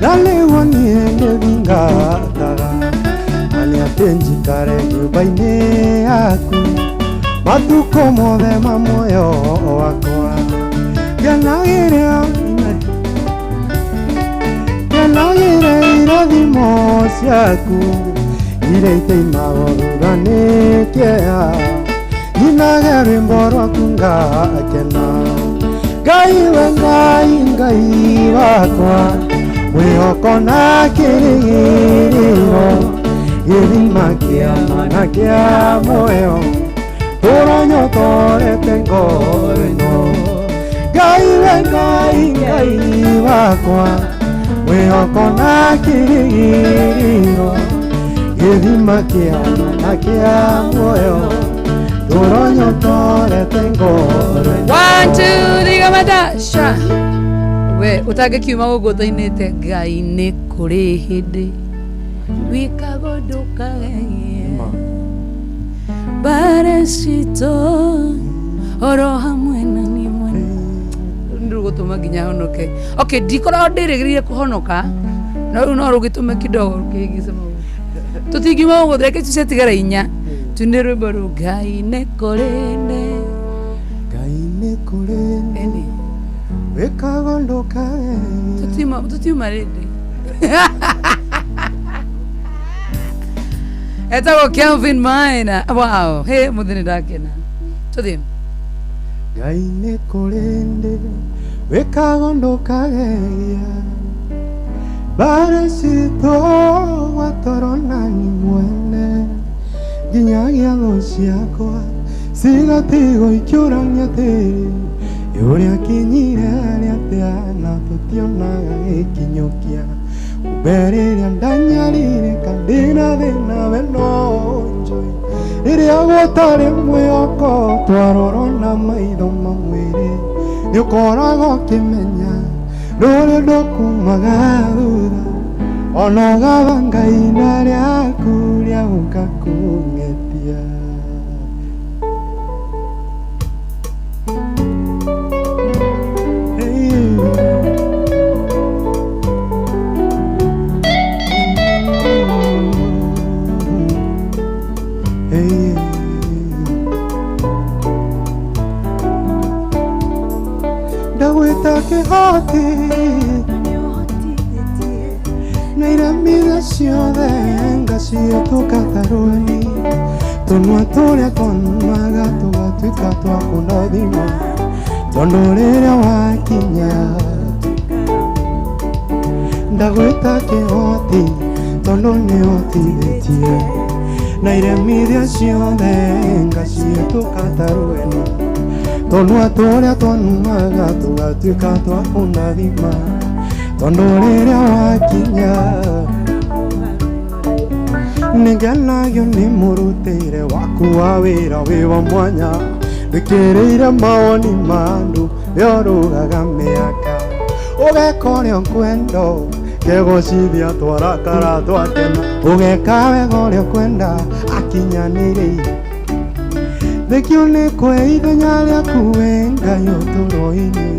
Naliwa niende vingataga Ani atenji kare nyumba-inĩ yaku Matuko mothe ma muoyo wakwa Ngenagĩre irathimo ciaku Iria iteimaga thutha nĩ kĩeha Nyinage rwĩmbo rwaku ngakena Ngai we Ngai wakwa Mwĩhoko na kĩrĩgĩrĩro Gĩthima kĩa mana kĩa muoyo Tũronyotorete ngoro ĩno Ngai we Ngai wakwa Mwĩhoko na kĩrĩgĩrĩro Gĩthima kĩa mana kĩa muoyo Tũronyotorete ngoro ĩno 1 2 3 gamadasha we utangĩkiuma gũgũthĩinĩte Ngai nĩ kũrĩ hĩndĩ wĩkago ndũkagegie bare citũ oro hamwe na niĩ mwene ndũgũtũma nginya honoke okay ndikoragwo ndĩrĩgĩrĩire kũhonoka no rĩu no rũgĩtũme kidogo rũkĩhingĩce maũndũ tũtingiuma gũgũthĩ reke tucetigara inya tunĩ rwĩmbo rũu Ngai nĩ kũrĩ hĩndĩ Ngai nĩ kũrĩ hĩndĩ wĩkago ndũkagegie tũtiuma rĩndĩ etagwo Kelvin Maina wow he mũthĩ ndakena tũthiĩ Ngai nĩ kũrĩ hĩndĩ wĩkago ndũkagegia bara citũ watoro nani mwene nginyagia thũ ciakwa cigatigwo ikĩũrania tĩri ũrĩa kinyire arĩa tĩana tũtionaga gĩkinyũkia kumbe rĩrĩa ndanyarire kandĩna thĩna we no njũĩ rĩrĩa gũtarĩ mwĩhoko twarorwo na maitho mamwĩrĩ nĩũkoragwo ũkĩmenya rũrĩ ndũkumaga thutha ona ũgatha Ngai na rĩaku rĩa gũka kũng'etia Ndagwĩta kĩhoti na iramira ciothe ngacihĩtũka ta rũni tũnua tũrĩa twanumaga tũgatuĩka twa kũnathima tondũ rĩrĩa wakinya ndagwĩta kĩhoti tondũ nĩhotithĩtie na iremithia ciothe ngacihĩtũka ta rũni tũnua tũrĩa twanumaga tũgatuĩka twa kũnathima tondũ rĩrĩa wakinya nĩngenagio nĩ mũrutĩire waku wa wĩra wĩ wa mwanya wĩkĩrĩire mawoni ma andũ wĩorũgaga mĩaka ũgeka ũrĩa ũkwenda kegũcithia twarakara twakena ũgeka wega ũrĩa ũkwenda akinyanĩrĩire thĩkio nĩ kwĩ ithenya rĩaku wĩ Ngai ũtũro-inĩ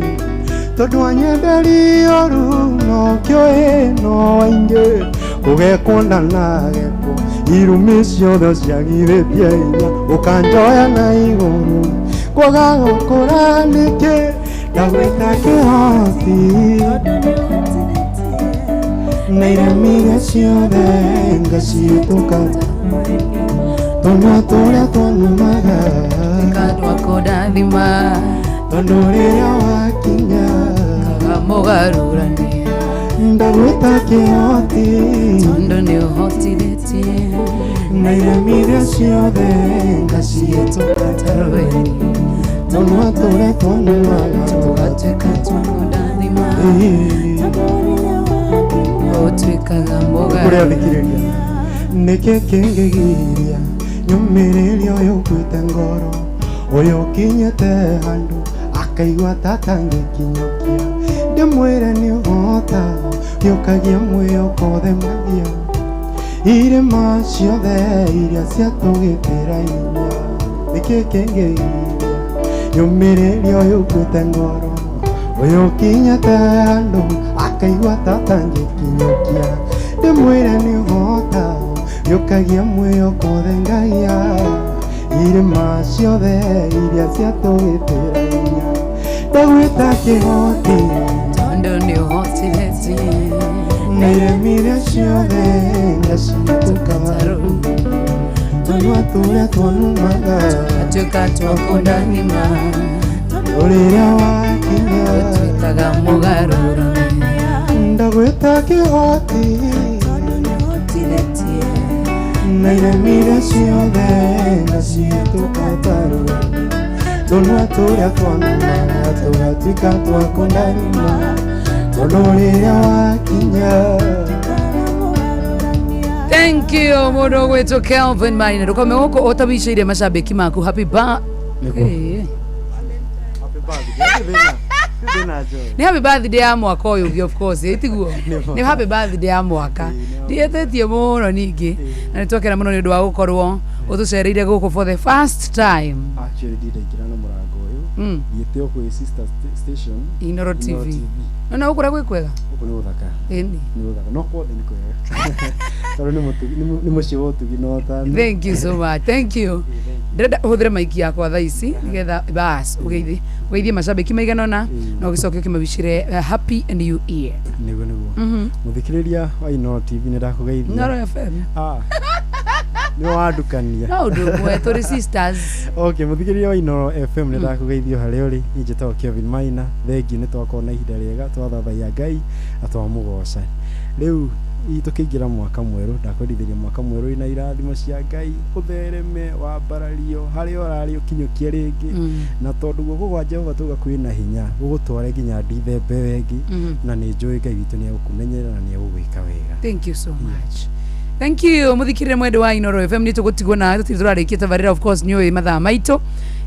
tondũ wanyenderi ũru no kĩoĩ no waingĩ ũgekwo ndanagekwo irumi ciothe ciagithĩtie hinya ũkanjoya na igũrũ kwaga gũkũra nĩkĩ ndagwĩta kĩhoti na iremithia ciothe ngacihĩtũka tũnua tũrĩa twanumaga tũkandwa kũndathima tondũ rĩrĩa wakinya kagamũgarũrania ndagwĩta kĩhoti tondũ nĩũhotithĩtie na iremithia ciothe ngacihĩtũka ta rũni tũnua tũrĩa twanumaga tũgatuĩka twa kũndathima ũtuĩkaga mũgarũ kũrĩa thikĩrĩria nĩkĩ kĩngĩgiria nyũmĩrĩria ũyũ ũkuĩte ngoro ũyũ ũkinyĩte handũ akaigua tatangĩkinyũkia ndĩmwĩre nĩũhota gĩũkagia mwĩyokothe irĩma ciothe iria ciatũgĩtĩra hinya nĩkĩ kĩngĩgiria nyũmĩrĩria ũyũ ũkuĩte ngoro Uyu kinyate andu akaigua tatangĩkinyũkia ndĩmwĩre nĩũhota yũkagia mwĩyoko thengagia irĩma ciothe iria ciatũgĩtĩra hinya ndagwĩta kĩhoti tondũ nĩũhotithĩtie na iremi iria ciothe ngacitũka tũnua tũrĩa twanumaga atuĩka twakũndanima ũrĩrĩa wakinya ũtuĩkaga mũgarũrũme ndagwĩta kĩhoti na iremi iria ciothe ngacitũka tũnua tũrĩa twanumaga tũgatuĩka twakũndanima tondũ ũrĩrĩa wakinya. Thank you mũndũ gwĩtwo Kelvin Maina ndũkome gũkũ ũtabicĩirie macambĩki maku happy birthday. Ni happy birthday ya mwaka ũyũ of course itiguo ni happy birthday ya mwaka ndiĩtetie mũno ningĩ na nĩtwakena mũno nĩ ũndũ wa gũkorwo ũtũcereire gũkũ for the first time. Actually ndĩraingĩra na mũrango ũyũ thiĩte kwĩ sister station Inoro TV na ũkũrĩa gwĩ kwega gũkũ nĩ gũthaka ĩni nĩ gũthaka no kwothe nĩ kwega tondũ nĩ mũciĩ wa ũtugi no tani. Thank you so much, thank you. Ndĩrenda ũhũthĩre maiki yakwa thaa ici nĩgetha bas ũgeithie macambĩki maigana ũna na ũgĩcoke ũkĩmabicire happy new year. Nĩguo mũthikĩrĩria wa Inoro TV nĩ ndakũgeithia. Inoro FM nĩ wandukania no ũndũ ũmwe tũrĩ sisters. Okay, mũthikĩrĩria wa Inoro FM nĩ ndakũgeithio harĩa ũrĩ. Niĩ njĩtagwo Kelvin Maina. Thengi nĩ twakorwo na ihinda rĩega twathathaia Ngai na twamũgoca. Rĩu itũkĩingĩra mwaka mwerũ ndakwendithĩria mwaka mwerũ ina irathimo cia Ngai ũthereme wambarario harĩa ũrarĩ ũkinyũkie rĩngĩ na tondũ guoko gwa Jehova tuga kwĩna hinya gũgũtware nginya ndithembe wengi na nĩ njũĩ Ngai witũ nĩ egũkũmenyerera na nĩ egũgwĩka wega. Thank you so much. Thank you muthikirire mwende wa Inoro FM ni tugutigwo na tutiri turarikie tabarira of course nyoe mathaa maito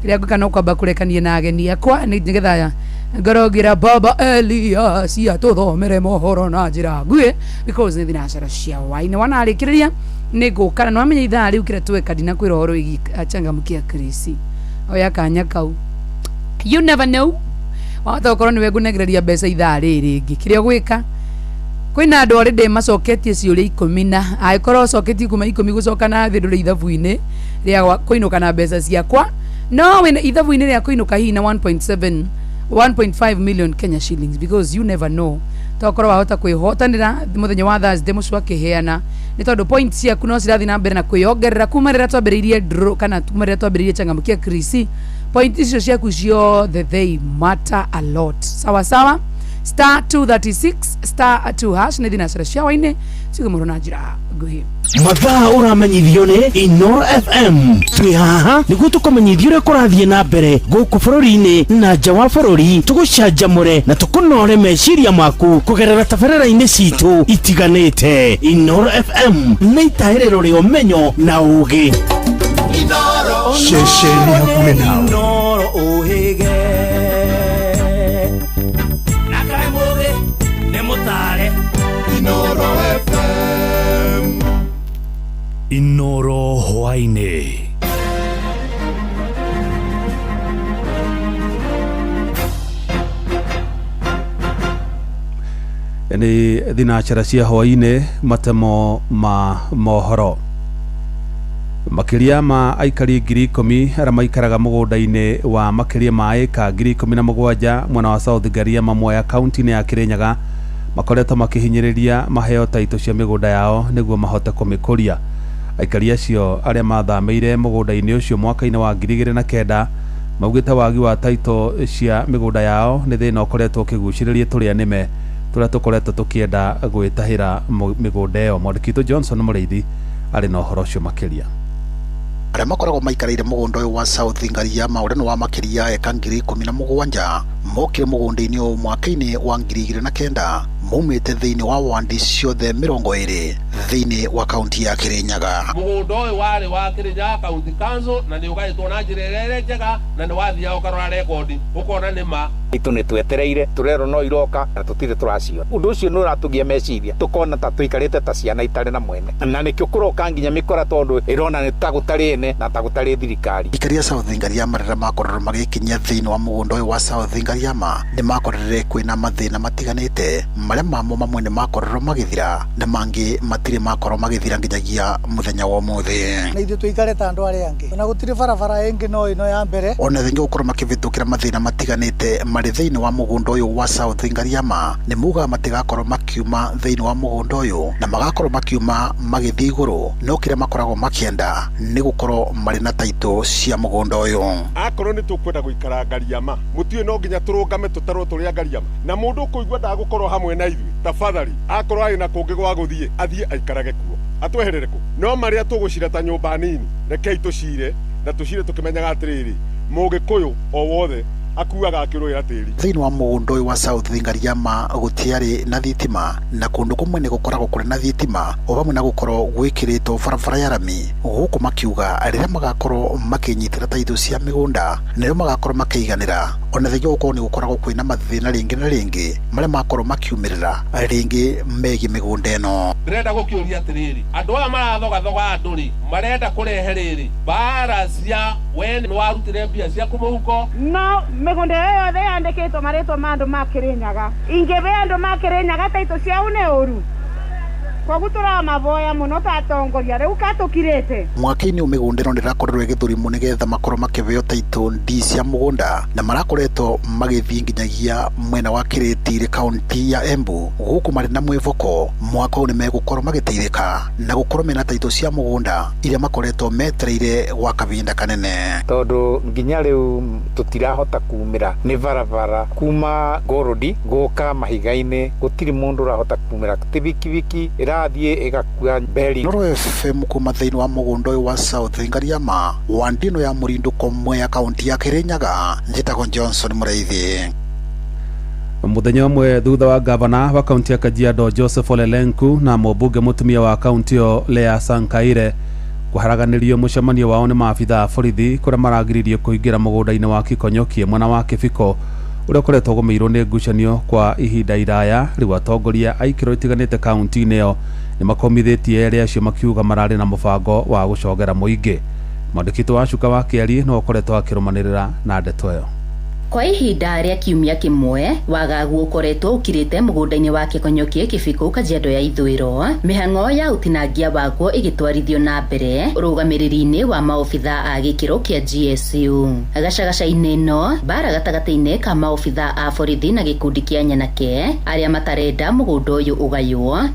iria ngukana kwamba kurekania na ageni akwa ni ngetha ngorogira baba Elias ya tuthomere mohoro na njira nguye because ni thinacara cia waine wanarikiriria ni ngukana no amenye ithaa riu kire tweka dina kwira horo igi achangamkia Krisi oya kanya kau you never know wata ukorwo ni wegunegereria mbeca ithaa riri ngikiria gwika kwina andu already macoketie ciuria 10 na aikorwo coketie kuma 10 gucoka na thi nduri ithabu-ini ria kuinuka na mbeca ciakwa no wina ithabu-ini ria kuinuka hii na 1.5 million Kenya shillings because you never know tokorwo wahota kwihotanira muthenya wa Thursday mucu akiheana ni tondu points ciaku no cirathi na mbere na kwiongerera kuma rira twambiriirie draw kana kuma rira twambiriirie changamkia Krisi point icio ciaku ciothe they matter a lot sawa sawa star 236 star 2 hash nĩ thinacara cia waine cigamũrwo na njĩra nguhĩ mathaa ũramenyithio nĩ Inoro FM twĩ haha nĩguo tũkũmenyithia ũrĩa kũrathiĩ na mbere gũkũ bũrũri-inĩ na nja wa bũrũri tũgũcanjamũre na tũkũnore meciria maku kũgerera tabarĩra-inĩ citũ itiganĩte. Inoro FM nĩ itaĩrĩro rĩa ũmenyo na ũũgĩ. Ceceni hakuhĩ nawe. Inoro ũhĩge Inoro FM Inoro hwainĩ nĩ thinacara cia hwainĩ matemo ma mohoro makĩria ma aikari 10,000 arĩa maikaraga mũgũnda-inĩ wa makĩria ma ĩka 17,000 mwena wa South Gariama Mwea kaunti-inĩ ya Kirinyaga makoretwo makihinyĩrĩria maheo taito cia mĩgũnda yao nĩguo mahote kũmĩkũria. Aikari acio arĩa mathamĩire mũgũnda-inĩ ũcio mwaka-inĩ wa 2009 maugĩte wagi wa taito cia mĩgũnda yao nĩ thĩna ũkoretwo ũkĩgucĩrĩria tũrĩa nĩme tũrĩa tũkoretwo tũkĩenda gwĩtahĩra mĩgũnda ĩyo. Mwandĩki Johnson Mũrĩithi arĩ na ũhoro ũcio makĩria. Arĩa makoragwo maikarĩire mũgũnda ũyũ wa South Gariama ũrĩa nĩ wa makĩria eka 17,000 mokire mũgũnda-inĩ ũyũ mwaka-inĩ wa 2009 maumĩte thĩinĩ wa wandi ciothe 20 thĩinĩ wa kaunti ya Kirinyaga. Mũgũnda ũyũ warĩ wa Kirinyaga County Council na nĩ ũgaĩtwo na njĩra ĩrĩa njega na nĩ wathiaga ũkarora rekondi ũkona nĩ ma itu nĩ twetereire turero no iroka na tutire turaciona undu ucio no ratugia meciria tukona ta tuikarite ta ciana itare na mwene na nikio kuroka nginya mikora tondu irona ni tagutari ene na tagutari thirikari. Ikaria South Ngariama rĩrĩa makorero magĩkinyia thĩinĩ wa mũgũnda ũyũ wa South Ngariama nĩ makorere kwĩna mathĩna matiganĩte marĩa mamo mamwe nĩ makorero magĩthira na mangĩ matirĩ makorwo magĩthira nginyagia mũthenya wa ũmũthĩ. Na ithuĩ tuikarĩte andũ arĩa angĩ na gũtirĩ barabara ĩngĩ no ĩno ya mbere ona thĩinĩ gũkorwo makĩhĩtũkĩra mathĩna matiganĩte marĩ thĩinĩ wa mũgũnda ũyũ wa South Ngariama nĩ muga matigakorwo makiuma thĩinĩ wa mũgũnda ũyũ na magakorwo makiuma magĩthiĩ igũrũ no kĩrĩa makoragwo makĩenda nĩ gũkorwo marĩ na taitũ cia mũgũnda ũyũ. Akorwo nĩ tũkwenda gũikara Ngariama mũtiĩ no nginya tũrũngame tũtarwo tũrĩa Ngariama na mũndũ ũkũigua ndagũkorwo hamwe na ithuĩ tafadhali akorwo arĩ na kũngĩ gwa gũthiĩ athiĩ aikarage kuo atweherere ku no marĩa tũgũcira ta nyũmba nini rekei tũcire na tũcire tũkĩmenyaga atĩrĩrĩ Mũgĩkũyũ o wothe akuaga akĩrũĩra tĩri. Thĩinĩ wa mũgũnda ũyũ wa South Ngariama gũtiarĩ na thitima na kũndũ kũmwe nĩ gũkoragwo kũrĩ na thitima o hamwe na gũkorwo gwĩkĩrĩtwo barabara ya rami gũkũ makiuga rĩrĩa magakorwo makĩnyitĩra taitũ cia mĩgũnda nĩrĩo magakorwo makĩiganĩra ona thĩinĩ gũkorwo nĩ gũkoragwo kwĩna mathĩna rĩngĩ na rĩngĩ marĩa makorwo makiumĩrĩra rĩngĩ megiĩ mĩgũnda ĩno. Ndĩrenda gũkĩũria atĩrĩrĩ andũ aya marathogathoga andũ rĩ marenda kũrehe rĩrĩ mbara cia we nĩ warutire mbia cia kũmũhuko no mĩgũnda ĩyo yothe yandĩkĩtwo marĩtwa ma andũ ma Kirinyaga ingĩbe andũ ma Kirinyaga taitũ ciao nĩ ũru koguo tũramavoya mũno tatongoria rĩu katũkirĩte. Mwaka-inĩ mĩgũnda ĩno ndĩrakorirwo ĩgĩthũrimwo nĩgetha makorwo makĩheo taitũ ndi cia mũgũnda na marakoretwo magĩthiĩ nginyagia mwena wa Kĩrĩti kaunti ya Embu gũkũ marĩ na mwĩvoko mwaka ũyũ nĩ megũkorwo magĩteithĩka na gũkorwo mena taitũ cia mũgũnda iria makoretwo metereire gwa kavinda kanene tondu nginya rĩu tutirahota kumĩra nĩ barabara kuma Gorodi gũka Mahiga-inĩ gũtirĩ mũndũ ũrahota kumĩra tibikibiki thiĩ ĩgakua mberi. Noro FM kuma thĩinĩ wa mũgũnda ũyũ wa South Ngariama wa ndino ya mũrindũko mwe ya kaunti ya Kirinyaga njĩtagwo Johnson Mũraithi. Muthenya ũmwe thutha wa gavana wa kaunti ya Kajiado Joseph Ole Lenku na mũmbunge mũtumia wa kaunti ĩyo Lea Sankaire kũharaganĩrio mũcemanio wao nĩ maabitha a borithi kũrĩa maragiririo kũingĩra mũgũnda-inĩ wa Kikonyokie mwena wa Kĩbiko ũrĩa ũkoretwo ũgũmĩirwo nĩ ngucanio kwa ihinda iraya. Rĩu atongoria a ikĩro itiganĩte kaunti-inĩ ĩyo nĩ makomithĩtie erĩ acio makiuga mararĩ na mũbango wa gũcogera mũingĩ. Mwandĩki wa Cuka wa Kĩari no ũkoretwo akĩrũmanĩrĩra na ndeto ĩyo. Kwa ihinda rĩa kiumia kĩmwe wagagu ũkoretwo ũkirĩte mũgũnda-inĩ wa Kikonyokie Kĩbiko Kajiado ya ithũĩro mĩhang'o ya ũtinangia waguo ĩgĩtwarithio na mbere ũrũgamĩrĩri-inĩ wa maobitha a gĩkĩro kĩa GSU. Gacagaca-inĩ ĩno mbara gatagatĩ-inĩ ka maobitha a borithi na gĩkundi kĩa Nyanake arĩa matarenda mũgũnda ũyũ ũgaywo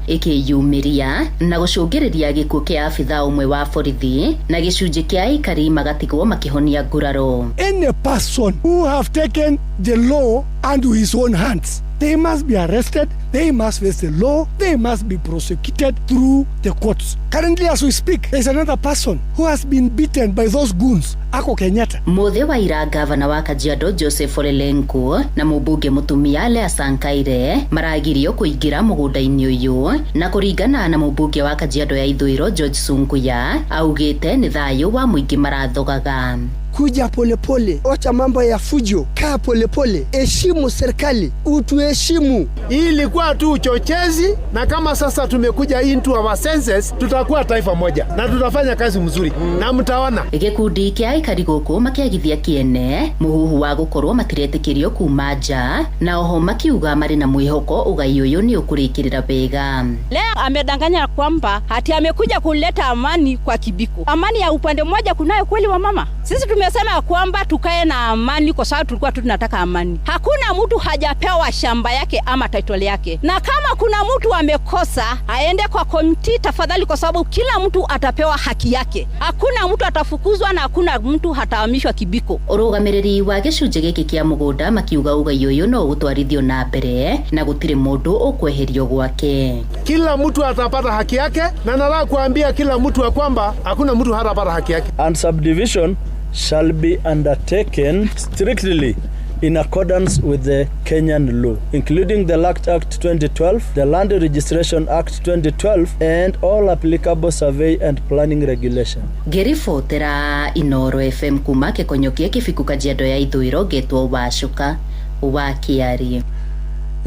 ĩkĩyumĩria na gũcũngĩrĩria gĩkuũ kĩa abitha ũmwe wa borithi na gĩcunjĩ kĩa aikari magatigwo makĩhonia nguraro. Any person who have taken the law into his own hands, they must be arrested, they must face the law, they must be prosecuted through the courts. Currently as we speak, there is another person who has been beaten by those goons, Ako Kenyatta. Muthe wa ira gavana wa Kajiado Joseph Ole Lenku na mũmbunge mũtumia Lea Sankaire maragirio kũingĩra mũgũnda-inĩ ũyũ na kũringana na mũmbunge wa Kajiado ya ithũĩro George Sunkuya augĩte nĩ thayũ wa mũingĩ marathogaga. Kuja polepole, wacha mambo ya fujo, kaa polepole, heshimu serikali, utuheshimu. Hii ilikuwa tu uchochezi na kama sasa tumekuja into our senses, tutakuwa taifa moja na tutafanya kazi mzuri na mtaona. Gĩkundi kĩa aikari gũkũ makĩagithia kĩene mũhuhu wa gũkorwo matiretĩkĩrio kuma nja na oho makiuga marĩ na mwĩhoko ũgai ũyũ nĩ ũkũrĩkĩrĩra wega. Leo amedanganya kwamba hati amekuja kuleta amani kwa Kibiko. Amani ya upande mmoja kunayo kweli wa mama? Sisi tumesema kwamba tukae na amani kwa sababu tulikuwa tunataka amani. Hakuna mtu hajapewa shamba yake ama title yake. Na kama kuna mtu amekosa aende kwa komiti tafadhali kwa sababu kila mtu atapewa haki yake. Hakuna mtu atafukuzwa na hakuna mtu hatahamishwa Kibiko. Ũrũgamĩrĩri wa gĩcunjĩ gĩkĩ kĩa mũgũnda makiuga ũgai ũyũ no gũtwarithio na mbere na gũtirĩ mũndũ ũkweherio gwake. Kila mtu atapata haki yake na nataka kuambia kila mtu ya kwamba hakuna mtu hatapata haki yake. And subdivision shall be undertaken strictly in accordance with the Kenyan law, including the Land Act 2012, the Land Registration Act 2012, and all applicable survey and planning regulation. Ngiribotera Inoro FM kuma Kikonyokie Kibiku Kajiado ya Ithũĩro getwo Wacuka wa Kiari.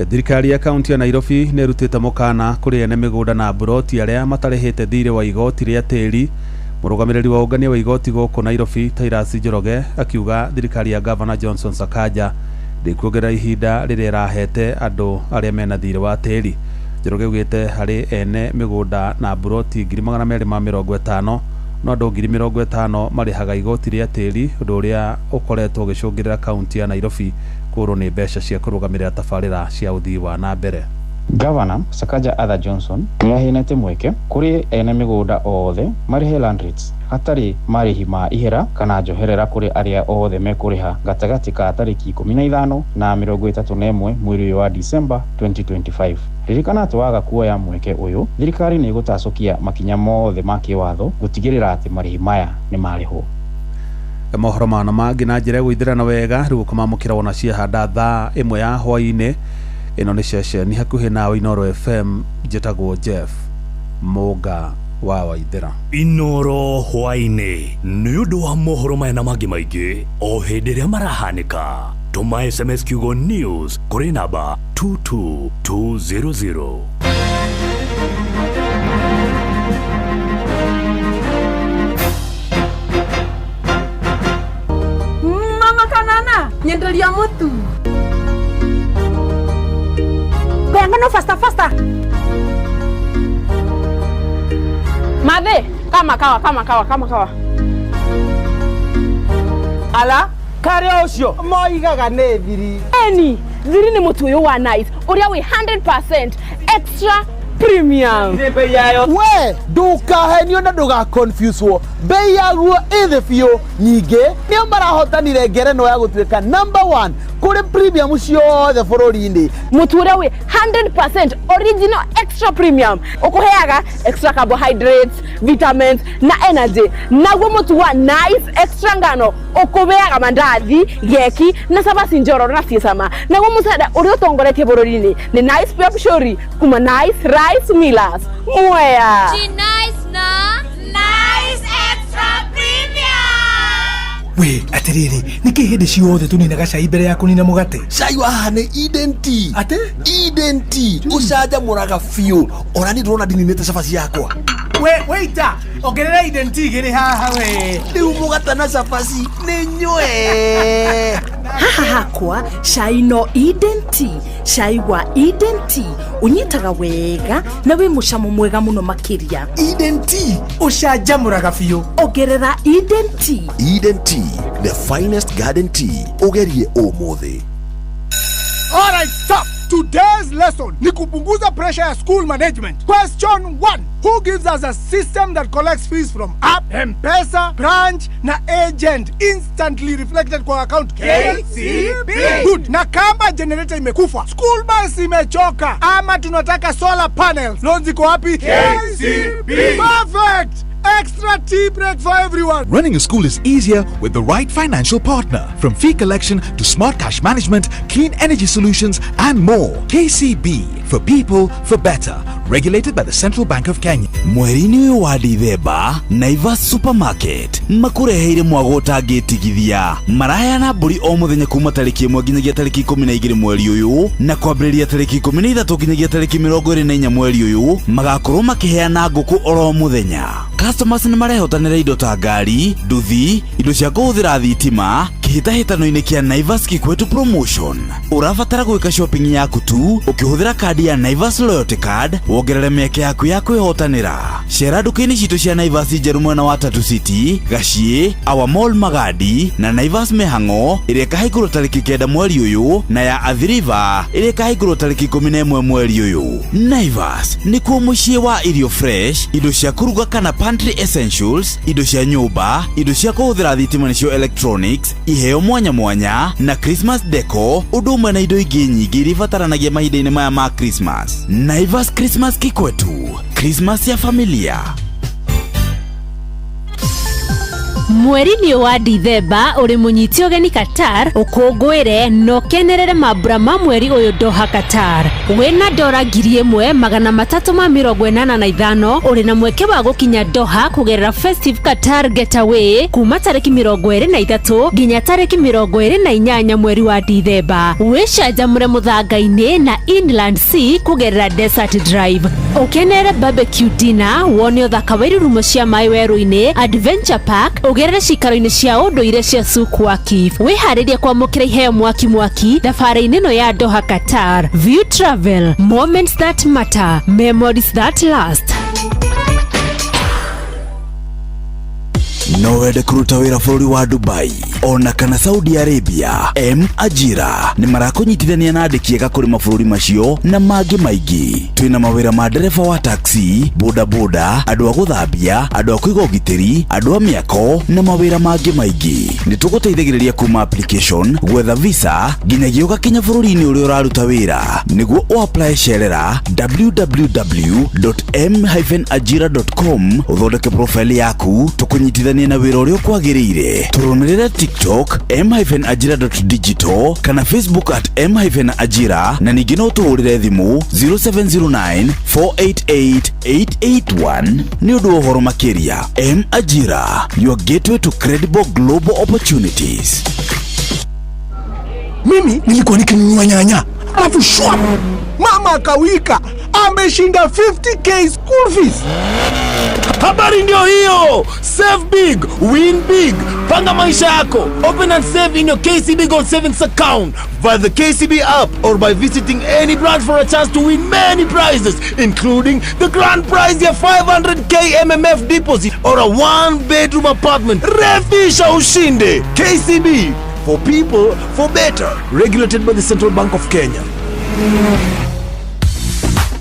Thirikari ya kaunti ya Nairobi nĩ rutĩte mũkana kũrĩ ene mĩgũnda na buroti arĩa matarĩhĩte thirĩ wa igoti rĩa tĩri. Mũrũgamĩrĩri wa ũngania wa igoti gũkũ Nairobi Tairasi Njoroge akiuga thirikari ya Governor Johnson Sakaja ndĩkuongerera ihinda rĩrĩa ĩrahete andũ arĩa mena thirĩ wa tĩri. Njoroge augĩte harĩ ene mĩgũnda na buroti 250 no andũ 50 marĩhaga igoti rĩa tĩri, ũndũ ũrĩa ũkoretwo ũgĩcũngĩrĩra kaunti ya Nairobi kũrwo nĩ mbeca cia kũrũgamĩrĩra tabarĩra cia ũthii wa na mbere. Governor Sakaja Arthur Johnson nĩaheanĩte mweke kũrĩ ene mĩgũnda othe marĩhe land rates hatarĩ marĩhi ma ihera kana njoherera kũrĩ arĩa othe mekũrĩha gatagatĩ ka tarĩki 15 na 31 mweri wa December 2025. Ririkana atĩ waga kuoya mweke ũyũ, thirikari nĩ ĩgũtacũkia makinya mothe ma kĩwatho gũtigĩrĩra atĩ marĩhi maya nĩ marĩhwo. Mohoro mana mangĩ na njĩra gũithĩrana wega rĩu kũmamũkĩra wona ciahanda thaa 1 ya hwaĩ-inĩ. Ĩno nĩ ceceni hakuhĩ nawe Inoro FM, njĩtagwo Jeff Mũga wa Waithĩra. Inoro hwaĩ-inĩ nĩ ũndũ wa mohoro maya na mangĩ maingĩ o hĩndĩ ĩrĩa marahanĩka. Tũma SMS kiugo news kũrĩ namba 22200. Mama Kanana, nyenderia mutu. Benga no faster. Made, kama kawa. Ala, kare ocio, moigaga nĩ thiri. Thiri nĩ mutu uyu wa nice, uria wi 100% extra premium. We, ndukahenio na nduga confuse wo. Bei yaguo ĩthĩ biũ. Ningĩ nĩo marahotanire ngerenwa ya gũtuĩka #1 kũrĩ premium ciothe bũrũri-inĩ. Mutu uria wi 100% original extra premium. Ukuheaga extra carbohydrates, vitamins na energy. Naguo mutu wa nice extra ngano ukubeaga mandathi, geki na sabasi njororo na ciecama. Naguo mucada uria utongoretie bũrũri-inĩ nĩ Nice Pep Shori kuma Nice Rice Millers. Mwea. Nice na Nice Extra Premium. We, atiriri, niki hĩndĩ ciothe tuninaga cai mbere ya kunina mugate? Cai waha nĩ Eden Tea. Ate? Eden Tea. Ũcanjamũraga biũ. Ona ni ndĩrona ndininĩte cabaci yakwa. We, waita, ongerera Eden Tea gĩrĩ haha we. Rĩu mũgate na cabaci nĩ nyue. Haha hakwa cai no Eden Tea. Cai wa Eden Tea unyitaga wega na wĩ mũcamo mwega mũno makĩria. Eden Tea ũcanjamũraga biũ. Ongerera Eden Tea. Eden Tea, the finest garden tea. Ugerie ũmũthĩ. All right, stop. Today's lesson ni kupunguza pressure ya school management. Question 1. Who gives us a system that collects fees from app, M-Pesa, branch na agent instantly reflected kwa account? KCB. Good. Na kama generator imekufa, school bus imechoka, ama tunataka solar panels, loans iko wapi? KCB. Perfect. Extra tea break for everyone. Running a school is easier with the right financial partner. From fee collection to smart cash management, clean energy solutions, and more. KCB, for people, for better. Regulated by the Central Bank of Kenya. Mweri-inĩ ũyũ wa Dithemba, Naivas Supermarket makũreheire mwago ũtangĩtigithia. Maraheana mbũri o mũthenya kuma tarĩki 1 nginyagia tarĩki 12 mweri ũyũ, na kwambĩrĩria tarĩki 13 nginyagia tarĩki 24 mweri ũyũ, magakorwo makĩheana ngũkũ oro mũthenya. Customers nĩ marehotanĩra indo ta ngari, nduthi, indo cia kũhũthĩra thitima, kĩhĩtahĩtano-inĩ kĩa Naivas Kikwetu Promotion. Ũrabatara gwĩka shopping yaku tu ũkĩhũthĩra kadi ya Naivas Loyalty Card, wongerere mĩeke yaku ya kwĩhotanĩra. Cera nduka-inĩ citũ cia Naivas njerũ mwena wa Tatu City, Gaciĩ, Our Mall Magadi na Naivas Mĩhang'o ĩrĩa ĩkahingũrwo tarĩki 9 mweri ũyũ, na ya Athi River ĩrĩa ĩkahingũrwo tarĩki 11 mweri ũyũ. Naivas nĩkuo mũciĩ wa irio fresh, indo cia kũruga kana pantry essentials, indo cia nyũmba, indo cia kũhũthĩra thitima nĩcio electronics, iheo mwanya mwanya na Christmas deco, ũndũ ũmwe na indo ingĩ nyingĩ iria ibataranagia mahinda-inĩ maya ma Christmas. Naivas Christmas Kikwetu, Christmas ya familia. mweri ni wa Dithemba uri munyiti ogeni Qatar ukungwire no kenerere mabura ma mweri uyu Doha Qatar wina dora 1385 uri na mweke wa gukinya Doha kugerera Festive Qatar Getaway kuma tariki 23 nginya tariki 28 mweri wa Dithemba wichanjamure muthanga-ini na Inland Sea kugerera Desert Drive ukenere barbecue dinner wone uthaka wa irurumo cia mai weru-ini Adventure Park ugerere cikaro-ini cia unduire cia Suku Akif wiharirie kwamukira iheo mwaki thabari-ini no ya Doha Qatar. View Travel, moments that matter, memories that last. No wende kuruta wira bũrũri wa Dubai ona kana Saudi Arabia, Ajira ni marakunyitithania na andĩki ega kũrĩ mabũrũri macio na mangĩ maingĩ. Twĩna mawĩra ma ndereba wa taxi, bodaboda, andũ a gũthambia, andũ a kũiga ũgitĩri, andũ a mĩako na mawĩra mangĩ maingĩ. Nĩ tũgũteithagĩrĩria kuma application, gwetha visa nginyagia ũgakinya bũrũri-inĩ ũrĩa ũraruta wĩra. Nĩguo ũapply cerera www.m-ajira.com ũthondeke profile yaku tũkũnyitithania na wĩra ũrĩa kwagĩrĩire. Tũrũmĩrĩre TikTok m-ajira.digital kana Facebook @m-ajira na ningĩ no tũhũrĩre thimũ 0709488881 nĩ ũndũ wa ũhoro makĩria. M-Ajira, your gateway to credible global opportunities. Mimi nilikuwa nikinunua nyanya alafu shwap mama akawika ameshinda 50k school fees. Habari ndio hiyo. Save big, win big. Panga maisha yako. Open and save in your KCB Gold Savings account via the KCB app or by visiting any branch for a chance to win many prizes, including the grand prize ya 500k MMF deposit or a 1-bedroom apartment. Refisha ushinde. KCB, for people, for better. Regulated by the Central Bank of Kenya.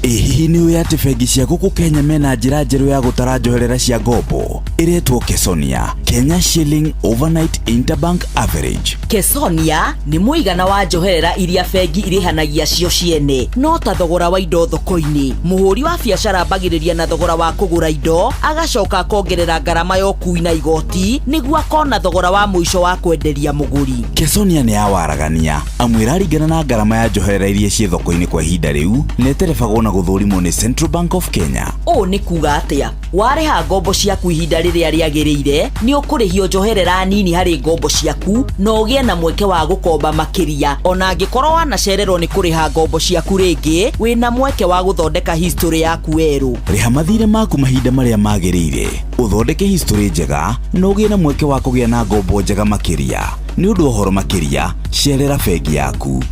Hihi nĩ ũĩ atĩ bengi cia gũkũ Kenya mena njĩra njerũ ya gũtara njoherera cia ngombo iretwo Kesonia, Kenya Shilling Overnight Interbank Average. Kesonia nĩ mũigana wa njoherera iria bengi irĩhanagia cio ciene, no ta thogora wa indo thoko-inĩ. Mũhũri wa biacara ambagĩrĩria na thogora wa kũgũra indo, agacoka akongerera ngarama ya ũkui na igoti nĩguo akona thogora wa mũico wa kwenderia mũgũri. Kesonia nĩ ya waragania amu ĩraringana na ngarama ya njoherera iria ciĩ thoko-inĩ kwa ihinda rĩu na ĩterebagwo na gũthũrimwo nĩ Central Bank of Kenya. Ũũ nĩ kuga atĩa? Warĩha ngombo ciaku ihinda rĩrĩa rĩagĩrĩire nĩ ũkũrĩhio njoherera nini harĩ ngombo ciaku na ũgĩe na mweke wa gũkomba makĩria. Ona angĩkorwo wanacererwo nĩ kũrĩha ngombo ciaku rĩngĩ, wĩna mweke wa gũthondeka history yaku werũ. Rĩha mathirĩ maku mahinda marĩa magĩrĩire, ũthondeke history njega na ũgĩe na mweke wa kũgĩa na ngombo njega makĩria. Nĩ ũndũ ũhoro makĩria, cerera bengi yaku.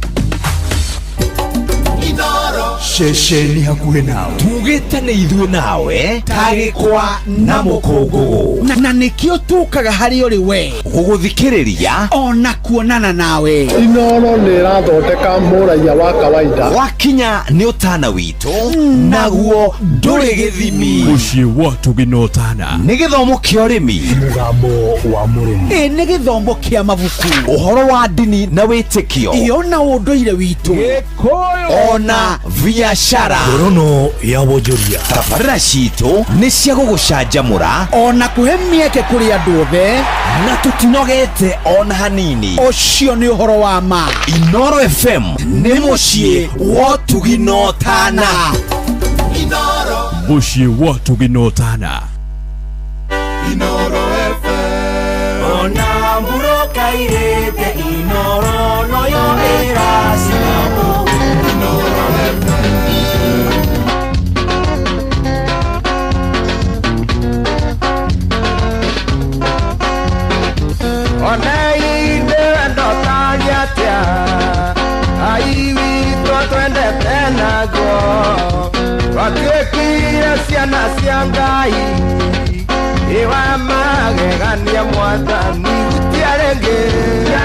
Shesheni hakuhe nawe tugĩte nĩ ithuĩ nawe tagĩkwa na mũkũngũgũ na nĩkĩo tũkaga harĩ ũrĩ we gũgũthikĩrĩria ona kuonana nawe. Inooro nĩ ĩrathondeka mũraia wa kawaida. Wakinya nĩ ũtana witũ naguo ndũrĩ gĩthimi. Mũciĩ wa Tũginotana nĩ gĩthomo kĩa ũrĩmi, mũgambo wa mũrĩmi, nĩ gĩthomo kĩa mabuku, ũhoro wa ndini na wĩtĩkio, ona ũndũire witũ, Gĩkũyũ ona biashara, ngorono ya wonjoria. Tabarĩra citũ nĩ cia gũgũcanjamũra ona kũhe mĩeke kũrĩ andũ othe na tũtinogete ona hanini. Ũcio nĩ ũhoro wa ma. Inooro FM nĩ mũciĩ wa Tũginotana. Mũciĩ wa Tũginotana. Inooro FM ona mburoka irĩte Inooro noyo ĩracinamo. Inooro FM ona inde ndotanya aiwitwo twendete nago watuĩkire ciana cia Ngai iwa magegania mwathani gũtiarĩngĩ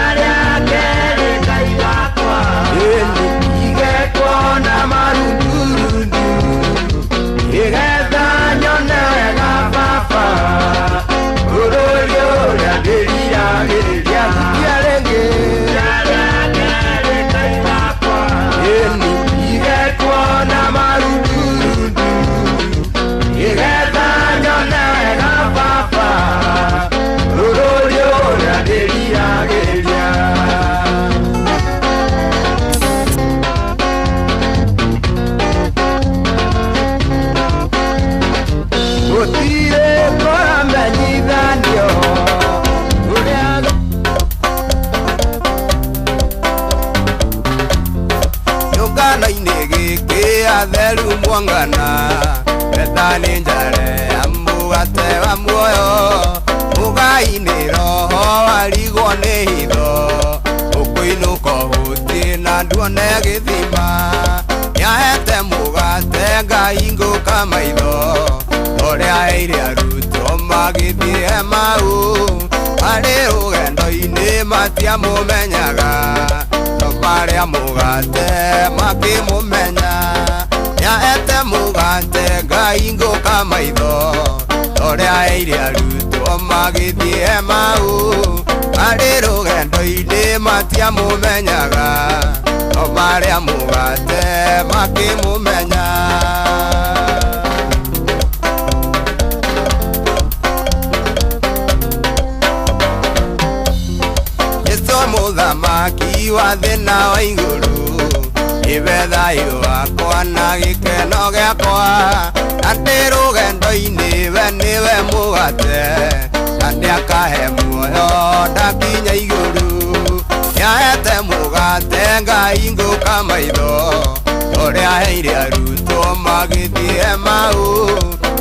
arĩa ngeri Ngai wakwa igekwo na marundurundu igetha nyone wega baba bũrũri ũrĩa ndĩriragĩrĩria gũtiarĩngĩ arĩa ngeri Ngai wakwa igekwo na marundurundu igetha nyone wega baba bũrũri Gĩkĩũngano-inĩ gĩkĩ atheru mwangana Bethani njare ya mũgate wa muoyo Mũgai-inĩ roho warigwo nĩ hitho Ũkũinũka ũhũti na nduone gĩthima Nĩahete mũgate Ngai ngũka maitho Ũrĩa aire arutwo magĩthiĩ mau Arĩ rũgendo-inĩ matiamũmenyaga No marĩa mũgate makĩmũmenya Nĩahete mũgate Ngai ngũka maitho Ũrĩa aire arutwo magĩthiĩ mau Arĩ rũgendo-inĩ matiamũmenyaga No marĩa mũgate makĩmũmenya Mũthamaki wa thĩna wa igũrũ Ibe thayũ wakwa na gĩkeno gĩakwa Na ndĩ rũgendo-inĩ we nĩwe mũgate Na nĩakahe muoyo ndakinya igũrũ Nĩahete mũgate Ngai ngũka maitho Ũrĩa aheire arutwo magĩthiĩ mau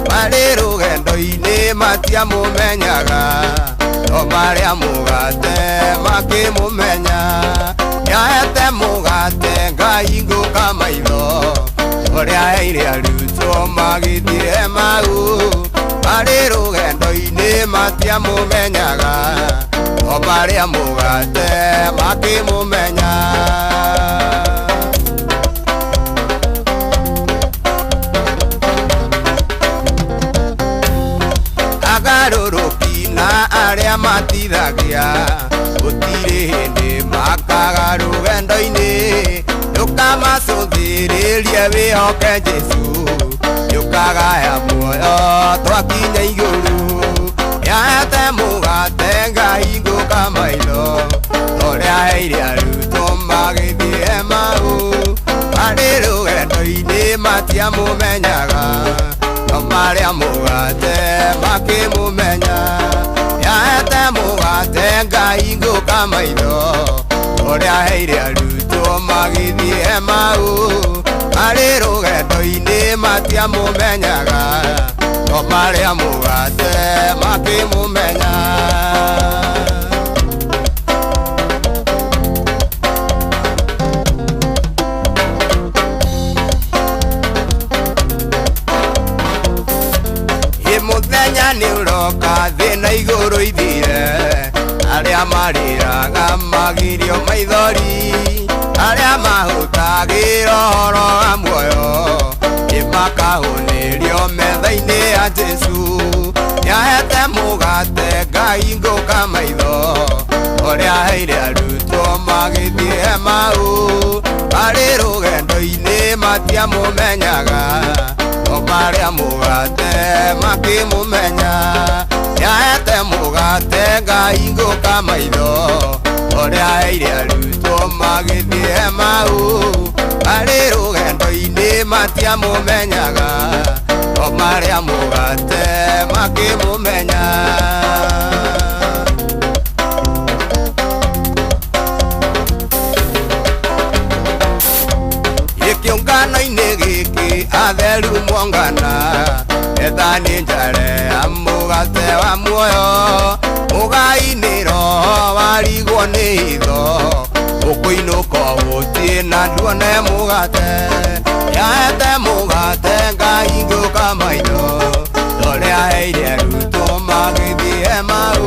Marĩ rũgendo-inĩ matiamũmenyaga No marĩa mũgate makĩmũmenya Nĩahete mũgate Ngai ngũka maitho Ũrĩa aheire arutwo magĩthiĩ mau Marĩ rũgendo-inĩ matiamũmenyaga No marĩa mũgate makĩmũmenya Agarũrũki na arĩa matithagia Gũtirĩ hĩndĩ makaga rũgendo-inĩ Ndũkamacũthĩrĩrie wĩhoke Jesũ Ndũkagaya muoyo twakinya igũrũ Nĩahete mũgate Ngai ngũka maitho Ũrĩa aheire arutwo magĩthiĩ mau Marĩ rũgendo-inĩ matiamũmenyaga No marĩa mũgate makĩmũmenya Nĩahete mũgate Ngai ngũka maitho Ũrĩa aheire arutwo magĩthiĩ mau Marĩ rũgendo-inĩ matiamũmenyaga No marĩa mũgate makĩmũmenya Mũthenya nĩ ũroka thĩna igũrũ ithire Arĩa marĩraga magirio maithori Arĩa mahũtagĩra ũhoro wa muoyo Nĩmakahũnĩrio metha-inĩ ya Jesũ Nĩahete mũgate Ngai ngũka maitho Ũrĩa aheire arutwo magĩthiĩ mau Marĩ rũgendo-inĩ matiamũmenyaga No marĩa mũgate makĩmũmenya Nĩahete mũgate Ngai ngũka maitho Ũrĩa aheire arutwo magĩthiĩ mau Marĩ rũgendo-inĩ matiamũmenyaga No marĩa mũgate makĩmũmenya Gĩkĩũngano-inĩ gĩkĩ atheru mwangana Bethani njare ya mũgate wa muoyo Mũgai-inĩ roho warigwo nĩ hitho Ũkũinũka ũhũti na nduone mũgate Nĩahete mũgate Ngai ngũka maitho Ũrĩa aheire arutwo magĩthiĩ mau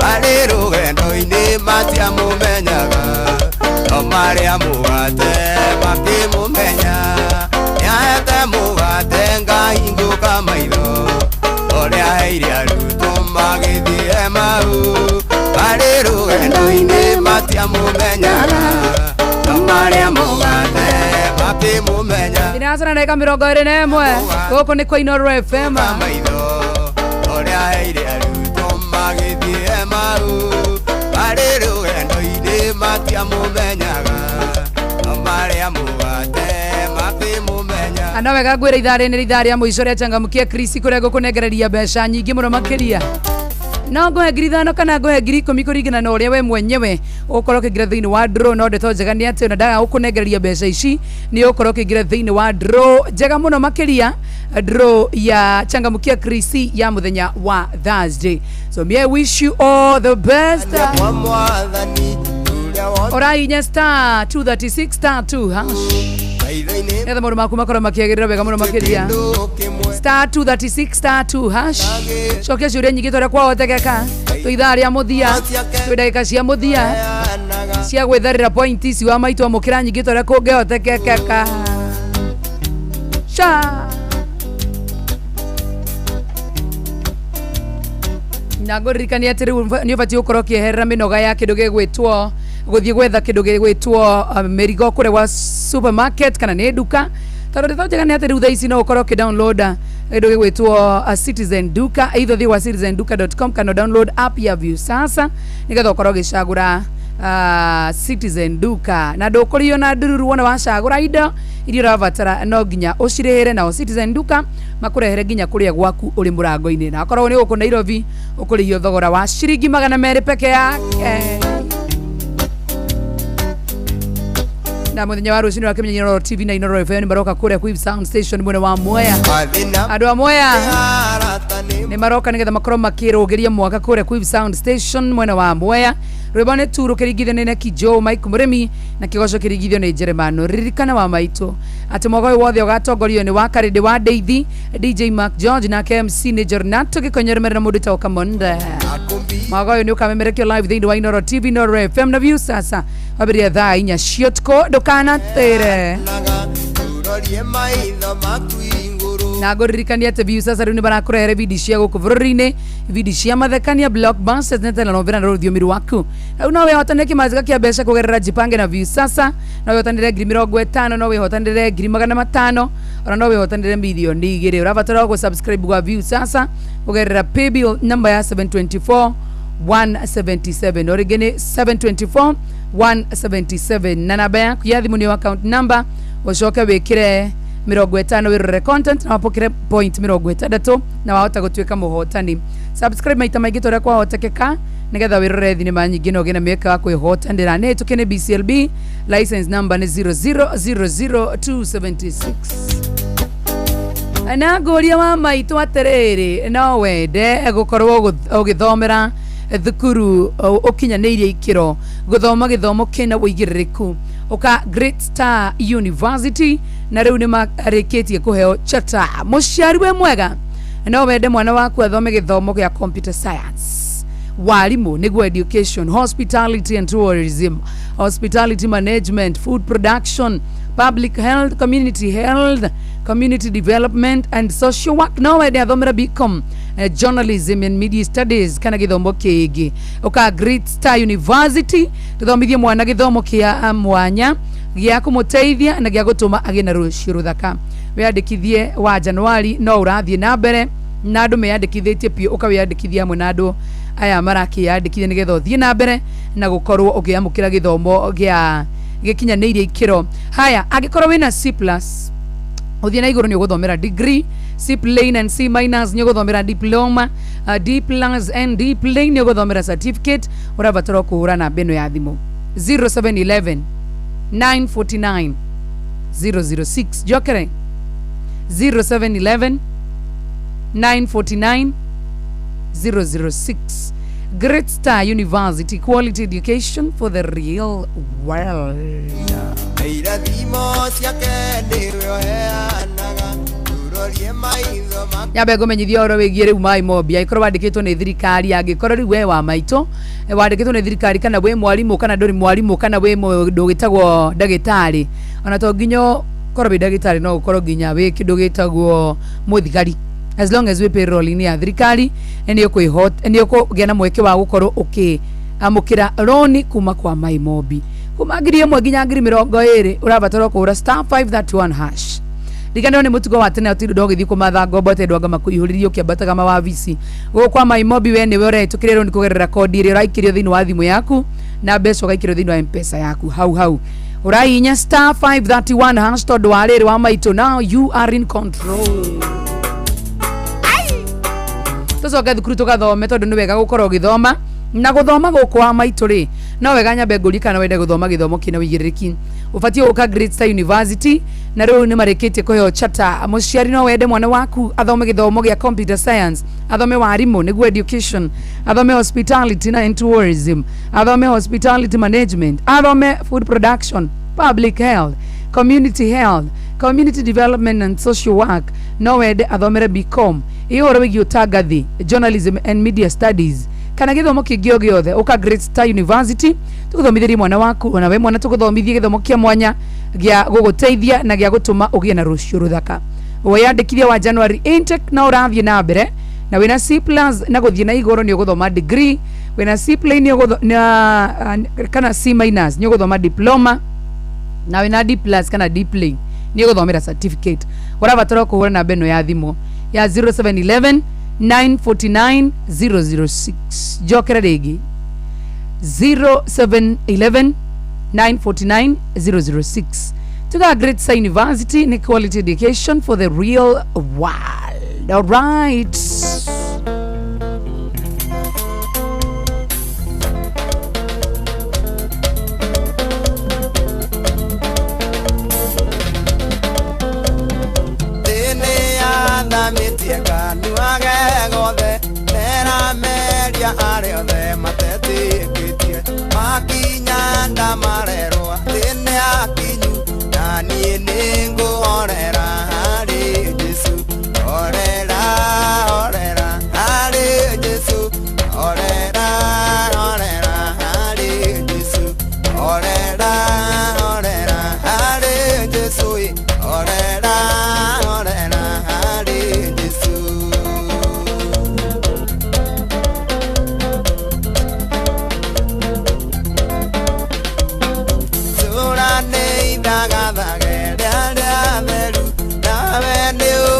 Marĩ rũgendo-inĩ matiamũmenyaga No marĩa mũgate makĩmũmenya Nĩahete mũgate Ngai ngũka maitho Ũrĩa aheire arutwo magĩthiĩ mau Marĩ rũgendo-inĩ matiamũmenyaga No marĩa mũgate makĩmũmenya Ndinasana ndagĩka 21 gũkũ nĩ kwa Inooro FM Ũrĩa aheire arutwo magĩthiĩ mau Marĩ rũgendo-inĩ matiamũmenyaga No marĩa mũgate makĩmũmenya Ana wega ngwĩra ithaa rĩrĩ nĩ ithaa rĩa mũico rĩa changamkia Chris kũrĩa gũkũnengereria mbeca nyingĩ mũno makĩria no ngohe ngiri 5 kana ngohe ngiri 10 kuringana na uria we mwenyewe ukorwo ukiingira thiini wa draw. No ndeto njega ni ati ndaga gukunengereria mbeca ici ni ukorwo ukiingira thiini wa draw njega muno makiria, draw ya changamukia Krisi ya muthenya wa Thursday. So me I wish you all the best. Orainya star 236 star 2 hash. Etha maundu maku makorwo makiagirira wega muno makiria. Star 236 star 2 hash. Cokia ciuria nyingi twaria kwahotekeka. Twi ithaa ria muthia, twi ndagika cia muthia cia gwitharira point ici wa maitu amukira nyingi twaria kungihotekeka. Sha na ngũririkania atĩ rĩu nĩ ũbatiĩ gũkorwo ũkĩeherera mĩnoga ya kĩndũ gĩgwĩtwo gũthiĩ gwetha kĩndũ gĩgwĩtwo mĩrigo kũrĩa gwa supermarket kana nĩ nduka, tondũ ndeto njega nĩ atĩ rĩu thaa ici no ũkorwo ũkĩdownload kĩndũ gĩgwĩtwo Citizen Duka, either thiĩ gwa citizenduka.com kana download app ya Viusasa nĩgetha ũkorwo ũgĩcagũra Citizen Duka, na ndũkũrio na ndururu wona wacagũra indo iria ũrabatara no nginya ũcirĩhĩre nao Citizen Duka makũrehere nginya kũrĩa gwaku ũrĩ mũrango-inĩ, na akorwo nĩ gũkũ Nairobi ũkũrĩhio thogora wa ciringi 200 peke yake. Na muthenya wa rucini wa Kenya Inooro TV na Inooro FM maroka kũrĩa Quiv Sound Station mwena wa Mwea. Andũ a Mwea nĩ maroka nĩgetha makorwo makĩrũgĩria mwaka kũrĩa Quiv Sound Station mwena wa Mwea. Rwĩmbo nĩ turu kĩringithio nĩ Kijo Mike Mũrĩmi na kĩgoco kĩringithio nĩ Jeremano. Ririkana wa maitũ atĩ mwaka ũyũ wothe ũgatongorio nĩ wa Karĩndĩ wa Ndeithi, DJ Mark George na KMC nĩ Jornato gĩkonyeremerera mũndũ ta Okamonde. Mwaka ũyũ nĩ ũkamemerekio live thĩinĩ wa Inooro TV, Inooro FM na Viusasa wambĩrĩria thaa 4 ciotko ndũkanatĩre. Na ngũririkania atĩ Viusasa rĩu nĩ barakũrehere video cia gũkũ bũrũri-inĩ, video cia mathekania, blockbusters na telenovela na rũthiomi rwaku. Rĩu no wĩhotanĩre kĩmanjĩka kĩa mbeca kũgerera Jipange na Viusasa, no wĩhotanĩre 50,000, no wĩhotanĩre 500,000, ona no wĩhotanĩre milioni 2. Ũrabatara gũsubscribe gwa Viusasa kũgerera paybill number ya 724-177 origini 724-177 na namba yaku ya thimũ nĩ account number, ũcoke wĩkĩre 50 wĩrore content na wapokere point 60 na wahota gũtuĩka mũhotani. Subscribe maita maingĩ tũrĩa kwahotekeka nĩgetha wĩrore thinema nyingĩ na ũgĩe na mĩeke wa kwĩhotanĩra. Nĩ tũkĩnĩ BCLB, license number nĩ 0000276. Na ngũria wa maitũ atĩrĩrĩ, no wende gũkorwo ũgĩthomera thukuru ũkinyanĩirie ikĩro, gũthoma gĩthomo kĩna wĩigĩrĩrĩku uka Great Star University, na rĩu nĩ marĩkĩtie kũheo charter. Mũciari we mwega no wende mwana waku athome gĩthomo gĩa computer science, warimu nĩguo education, hospitality and tourism, hospitality management, food production, public health, community development and social work. No wende athomera BCom journalism and media studies kana gĩthomo kĩngĩ uka Great Star University tũthomithie mwana gĩthomo kĩa mwanya gĩa kũmũteithia na gĩa gũtũma agĩe na rũciũ rũthaka. Wĩandĩkithie wa Januari no ũrathiĩ na mbere na andũ meyandĩkithĩtie piũ ũkawĩandĩkithia hamwe na andũ aya marakĩyandĩkithia nĩgetha ũthiĩ na mbere na gũkorwo ũkĩamũkĩra gĩthomo gĩa gĩkinyanĩirie ikĩro. Haya, angĩkorwo wĩna C+ ũthiĩ na igũrũ nĩ ũgũthomera degree, C plain and C minus nĩ ũgũthomera diploma, D plus and D plain nĩ ũgũthomera certificate. Ũrabatara kũhũra namba ĩno ya thimũ 0711 949 006 jokere 0711 949 006. Great Star University, quality education for the real world. Nyambe ngũmenyithia ũhoro wĩgiĩ rĩu MyMobi. Angĩkorwo wandĩkĩtwo nĩ thirikari, angĩkorwo rĩu we wa maitũ wandĩkĩtwo nĩ thirikari, kana wĩ mwarimũ kana ndũrĩ mwarimũ, kana wĩ mũndũ gĩtagwo ndagĩtarĩ, ona to nginya korwo wĩ ndagĩtarĩ, no ũkorwo nginya wĩ kĩndũ gĩtagwo mũthigari. As long as we payroll-inĩ ya thirikari nĩ ũkũgĩa na mweke wa gũkorwo ũkĩamũkĩra roni kuma kwa MyMobi. Kuma 1,000 nginya 20,000 ũrabatara kũhũra star 531 hash. Rigano nĩ mũtugo wa tene ũtirũ ndogĩthiĩ kũmatha ngombo te ndwanga makũihũrĩrio kĩambataga mawabici. Gũkũ kwa MyMobi we nĩwe ũretũkĩrĩrwo roni kũgerera kodi ĩrĩa ũraikĩrio thĩinĩ wa thimũ yaku na mbeca ũgaikĩrio thĩinĩ wa M-Pesa yaku hau. Ũrahihinya star 531 hash tondũ wa rĩrĩ wa maitũ, now you are in control. tucoke thukuru tugathome tondu ni wega gukorwo githoma na guthoma gukwa maitu ri no wega nyambe ngurikana wende guthoma githomo kina wigiririki ufatie uka Great Star University na riu ni mareketie kuheo chata muciari no wende mwana waku athome githomo gia computer science athome warimu niguo education athome hospitality and tourism athome hospitality management athome food production public health community development and social work no wende athomere BCom iyo ro giutangathi journalism and media studies kana githomo kingio giothe uka Great Star University tukuthomithirie mwana waku ona we mwana tukuthomithie githomo kia mwanya gia guguteithia na gia gutuma ugie na rucio ruthaka weyandikithia wa January intake na urathie na mbere na wina C+ na guthie na igoro ni uguthoma degree wina C+ ni uguthoma kana C- ni uguthoma diploma na wina D+ kana D+ ni uguthomera certificate urabatara kuhura na beno ya thimo ya 0711 949 006 jokera regi 0711 949 006 tuga Great Star University ni quality education for the real world. All right. Ariothe matetikitie makinyanda marerwa thine akinyu na nie ninguhorera hari Jesu orera orera hari Jesu orera orera hari Jesu orera orera hari Jesu orera orera hari Jesu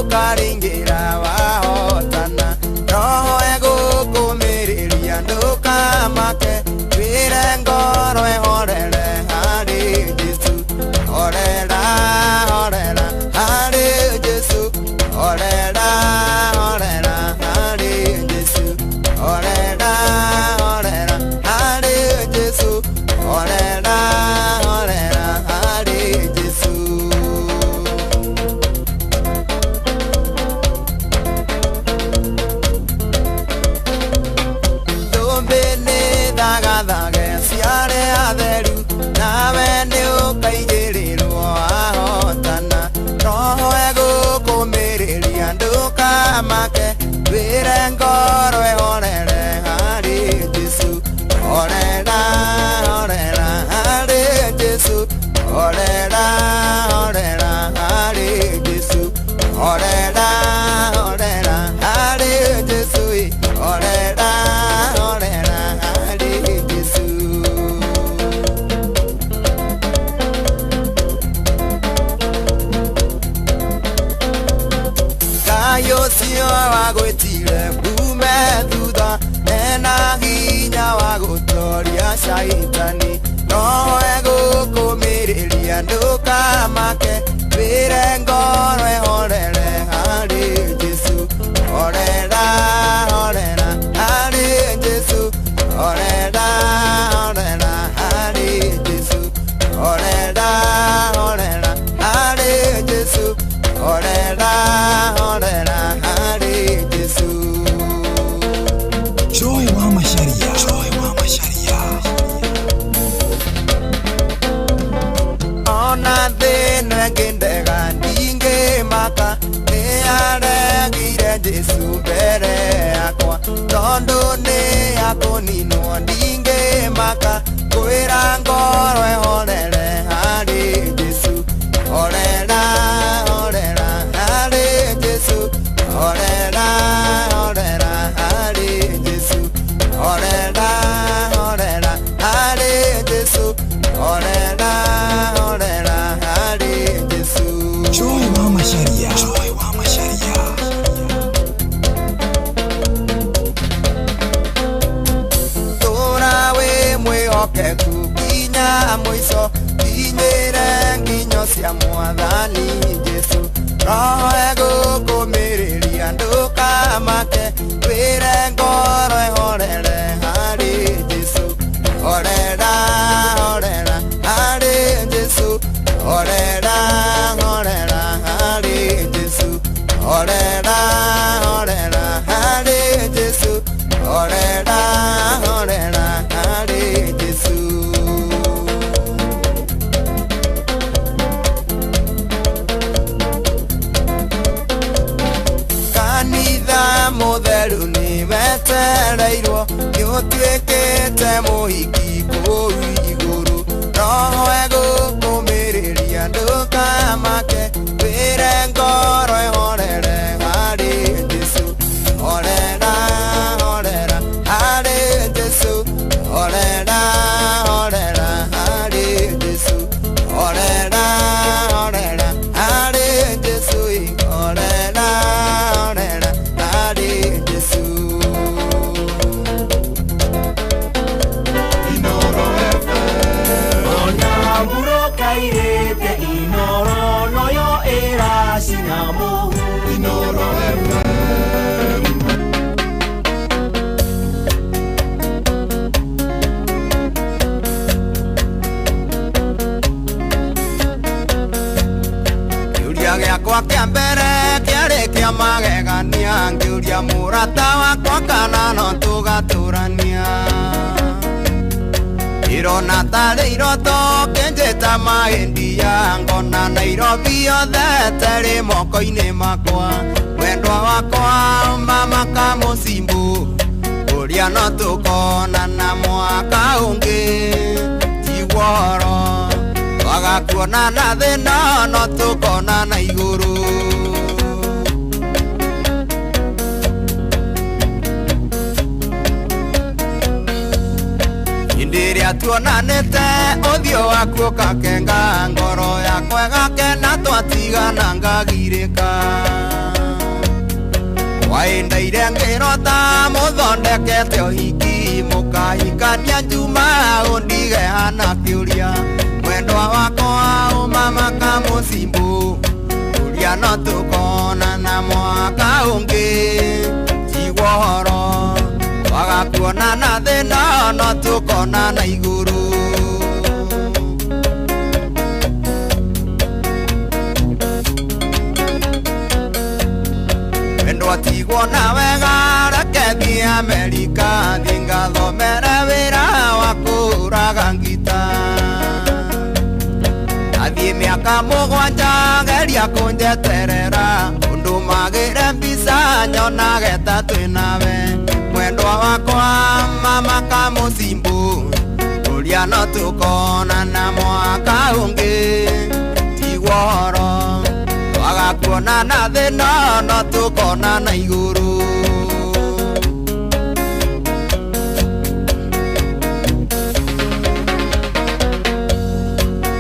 karingira wahotana roho egukumiriria ndukamake wire ngoro ehorere hari Jesu orera orera hari Jesu orera orera hari Jesu orera orera hari Jesu orera orera hari Jesu make wire ngoro ehorere hari Jesu orera orera hari Jesu orera orera hari Jesu orera orera hari Jesu orera orera hari Jesu kayo sio wagwetire bume thutha ena hinya wa gutoria shaitani roho egukumiriria ndukamake wire ngoro ehorere hari Jesu orera orera hari Jesu orera orera hari Jesu orera orera hari Jesu orera orera hari Jesu Joy wa Masharia, Joy wa Masharia. Ona thina ngendega ndinge maka niaregire Jesu mbere yakwa tondu ni akuninwo ndinge maka kwira ngoro ehorere hari Jesu orera orera hari Jesu orera orera hari Jesu orera orera hari Jesu orera orera hari Jesu Joy wa Masharia, Joy wa Masharia. tora we mwihokeku kinya mwiso kinyire nginyo cia mwathani Jesu roho egukumiriria nduka make wĩre ngoro ĩhorere harĩ Jesũ horera horera harĩ Jesũ horera horera harĩ Jesũ horera horera harĩ Jesũ horera horera harĩ Jesũ kanitha mũtheru nĩ wetereirwo nĩ ũtuĩkĩte mũhiki kũu igũrũ roho egũkũmĩrĩria ndũkamake wĩre ngoro ĩhorere harĩ Jesũ horera horera harĩ Jesũ horera horera harĩ Jesũ horera horera harĩ Jesũ horera horera harĩ Jesũ Inoro FM Onyamburo kairete Inoro noyo era sinamo Inoro FM Kĩũria gĩakwa kĩa mbere kĩarĩ kĩa magegania ngĩũria mũrata wakwa kana no tũgatũrania irona tarĩ iroto kĩnjĩta mahĩndia ngona Nairobi yothe terĩ moko-inĩ makwa wendwa wakwa mama kamũcimbu ũrĩa no tũkonana mwaka ũngĩ tigworo wagakuonana thĩna no tũkonana igũrũ hĩndĩ ĩrĩa tuonanĩte ũthiũ waku ũkakenga ngoro yakwa ĩgakena twatigana ngagirĩka waĩndaire ngĩrota mũthondekete ũhiki mũkahikania njuma ũndige hana kĩũria mwendwa wakwa ũmama kamũcimbu ũrĩa no tũkonana mwaka ũngĩ tigwo ũhoro wagakuonana thĩna no tũkonana igũrũ wendwa tigwo na wega reke thiĩ Amerika thiĩ ngathomere wĩra wa kũraga ngita athiĩ mĩaka mũgwanja geria kũnjeterera ũndũ magĩre mbica nyonage ta twĩnawe mwendwa wakwa mama kamũcimbu ũrĩa no tũkonana mwaka ũngĩ tigwo ũhoro wagakuonana thĩna no tũkonana igũrũ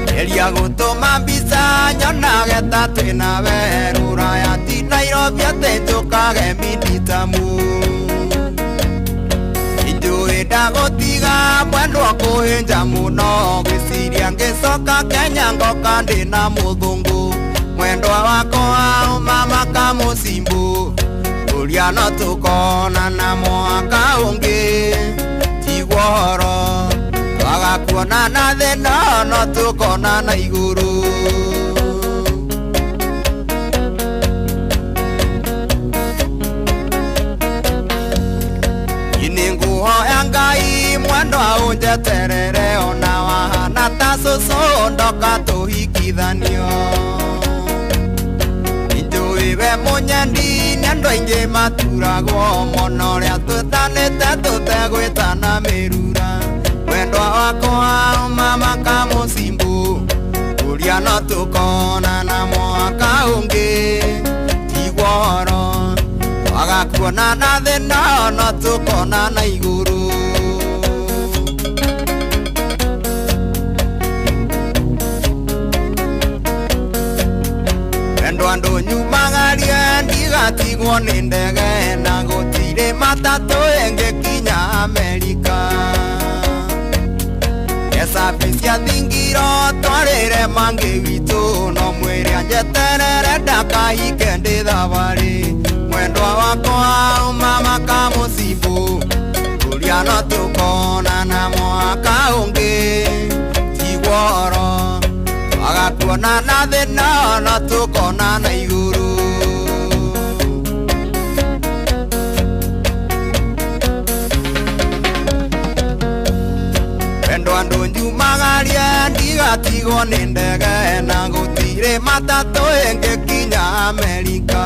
geria gũtũma mbica nyonage ta twĩnawe rũraya ti Nairobi atĩ tũkage minitamu njũĩ ndagũtiga mwendwa kũhĩnja mũno gĩciria ngĩcoka Kenya ngoka ndĩna mũthũngũ mwendwa wakwa mama kamũcimbu ũrĩa no tũkonana mwaka ũngĩ tigwo ũhoro wagakuonana thĩna no tũkonana igũrũ nĩ ngũhoya Ngai mwendwa ũnjeterere ona wahana ta cũcũ ndoka tũhikithanio njũĩ we mũnyendi nĩ andũ aingĩ maturagwo mũno ũrĩa twĩtanĩte tũtegwĩtana mĩrura wendwa wakwa mama kamũcimbu ũrĩa no tũkonana mwaka ũngĩ tigwo ũhoro wagakuonana thĩna no tũkonana igũrũ wendwa ndũnyumagarie ndigatigwo nĩ ndege na gũtirĩ matatũ ĩngĩkinya Amerika esabi cia thingiro twarĩre mangĩ witũ no mwĩrĩ anjeterere ndakahike ndi thabari mwendwa wakwa mama kamucibu kuria no tukonana mwaka ungi tigworo agakuonana thina no tukonana iguru wendwa ndunjumagarie ndigatigwo ni ndege na gutire matatu ingikinya Amerika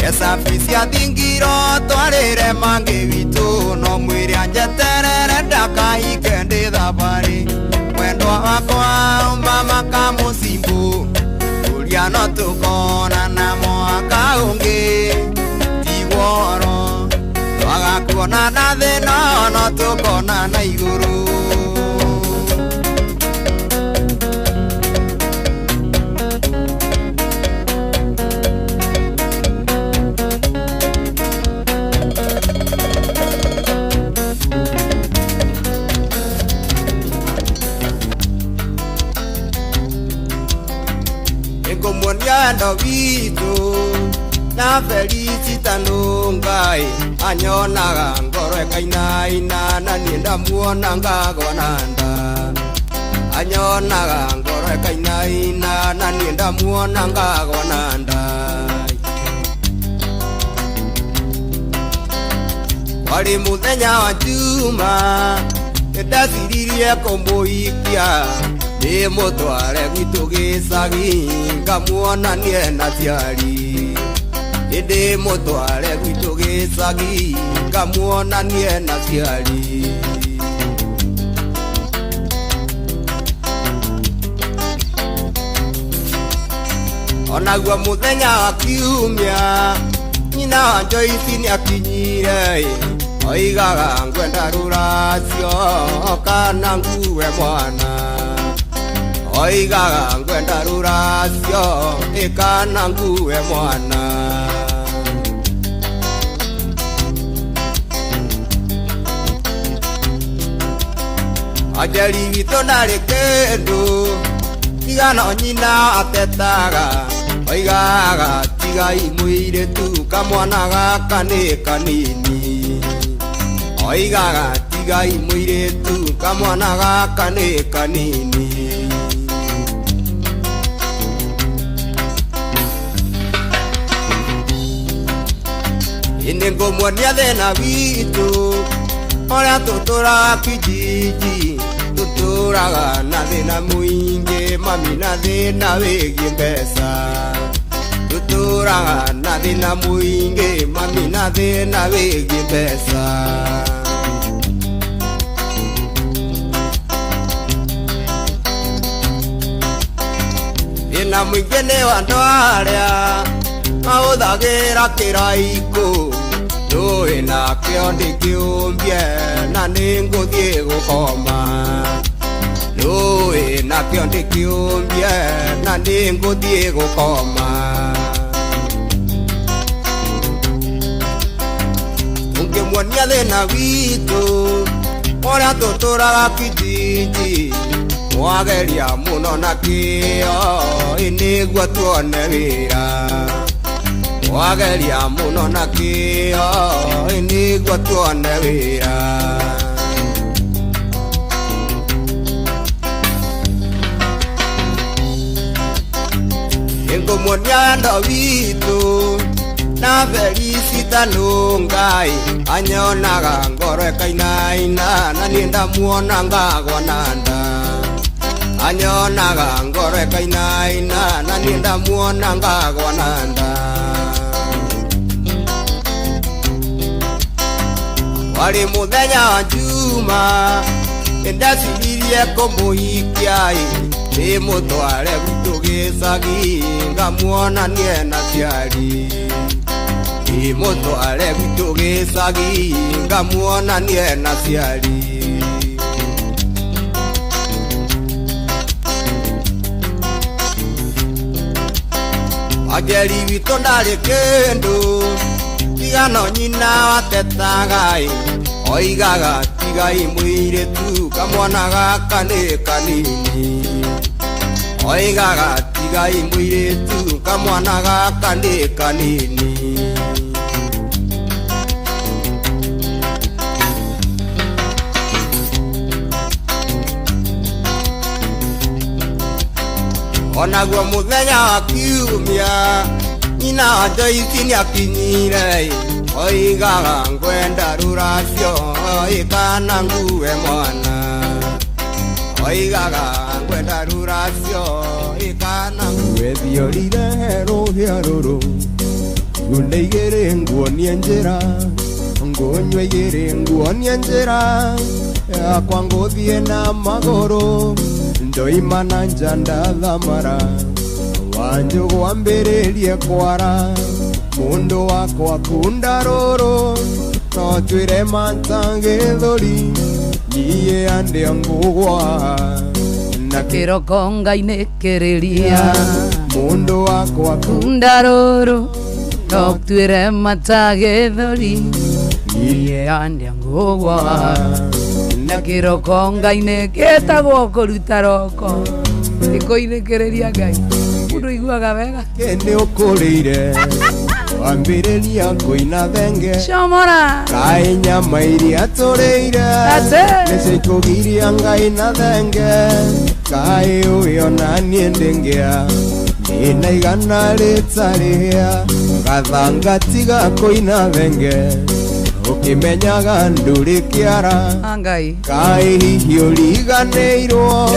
esaficia thingiro twarire mangi witu no mwire anjeterere ndakahike ndi thabari mwendwa wakwa mama kamucimbu kuria no tukonana mwaka ungi tigworo twagakuonana thina no tukonana iguru Ngomoniano witu na Felicita Nungai anyonaga ngoro ekainaina na nienda muona ngagwananda anyonaga ngoro ekainaina na nienda muona ngagwananda wali muthenya wa juma ndaciririe kumuikia ni mutware gwitu gicagi ngamuonanie na ciari ndi mutware gwitu gicagi ngamuonanie na ciari onaguo muthenya wa kiumia nyina wa Joyce ni akinyire oigaga ngwenda ruracio kana ngue mwana oigaga ngwenda ruracio ikana ngue mwana ajali wito ndarĩ kĩndũ tiga no nyina atetaga oigaga tigai mũirĩtu kamwana gaka nĩ kanini oigaga tigai mũirĩtu kamwana gaka nĩ kanini ine ngomwonia thĩna witũ ũrĩa tũtũraga kijiji tũtũraga na thĩna mũingĩ mami na thĩna wĩgiĩ mbeca tũtũraga na thĩna mũingĩ mami na thĩna wĩgiĩ mbeca thĩna mũingĩ nĩ wa andũ arĩa mahũthagĩra kĩraikũ ndũĩ nakĩo ndĩkĩũmbie na nĩngũthiĩ gũkoma ndũĩ nakĩo ndĩkĩũmbie na nĩngũthiĩ gũkoma tũngĩmuonia thĩna witũ ũrĩa tũtũraga kijiji mwageria mũno na kĩo nĩguo tuone wĩra wageria muno na kĩo nĩguo tuone wĩra ngũmuonia ndo witũ na Felicita Nungai anyonaga ngoro ekainaina na niĩ ndamuona ngagwananda anyonaga ngoro ekainaina na niĩ ndamuona ngagwananda wali muthenya wa juma ndaciririe kũmũhikia nĩ mũtware gwitũ gĩcagi ngamuonanie na ciari nĩ mũtware gwitũ gĩcagi ngamuonanie na ciari ajeri witũ ndarĩ kĩndũ tiga no nyina watetaga oigaga tigai mũirĩtu kamwana gaka nĩ kanini oigaga tigai mũirĩtu kamwana gaka nĩ kanini. Onaguo mũthenya wa kiumia nyina wa Joyce nĩakinyire, oigaga ngwenda rũracio ĩkana ngue mwana, oigaga ngwenda rũracio ĩkana wethiorire rũhĩa rũrũ ngune igĩrĩ nguonie njĩra, ngũnyua igĩrĩ nguonie njĩra yakwa ngũthiĩ na magũrũ, ndoimana nja ndathamara wanjũ gwambĩrĩrie kwara, mũndũ wakwa kunda rũrũ no twĩre manta gĩthũri niĩ andĩa ngũgwa na kĩroko Ngai nĩkĩrĩria, mũndũ wakwa kunda rũrũ no twĩre mata gĩthũri niĩ andĩa ngũgwa na kĩroko Ngai nĩgĩtagwo kũruta roko gĩkũinĩkĩrĩria Ngai mũndũ iguaga wega nĩ ũkũrĩire wambĩrĩria kũina thenge comora kaĩ nyama iria tũrĩire nĩcio ikũgiria Ngai na thenge, kaĩ ũyũ na niĩ ndĩngĩa ndĩna igana rĩtarĩhĩa gathanga tiga kũina thenge ũkĩmenyaga ndũrĩ kĩara Ngai kaĩ hihi ũriganĩirwo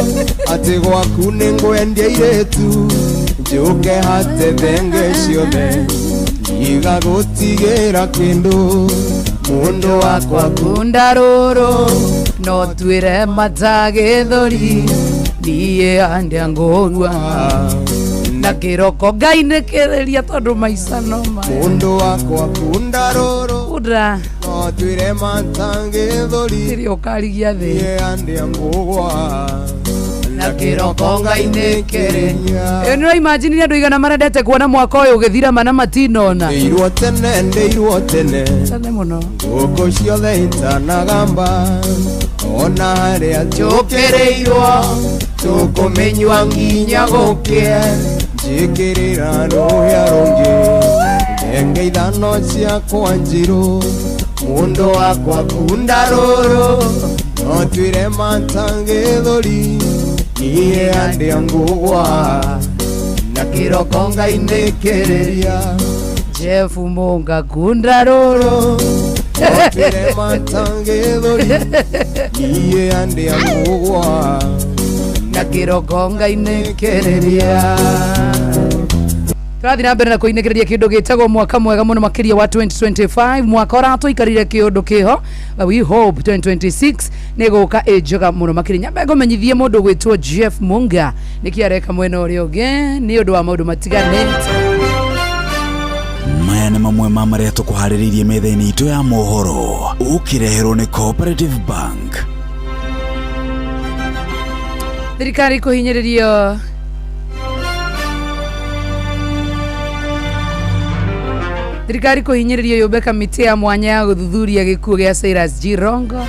atĩ gwaku nĩ ngwendia irĩtu njũke hate thenge ciothe igagũtigĩra kĩndũ, mũndũ wakwa kunda rũrũ no twĩre mata gĩthũri niĩ andĩa ngũrua na kĩroko Ngai nĩkĩrĩria tondũ maica noma, mũndũ wakwa kunda rũrũ kunda no twĩre mata gĩthũri rĩrĩa ũkarigia thĩ niĩ andĩa ngũgwa na kĩroko Ngai nĩkĩrĩria. Nĩ imagine andũ igana marendete kuona mwaka ũyũ ũgĩthira mana matinona ndeirwo tene tene mũno ngũkũ ciothe itanagamba ona harĩa njũkĩrĩirwo tũkũmenywa nginya gũkĩe njĩkĩrĩra rũhĩa rũngĩ thenge ithano ciakwa njirũ, mũndũ wakwa kunda rũrũ no twĩre mata gĩthũri niĩ andĩa ngũgwa na kĩroko Ngai nĩkĩrĩria, Jeff Munga kunda rũrũ no twĩre mata gĩthũri niĩ andĩa ngũgwa na kĩroko Ngai nĩkĩrĩria. Tũrathiĩ na mbere na kũinĩkĩrĩria kĩndũ gĩtagwo mwaka mwega mũno makĩria wa 2025, mwaka ũratũikarire kĩũndũ kĩho, we hope 2026 nĩgũka ĩnjega mũno makĩria. Nyambe ngũmenyithie mũndũ gwĩtwo Jeff Munga nĩkĩ areka mwena ũrĩa ũngĩ nĩ ũndũ wa maũndũ matiganĩte. Maya nĩ mamwe ma marĩa tũkũharĩrĩirie metha-inĩ itũ ya mohoro ũkĩreherwo nĩ Cooperative Bank. Thirikari kũhinyĩrĩrio Thirikari kũhinyĩrĩrio yũmbe kamĩtĩ ya mwanya ya gũthuthuria gĩkuũ gĩa Cyrus Jirongo.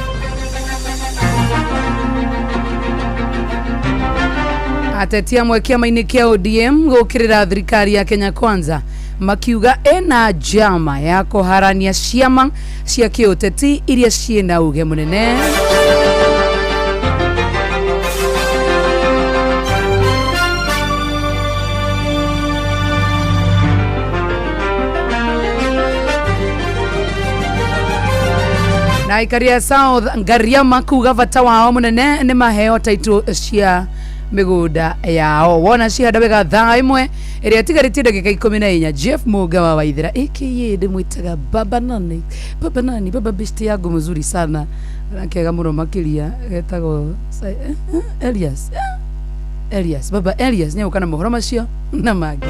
Ateti amwe kĩama-inĩ kĩa ODM gũkĩrĩra thirikari ya Kenya Kwanza makiuga ena njama ya kũharania ciama cia kĩũteti iria ciĩna uge mũnene. Na aikari ya South Ngariama kuga bata wao mũnene nĩ maheo taitũ cia mĩgũnda yao wona cihanda wega thaa ĩmwe ĩrĩa ĩtigarĩtie ndagĩka 14. Jeff Munga wa Waithĩra aka ndĩmwĩtaga Baba Nani, Baba besti yangu mzuri sana nakega mũno makĩria getagwo Elias Baba Elias nĩegũka na mohoro macio na mangĩ.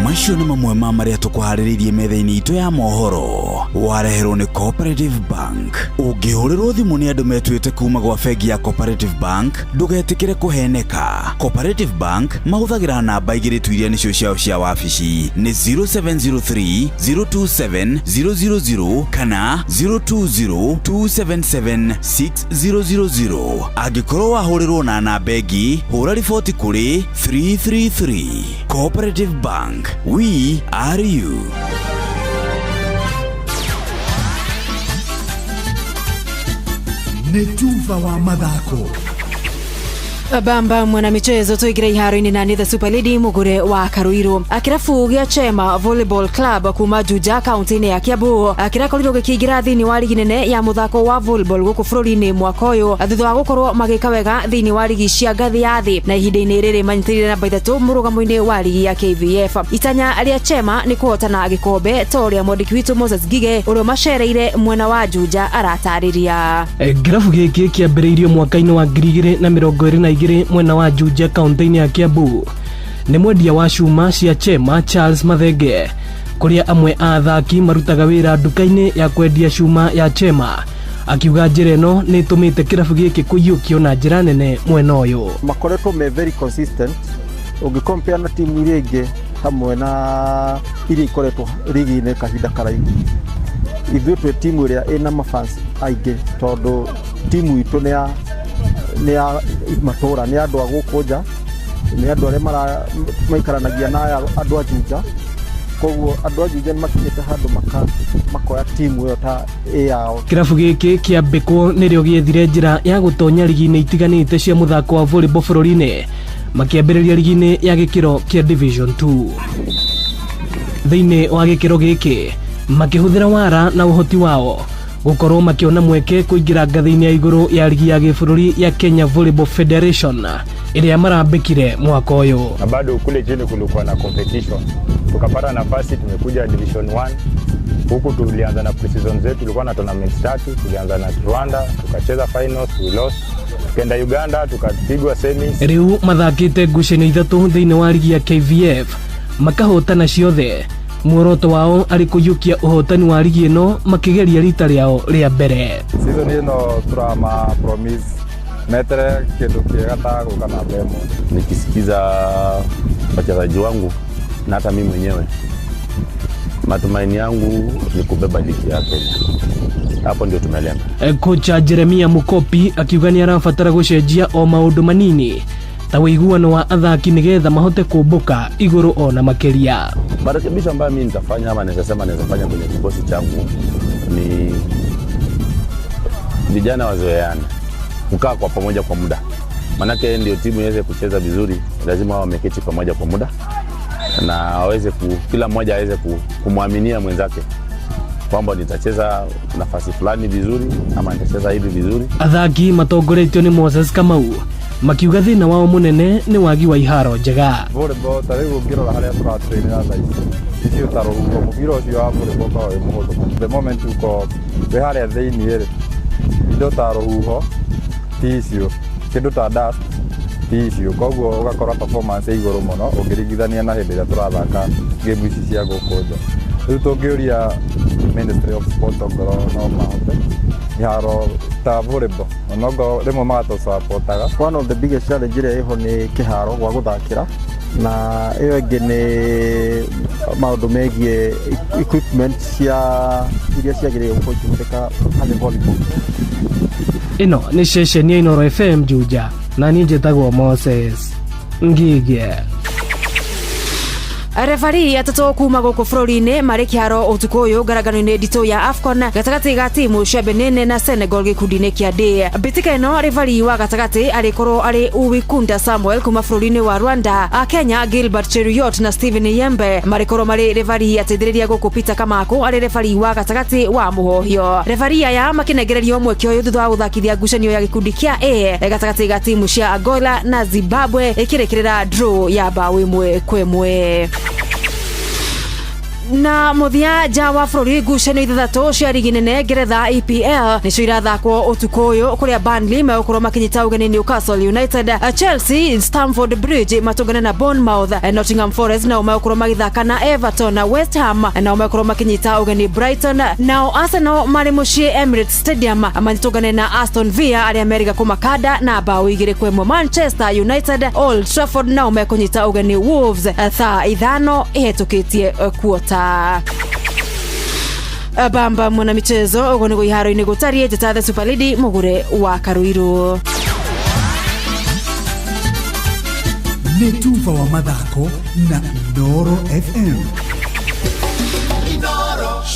Macio nĩ mamwe ma marĩa tũkũharĩrĩirie metha-inĩ itũ ya mohoro wareherwo nĩ Cooperative Bank. Ũngĩhũrĩrwo thimũ nĩ andũ metuĩte kuma gwa bengi ya Cooperative Bank, ndũgetĩkĩre kũheneka. Cooperative Bank mahũthagĩra namba igĩrĩ tu iria nĩcio ciao cia wabici nĩ 0703 027 000 kana 020 277 6000. Angĩkorwo wahũrĩrwo na namba ĩngĩ, hũra riboti kũrĩ 333. Cooperative Bank, we are you. Netuva wa mathako. Bamba mwana michezo tuigira iharo-ini na the Super Lady mugure wa Karuiru. Kirabu gia Chema Volleyball Club kuma Juja kaunti-ini ya Kiambu kirakorirwo gikiingira thiini wa ligi nene ya muthako wa volleyball guku bururi-ini mwaka uyu thutha wa gukorwo magika wega thiini wa ligi cia ngathi ya thi na ihinda-ini riri manyitirire namba 3 murugamo-ini wa ligi ya KVF. Itanya ria Chema ni kuhotana gikombe toria mwandiki witu Moses Gige uria macereire mwena wa Juja aratariria. Kirabu giki kiambiriirio mwaka-ini wa 2022 mwena wa Juja kaunti-ini ya Kiambu ni mwendia wa cuma cia Chema Charles Mathenge kuria amwe athaki marutaga wira nduka-ini ya kwendia cuma ya Chema akiuga njira ino ni tumite kirabu giki kuyukio na njira nene mwena uyu. Makoretwo me very consistent ungicompare na timu iria ingi hamwe na iria ikoretwo ligi-ini kahinda karaihu. Ithuĩ twĩ timu iria ina mafans aingĩ tondu timu itu ni ya matura ni andu aguku nja ni andu aria maikaranagia na andu a Juja koguo andu a Juja makinyite handu makoya timu iyo ta yao. Kirabu giki kiambikwo nirio giethire njira ya gutonya ligi-ini itiganite cia muthako wa volleyball bururi-ini makiambiriria ligi-ini ya gikiro kia Division 2. Thiini wa gikiro giki makihuthira wara na uhoti wao gukorwo makiona mweke kuingira ngathi-ini ya iguru ya ligi ya gĩbũrũri ya Kenya Volleyball Federation iria marambikire mwaka uyu. Na bado kule chini kulikuwa na competition, tukapata nafasi, tumekuja Division 1. Huku tulianza na pre-season zetu, tulikuwa na tournaments 3, tulianza na Rwanda, tukacheza finals, we lost. Kenda Uganda, tukapigwa semis. Riu mathakite ngucanio 3 thiini wa ligi ya KVF makahotana ciothe. Muoroto wao ari kuyukia uhotani wa ligi ino makigeria rita riao ria mbere. Season ino turama promise metere kindu kiega ta guka na mbemo. Nikisikiza wachezaji wangu na hata mimi mwenyewe, matumaini yangu ni kubeba ligi ya Kenya. Hapo ndio tumelenga. Kocha Jeremia Mukopi akiuga ni arabatara gucenjia o maundu manini ta wiguano wa athaki nigetha mahote kumbuka iguru ona makeria. Marekebisho ambayo mimi nitafanya ama naweza fanya kwenye kikosi changu ni vijana wazoeane, kukaa kwa pamoja kwa muda. Manake ndio timu iweze kucheza vizuri, lazima wao wameketi pamoja kwa muda na waweze kila mmoja aweze kumwaminia mwenzake kwamba nitacheza nafasi fulani vizuri ama nitacheza hivi vizuri. Athaki matongoretio ni Moses Kamau makiuga thina wao munene ni wagi wa iharo njega. Volleyball tarigu ngirora haria turatrain na ici utarugo mubira ucio wa volleyball kwa muhuthũ. The moment uko we haria thiini ri indo ta ruhuho ticio kindu ta dust ticio koguo ugakora performance iguru muno ungiringithania na hindi ria turathaka game ici cia guku nja. Riu tungiuria Ministry of Sport ongoro no mahote iharo ta volleyball onogo rimwe magatusapotaga. One of the biggest challenge iria iho ni kiharo gwa guthakira na iyo ingi ni maundu megie equipment cia iria ciagiriire gukuhũthĩka harĩ volleyball. Ino ni ceceni ya Inooro FM Juja na niĩ njĩtagwo Moses Ngige. Refari atatu kuma guku bururi-ini mari kiaro utuku uyu ngaragano-ini ndito ya AFCON gatagati ga timu cia Benin na Senegal gikundi-ini kia D. Mbitika ino refari wa gatagati arikorwo ari Uwikunda Samuel kuma bururi-ini wa Rwanda, Kenya Gilbert Cheruiyot na Steven Yembe marikorwo mari refari ateithĩrĩria guku Peter Kamako ari refari wa gatagati wa Muhohio. Refari aya makinegererio mweke uyu thutha wa guthakithia ngucanio ya gikundi kia A gatagati ga timu cia Angola na Zimbabwe ikirekerera draw ya bao 1-1. Na muthia ja wa bũrũri ngucanio ithathatũ cia rigi nene Ngeretha EPL nĩcio irathakwo ũtukũ ũyũ kũrĩa Burnley megũkorwo makinyita ũgeni Newcastle United, Chelsea Stamford Bridge matũngane na Bournemouth, Nottingham Forest nao megũkorwo magĩthaka na Everton, na West Ham nao megũkorwo makinyita ũgeni Brighton, nao Arsenal marĩ mũciĩ Emirates Stadium matũngane na Aston Villa arĩa meriga kũmakanda na bao 2-1. Manchester United Old Trafford nao mekũnyita ũgeni Wolves thaa 5 ihetũkĩtie kuota. Bamba mwana michezo ugo niko iharo-inĩ gũtariĩ Njata Super Lady Mugure wa Karuiru. Nĩ tufa wa mathako na Inooro FM.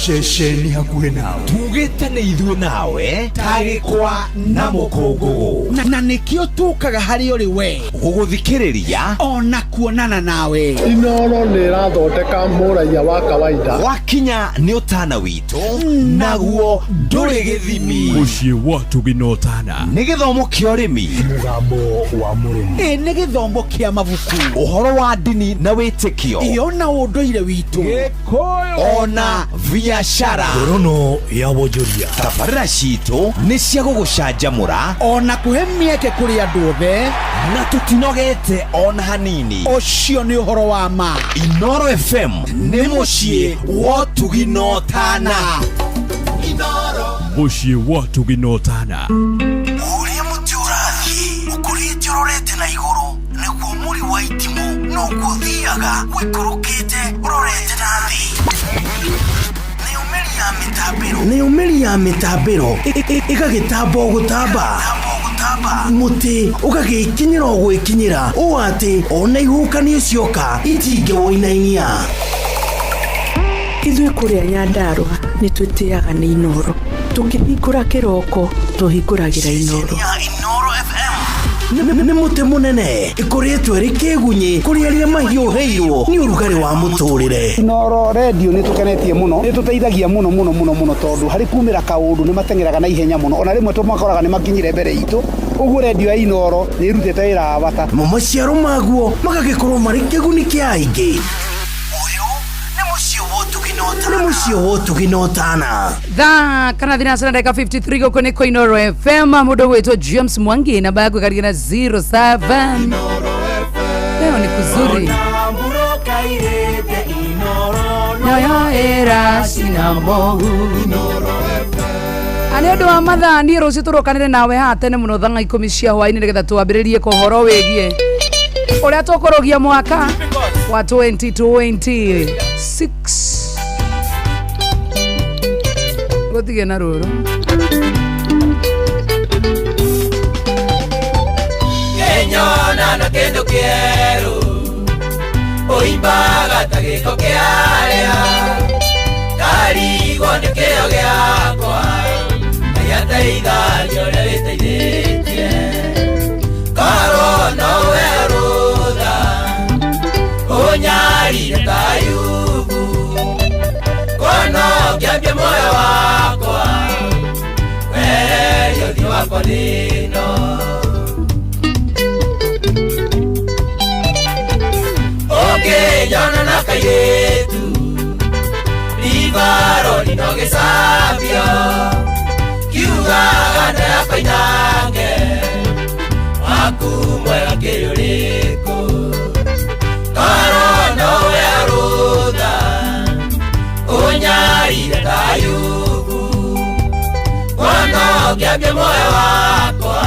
Shesheni hakuhĩ nawe tugĩte nĩ ithuĩ nawe tagĩkwa na mũkũngũgũ na nĩkĩo tũkaga harĩ ũrĩ we gũgũthikĩrĩria ona kuonana nawe. Inooro nĩ ĩrathondeka mũraia wa kawaida wakinya nĩ ũtana witũ naguo ndũrĩ gĩthimi. Mũciĩ wa Tũginotana nĩ gĩthomo kĩa ũrĩmi, mũgambo wa mũrĩmi, nĩ gĩthomo kĩa mabuku, ũhoro wa ndini na wĩtĩkio, ona ũndũire witũ, Gĩkũyũ ona biashara, ngorono ya wonjoria. tabarĩra citũ nĩ cia gũgũcanjamũra ona kũhe mĩeke kũrĩ andũ othe, na tũtinogete ona hanini. ũcio nĩ ũhoro wa ma. Inooro FM nĩ mũciĩ wa Tũginotana. Mũciĩ wa Tũginotana. Ũrĩa mũtĩ ũrathiĩ ũkũrĩte ũrorete na igũrũ, nĩguo mũri wa itimũ noguo ũthiaga wĩkũrũkĩte ũrorete na thĩ. Nĩ ũmĩri ya mĩtambĩro ĩgagĩtamba gũtamba, mũtĩ ũgagĩkinyĩra gwĩkinyĩra ũũ atĩ ona ihukanio cioka itingĩwoinainia. Ithuĩ kũrĩa Nyandarua nĩ twĩtĩaga nĩ Inooro, tũkĩhingũra kĩroko tũhingũragĩra Inooro. Nĩ mũtĩ mũnene ĩkoretwo ĩrĩ kĩgunyi kũrĩ arĩa mahiũhĩirwo nĩ ũrugarĩ wa mũtũrĩre. Inooro radio nĩ tũkenetie mũno, nĩ tũteithagia mũno tondũ harĩ kumĩra kaũndũ nĩ matengeraga na ihenya mũno, ona rĩmwe tũmakoraga nĩ makinyire mbere itũ. Ũguo radio ya Inooro nĩ ĩrutĩte wĩra wa bata, maciaro maguo magagĩkorwo marĩ kĩguni kĩa aingĩ. Nĩ mũciĩ wa Tũginotana. Thaa kana thina sana dakika 53 gũkũ nĩ kwa Inooro FM. Mũndũ gwĩtwo James Mwangi, namba yako karigana 07. Leo ni kuzuri Noyo era sinamohu Anĩũndũ wa mathaa niĩ rũciũ tũrokanĩre nawe haha tene mũno thaa 10 cia hwaĩ-inĩ nĩgetha twambĩrĩrie kũhoro wĩgiĩ ũrĩa tũkũrũgia mwaka wa 2026. Gũtige na rũrũ Kenyona na kĩndũ kĩerũ ũimbaga ta gĩko kĩarĩa karigwo nĩ kĩo gĩakwa na gĩateithagia ũrĩa gĩteithĩtie korwo nowe rũtha ũnyarire ta Ayubu kono kĩambia moyo wakwa weheria ũthiũ wakwa thĩno ũngĩnyona na kairĩtu ribaro rinogĩcambio kiugaga nda yakwa inange waku mwega kĩrĩ ũrĩkũ korwo nowe rũtha ũnyarire ta Ayubu kono kĩambia moyo wakwa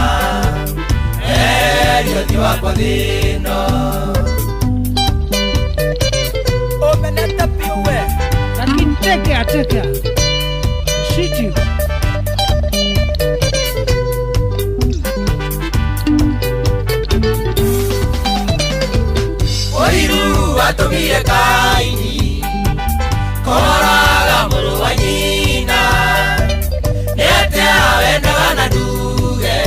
weheria ũthiũ wakwa thĩno omeneta piwe lakini teka shiti Oiru atumire Kaini koraga mũrũ wa nyina nĩate awendaga na nduge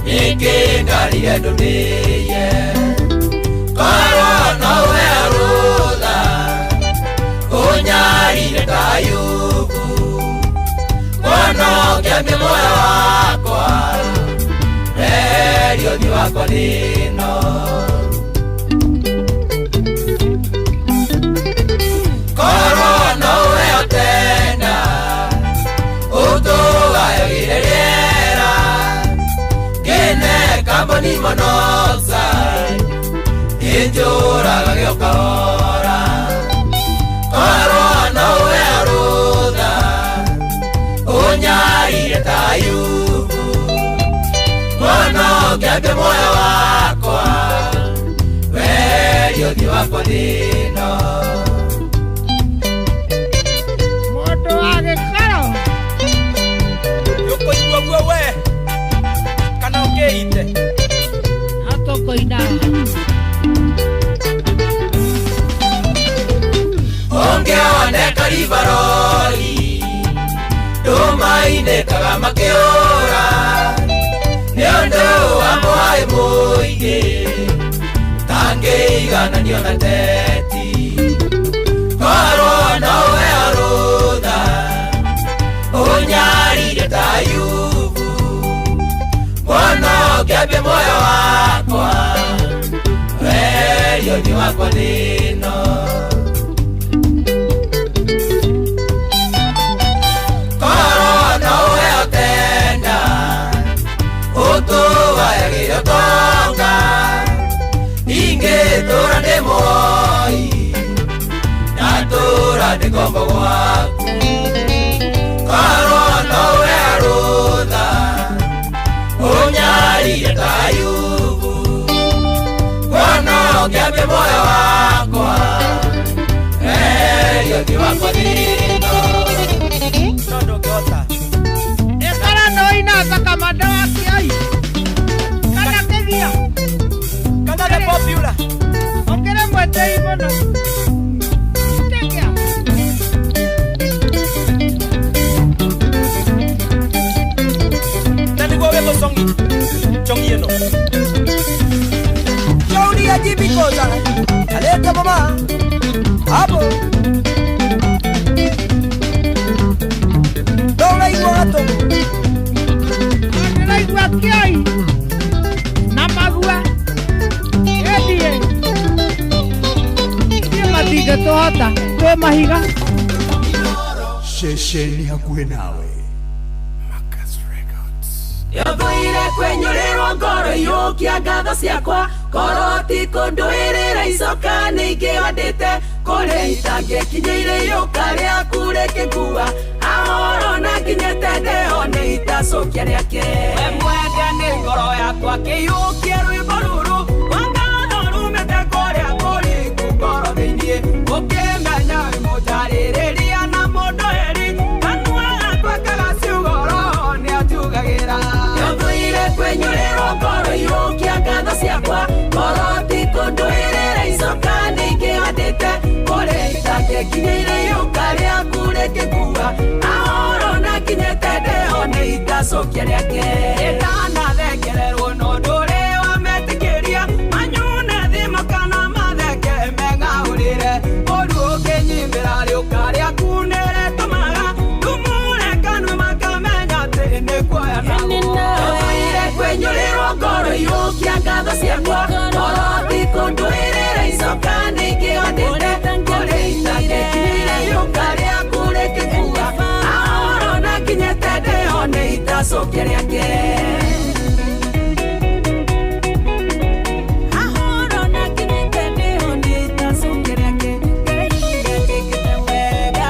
nĩkĩ ngarire ndũmĩie korwo nowe rũtha ũnyarire ta Ayubu kono kĩambia moyo wakwa weheria ũthiũ wakwa thĩno carbon monoxide injuraga giokahora korwo nowe arutha unyaire tayubu mwana ngĩambia muoyo wakwa werio thi wakwa thĩno mũndũ wa gĩkaro ũkũigua guo we kana ũkĩite atũkũina ũngĩoneka ribarori ndũmainĩkaga makĩũra nĩ ũndũ wa mũhaĩ mũingĩ tangĩigananio na teti korwo nowe arũtha ũnyarire tayubu mwana ngĩambia muoyo wakwa werio thi wakwa thĩno korwo nowe ũtenda ũtũgayagĩra tonga ingĩtũra ndĩ moi natũra ndĩ ngombo gwaku korwo nowe arũtha ũnyarire tayubu mwana ngĩambia muoyo wakwa werio thi wakwa thĩno no ndũngĩhota ĩkara noinata kamanda wa kiai kana kĩgia kana nĩ popular ũkĩrĩ mwendei mũno tekea na nĩguo gĩtũcongi chongi ĩno Jauria jibikoza aleta mama hapo Dola iguato ndĩraigua kiai na magua endie thiĩ matingĩtũhota twĩ mahiga ceceni hakuhĩ nawe Yothũire kwenyũrĩrwo ngoro iyũkia ngatho ciakwa korwo ti kũndũĩrĩra icoka nĩ ingĩandĩte kũrĩ itangĩkinyĩire iyoka rĩaku rĩkĩngua ahoro na nginyĩte ndĩho nĩ itacokia rĩake we mwende nĩ ngoro yakwa kĩiyũkie rwĩmbo rũrũ wangatho rumĩte kũrĩa kũringu ngoro thĩiniĩ ũkĩmenya wĩ mũnjarĩrĩria na mũndũ heri kanua gakwa kagaciuga roho nĩ atugagĩra Yothũire kwenyũrĩrwo ngoro iyũkia ngatho ciakwa korwo ti kũndũĩrĩra icoka nĩ ingĩandĩte kũrĩ itangĩkinyĩire iyoka rĩaku rĩkĩngua ahoro na nginyĩte ndĩho nĩ itacokia rĩake ĩndanathengererwo na ũndũ ũrĩa wametĩkĩria manyune thimo kana matheke megahũrĩre ũndũ ũkĩnyimbĩra rĩũka rĩaku nĩ rĩtũmaga ndumure kanua makamenya atĩ nĩ kuoya nao Yothũire kwenyũrĩrwo ngoro iyũkia ngatho ciakwa korwo ti kũndũĩrĩra icoka nĩ ingĩandĩte kũrĩ itangĩkinyĩire iyoka rĩaku rĩkĩngua ahoro na nginyĩte ndĩho nĩ itacokia rĩake ahoro na nginyĩte ndĩho nĩ itacokia rĩake ngĩkĩte wega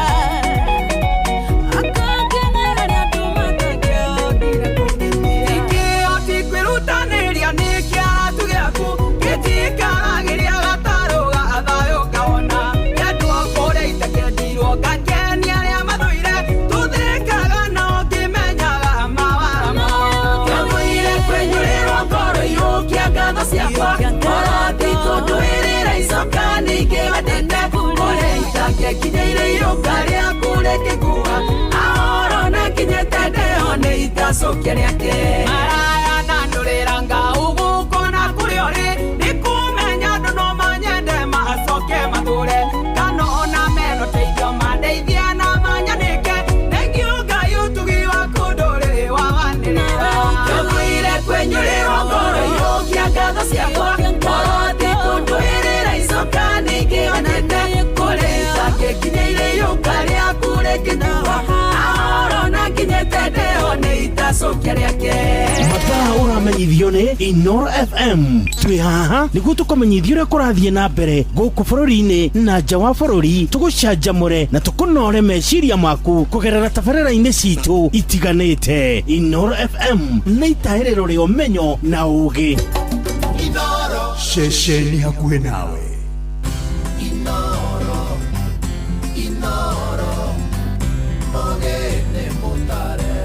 akangenerera andũ matangĩhotire kũnginyĩra ingĩhoti kwĩrutanĩria nĩ kĩatu gĩaku gĩtikaragĩria gatarũ ga thayũ ngawona kĩendwo kũrĩa itakĩendirwo ngakenia arĩa mathũire tũthĩkaga nao ngĩmenyaga mawara mao Yothũire kwenyũrĩrwo ngoro iyũkia ngatho ciakwa korwo ti kũndũĩrĩra icoka nĩ ingĩandĩte kũrĩa itangĩkinyĩire iyoka rĩaku rĩkĩngua ahoro na nginyĩte ndĩho nĩ itacokia rĩake maraya na ndũrĩra ngau gũkũ na kũrĩa ũrĩ nĩ kũmenya andũ no manyende macoke matũre kana ona mena ũteithio mandeithie na manyanĩke nĩguo Ngai ũtugi wa kũndũrĩrĩ wawanĩrĩra Yothũire kwenyũrĩrwo ngoro iyũkia ngatho ciakwa korwo ti kũndũĩrĩra icoka nĩ ingĩandĩte kũrĩa itangĩkinyĩire iyoka rĩaku rĩkĩngua ahoro na nginyĩte ndĩho nĩ ita agacokia rĩake mathaa ũramenyithio nĩ Inoro FM twĩ haha nĩguo tũkũmenyithia ũrĩa kũrathiĩ na mbere gũkũ bũrũri-inĩ na nja wa bũrũri tũgũcanjamũre na tũkũnore meciria maku kũgerera tabarĩra-inĩ citũ itiganĩte. Inoro FM nĩ itahĩrĩro rĩa ũmenyo na ũũgĩ. Inoro ceceni hakuhĩ nawe. Inoro Mogene Mutare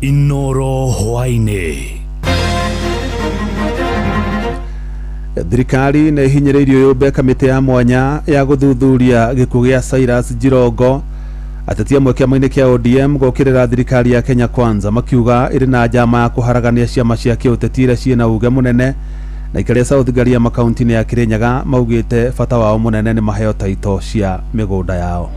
Inoro hwainĩ. Thirikari nĩ hinyĩrĩirio yũmbe kamĩtĩ ya mwanya ya gũthuthuria gĩkuũ gĩa Cyrus Jirongo. Ateti amwe kĩama-inĩ kĩa ODM gũkĩrĩra thirikari ya Kenya Kwanza makiuga ĩrĩ na njama ya kũharagania ciama cia kĩũteti iria ciĩ na uge mũnene na ikarĩa South Garia makaunti-inĩ ya Kirinyaga maugĩte bata wao mũnene nĩ maheo taito cia mĩgũnda yao.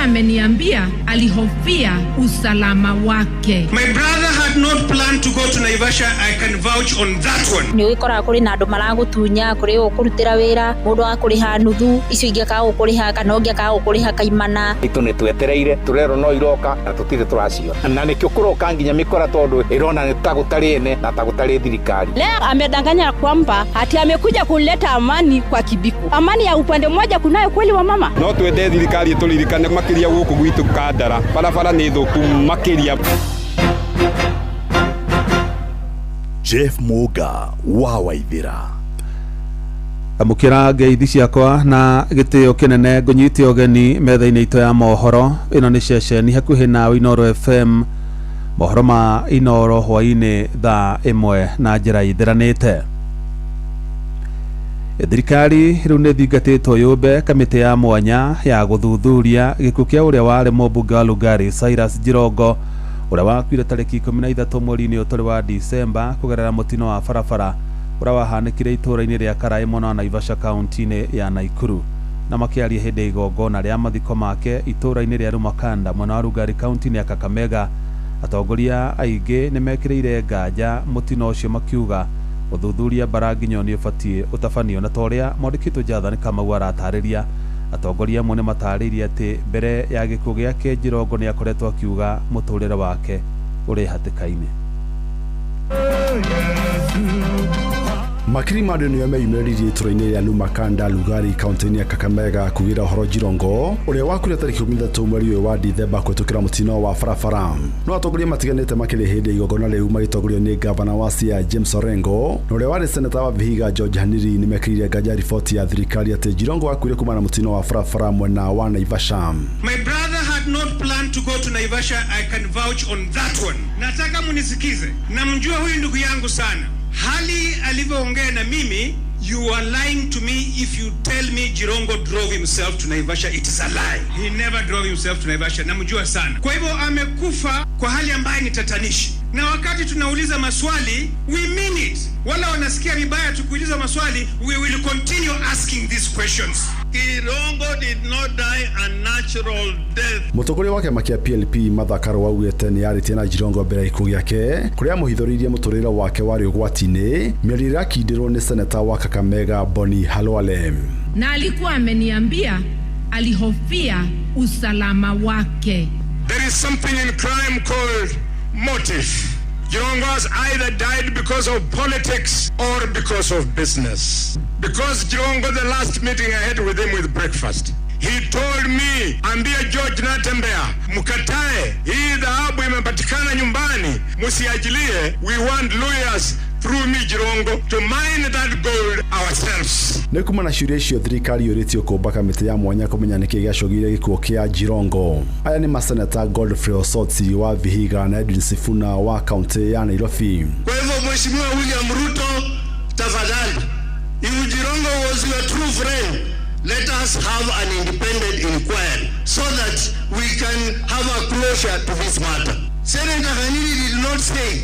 Ameniambia alihofia usalama wake. My brother had not planned to go to Naivasha. I can vouch on that one. Ni ukora kuri na andu maragutunya kuri ukurutira wira mundu akuriha nuthu icio inge ka ukuriha kana unge ka ukuriha kaimana itu ni twetereire turero no iroka na tutire turacio na nikio kuroka nginya mikora tondu irona ni tagutari ene na tagutari thirikari. Leo amedanganya kwamba hati amekuja kuleta amani kwa Kibiku. Amani ya upande mmoja kunayo kweli wa mama? No twende thirikari tulirikane makiria guku gwitu Kandara barabara ni thuku makiria. Jeff Muga wa Waithira amukira ngeithi ciakwa na gĩtĩo kĩnene ngũnyite ũgeni metha-inĩ itũ ya mohoro. Ĩno nĩ ceceni hakuhĩ nawe Inoro FM, mohoro ma Inoro hwainĩ thaa ĩmwe na njĩra ithiranĩte. Thirikari rĩu nĩ thingatĩtwo yũmbe kamĩtĩ ya mwanya ya gũthuthuria gĩkuũ kĩa ũrĩa warĩ mũmbunge wa Lugari Cyrus Jirongo ũrĩa wakuire tarĩki 13 mweri-inĩ ũtarĩ wa Disemba kũgerera mũtino wa barabara ũrĩa wahanĩkire itũũra-inĩ rĩa Karai mwena wa Naivasha kaunti-inĩ ya Naikuru. Na makĩaria hĩndĩ igongona rĩa mathiko make itũũra-inĩ rĩa Rumakanda mwena wa Lugari kaunti-inĩ ya Kakamega, atongoria aingĩ nĩ mekĩrĩire nganja mũtino ũcio makiuga ũthuthuria Baraginyo nĩ ũbatiĩ ũtabanio na torĩa mwandĩkĩtwo Jathan Kamau aratarĩria. Atongoria amwe nĩ matarĩirie atĩ mbere ya gĩkuũ gĩake Jirongo nĩ akoretwo akiuga mũtũrĩre wake ũrĩ hatĩka-inĩ. Makiri ma andũ nĩo meyumĩririe itũũra-inĩ rĩa Lumakanda Lugari kaunti-inĩ ya Kakamega kugira ũhoro Jirongo ũrĩa wakuire tarĩki 13 mweri ũyũ wa Dithemba kũhĩtũkĩra mũtino wa barabara. No atongoria matiganĩte makĩrĩ hĩndĩ ya igongona rĩu magĩtongorio nĩ gavana wa Siaya James Orengo na ũrĩa warĩ seneta wa Vihiga George Haniri nĩ mekĩrire nganja riboti ya thirikari atĩ Jirongo wakuire kumana na mũtino wa barabara mwena wa Naivasha. My brother had not planned to go to Naivasha. I can vouch on that one. Nataka munisikize. Namjua huyu ndugu yangu sana. Hali alivyoongea na mimi, you are lying to me if you tell me Jirongo drove himself to Naivasha. It is a lie. He never drove himself to Naivasha. Namjua sana. Kwa hivyo amekufa kwa hali ambayo ni tatanishi. Na wakati tunauliza maswali, we mean it. Wala wanasikia vibaya tukuuliza maswali, we will continue asking these questions. Jirongo did not die a natural death. Mũtongoria wa kĩama kĩa PLP Martha Karua augĩte nĩ yarĩtie na Jirongo mbere ya gĩkuũ gĩake kũrĩa amũhithũrĩirie mũtũrĩre wake warĩ ũgwati-inĩ, mĩario ĩrakindĩrwo nĩ seneta wa Kakamega Boni Halwale. Na alikuwa ameniambia alihofia usalama wake. There is something in crime called motive. Jirongo has either died because of politics or because of business. Because Jirongo, the last meeting I had with him with breakfast, he told me, ambia George Natembea, mukatae, hii dhahabu imepatikana nyumbani, musiajilie, we want lawyers through me Jirongo to mine that gold ourselves. Nĩ kuma na ciũria icio thirikari yũrĩtio kũmba kamĩtĩ ya mwanya kũmenya nĩkĩ gĩacogire gĩkuũ kĩa Jirongo. Aya nĩ maseneta Godfrey Osotsi wa Vihiga na Edwin Sifuna wa kaunti ya Nairobi. Kwa hivyo Mheshimiwa William Ruto, tafadhali, if Jirongo was your true friend, let us have an independent inquiry so that we can have a closure to this matter. Senator Haniri did not say.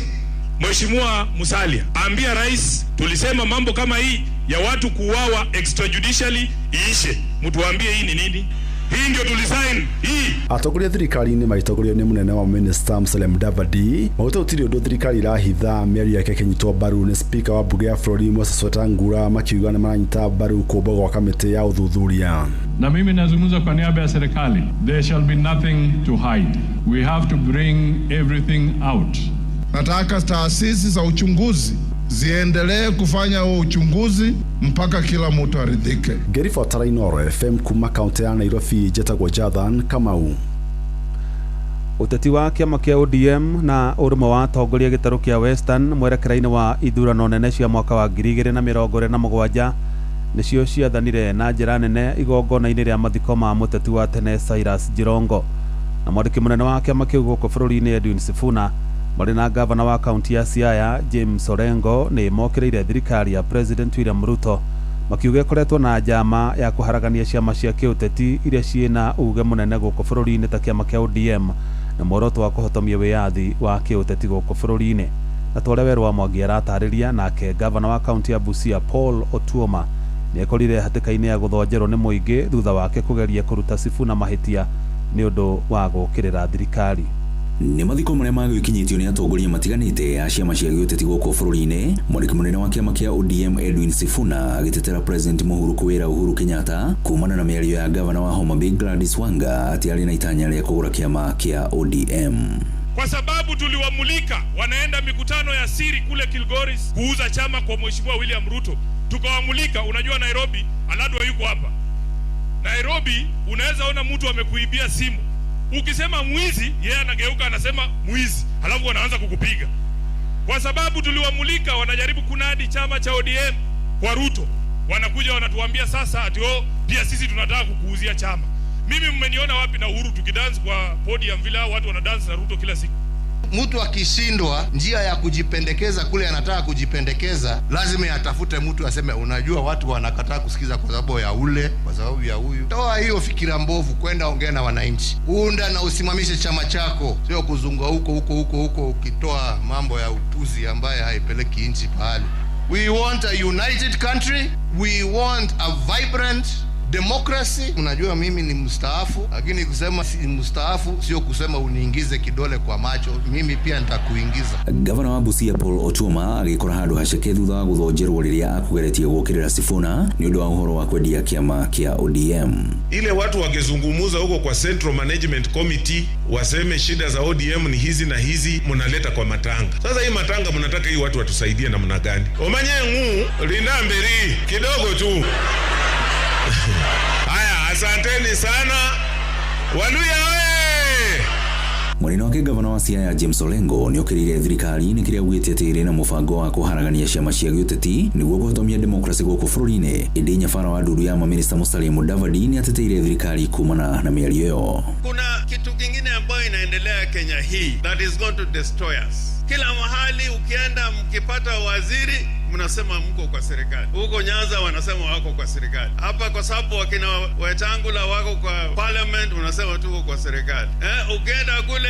Mheshimiwa Musalia, ambia rais tulisema mambo kama hii ya watu kuuawa extrajudicially iishe. Mtuambie hii ni nini? Hii ndio tulisign hii. Atongoria thirikari-inĩ magĩtongorio nĩ mũnene wa Minister Musalia Mudavadi maugĩte gũtirĩ ũndũ thirikari irahitha mĩario yake ĩkĩnyitwo mbaru nĩ speaker wa mbunge ya bũrũri Moses Wetangula makiuga nĩ maranyita mbaru kũũmbwo gwa kamĩtĩ ya ũthuthuria. Na mimi nazungumza kwa niaba ya serikali. There shall be nothing to hide. We have to bring everything out. Nataka taasisi za uchunguzi ziendelee kufanya huo uchunguzi mpaka kila mtu aridhike. Gary Fotara, Inooro FM kuma kaunti ya Nairobi, Jetagwo Jathan Kamau. Uteti wa kiama kia ODM na ũrũmwe wa atongoria gĩtarũ kĩa Western mwerekera-inĩ wa ithurano nene cia mwaka wa 2027 nĩcio ciathanire na njĩra nene igongona-inĩ rĩa mathiko ma mũteti wa tene Cyrus Jirongo. Na mwandĩki mũnene wa kiama kĩu gũkũ bũrũri-inĩ Edwin Sifuna marĩ na gavana wa kaunti ya Siaya James Orengo nĩ mokĩrĩire thirikari ya President William Ruto makiuga ĩkoretwo na njama ya kũharagania ciama cia kĩũteti iria ciĩna uge mũnene gũkũ bũrũri-inĩ ta kĩama kĩa ODM na muoroto wa kũhotomia wĩyathi wa kĩũteti gũkũ bũrũri-inĩ. Na tore Werũ wa Mwangi aratarĩria nake gavana wa kaunti ya Busia Paul Otuoma nĩ ekorire hatĩka-inĩ ya gũthonjerwo nĩ mũingĩ thutha wake kũgeria kũruta Sifuna mahĩtia nĩ ũndũ wa gũkĩrĩra thirikari. Nĩ mathiko marĩa magĩkinyĩtio nĩ atongoria matiganĩte a ciama cia gĩũteti gũkũ bũrũri-inĩ. Mwandĩki mũnene wa kĩama kĩa ODM Edwin Sifuna agĩtetera President Uhuru Kenyatta kumana na mĩario ya gavana wa Homa Bay Gladys Wanga atĩ arĩ na itanya rĩa kũgũra kĩama kĩa ODM. Kwa sababu tuliwamulika wanaenda mikutano ya siri kule Kilgoris kuuza chama kwa Mheshimiwa William Ruto. Tukawamulika, unajua Nairobi, Aladwa yuko hapa. Nairobi unaweza ona mtu amekuibia simu. Ukisema mwizi, yeye anageuka anasema mwizi, halafu wanaanza kukupiga. Kwa sababu tuliwamulika wanajaribu kunadi chama cha ODM kwa Ruto. Wanakuja wanatuambia sasa ati pia sisi tunataka kukuuzia chama. Mimi mmeniona wapi na Uhuru tukidance kwa podium vile watu wanadance na Ruto kila siku? Mtu akishindwa njia ya kujipendekeza kule anataka kujipendekeza, lazima atafute mtu aseme unajua watu wanakataa kusikiza kwa sababu ya ule, kwa sababu ya huyu. Toa hiyo fikira mbovu, kwenda ongea na wananchi. Unda na usimamishe chama chako, sio kuzunga huko ukitoa mambo ya utuzi ambaye haipeleki nchi pahali. We want a united country. We want a vibrant democracy. Unajua mimi ni mstaafu, lakini kusema si mstaafu sio kusema uniingize kidole kwa macho, mimi pia nitakuingiza. Gavana wa Busia Paul Otuoma agĩkora handũ haceke thutha wa gũthonjerwo rĩrĩa akũgeretie gũkĩrĩra Sifuna nĩ ũndũ wa ũhoro wa kwendia kĩama kĩa ODM. Ile watu wakizungumuza huko kwa Central Management Committee waseme shida za ODM ni hizi na hizi, mnaleta kwa matanga. Sasa hii matanga mnataka hii watu watusaidie namna gani? Omanyengu linamberi kidogo tu. Haya, asanteni sana. Waluya we! Mwenendo wake gavana wa Siaya James Orengo nĩ okĩrĩire thirikari nĩ kĩrĩa augĩte atĩ ĩrĩ na mũbango wa kũharagania ciama cia gĩũteti nĩguo kũhotomia demokrasi gũkũ bũrũri-inĩ. Ĩndĩ nyabara wa nduru ya Minista Musalia Mudavadi nĩ ateteire thirikari kumana na mĩario ĩyo. Kuna kitu kingine ambayo inaendelea Kenya hii that is going to destroy us. Kila mahali ukienda mkipata waziri mnasema mko kwa serikali. Huko Nyanza wanasema wako kwa serikali. Hapa kwa sababu wakina Wetangula wako kwa parliament unasema tuko kwa serikali. Ukienda kule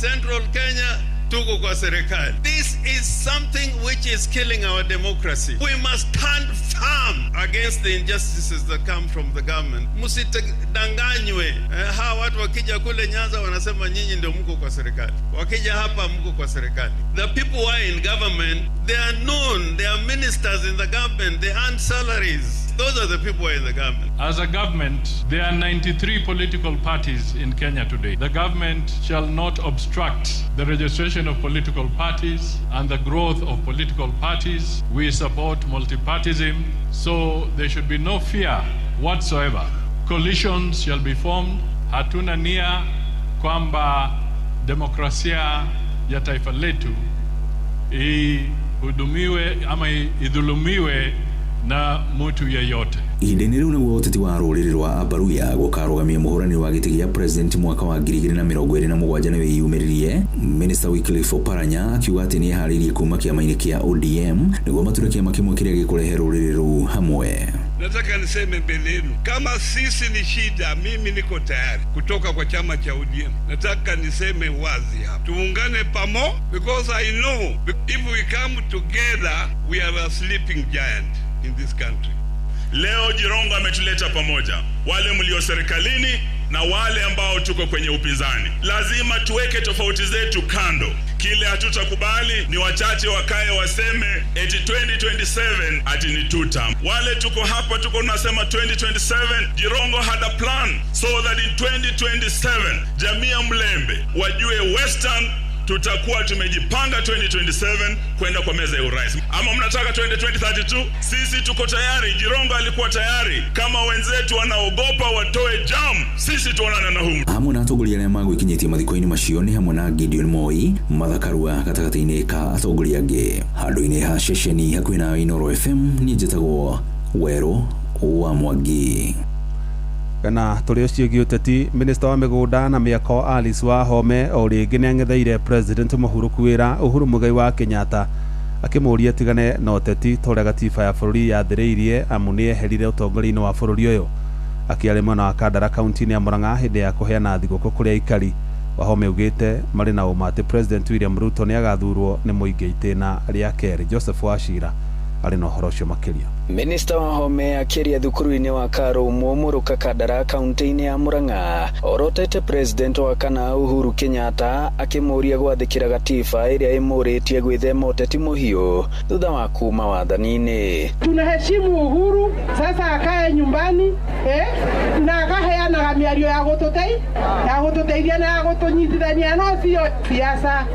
Central Kenya tuko kwa serikali. This is something which is killing our democracy. We must stand firm against the injustices that come from the government. Msitanganywe. Hawa watu wakija kule Nyanza wanasema nyinyi ndio mko kwa serikali. Wakija hapa mko kwa serikali. The people who are in government, they are known, they are ministers in the government, they earn salaries. Those are the people who are in the government. As a government, there are 93 political parties in Kenya today. The government shall not obstruct the registration of political parties and the growth of political parties. We support multipartyism, so there should be no fear whatsoever. Coalitions shall be formed. Hatuna nia kwamba demokrasia ya taifa letu ihudumiwe ama idhulumiwe na mtu yeyote. Ihinda-inĩ rĩu nĩguo ũteti wa rũrĩrĩ rwa Abaruya gũkarũgamia mũhũranĩri wa gĩtĩ gĩa president mwaka wa 2027 nĩwe yumĩririe. Minister Wycliffe Oparanya akiuga atĩ nĩ eharĩirie kuma kĩama-inĩ kĩa ODM nĩguo mature kĩama kĩmwe kĩrĩa gĩkũrehe rũrĩrĩ rũu hamwe. Nataka niseme mbele yenu, kama sisi ni shida, mimi niko tayari kutoka kwa chama cha ODM. Nataka niseme wazi hapa, tuungane pamoja, because I know if we come together we are a sleeping giant in this country. Leo Jirongo ametuleta pamoja, wale mlio serikalini, na wale ambao tuko kwenye upinzani. Lazima tuweke tofauti zetu kando. Kile hatutakubali ni wachache wakae waseme eti 2027 ati ni tuta. Wale tuko hapa tuko tunasema 2027. Jirongo had a plan so that in 2027 jamii ya Mlembe wajue Western tutakuwa tumejipanga 2027 kwenda kwa meza ya urais. Ama mnataka 2032? Sisi tuko tayari. Jirongo alikuwa tayari. Kama wenzetu wanaogopa watoe jam, sisi tuonana na humu. Hamwe na atongoria arĩa magũikinyĩtie mathiko-inĩ macio nĩ hamwe na Gideon Moi, Mathakarua gatagatĩ-inĩ ka atongoria angĩ. Handũ-inĩ ha ceceni hakuhĩ na Inooro FM niĩ njĩtagwo Werũ wa Mwangi. Kana tũrĩ ũcio ũngĩ ũteti, Minista wa mĩgũnda na mĩako Alice Wahome o rĩngĩ nĩang'etheire President Mũhuru wĩra Uhuru Muigai wa Kenyatta akĩmũria tigane na ũteti tũrĩa gatiba ya bũrũri yathĩrĩirie amu nĩeherire ũtongoria-inĩ wa bũrũri ũyũ. Akĩarĩ mwena wa Kandara kaunti-inĩ ya Murang'a hĩndĩ ya kũheana thigũkũ kũrĩ aikari. Wahome augĩte marĩ na ũma atĩ President William Ruto nĩagathurwo nĩ mũingĩ itĩna rĩa kerĩ. Joseph Wachira arĩ na ũhoro ũcio makĩria. Minista Wahome akĩaria thukuru-inĩ wa Karumo Mũrũka Kandara kaunti-inĩ ya Murang'a orotete President wa kana Uhuru Kenyatta akĩmũria gwathĩkĩra gatiba ĩrĩa ĩmũrĩtie gwĩthema ũteti mũhiũ thutha wa kuma wathani-inĩ. Tunaheshimu Uhuru, sasa akae nyumbani na akaheanaga mĩario ya gũtũteithia na ya gũtũnyitithania, no sio siasa.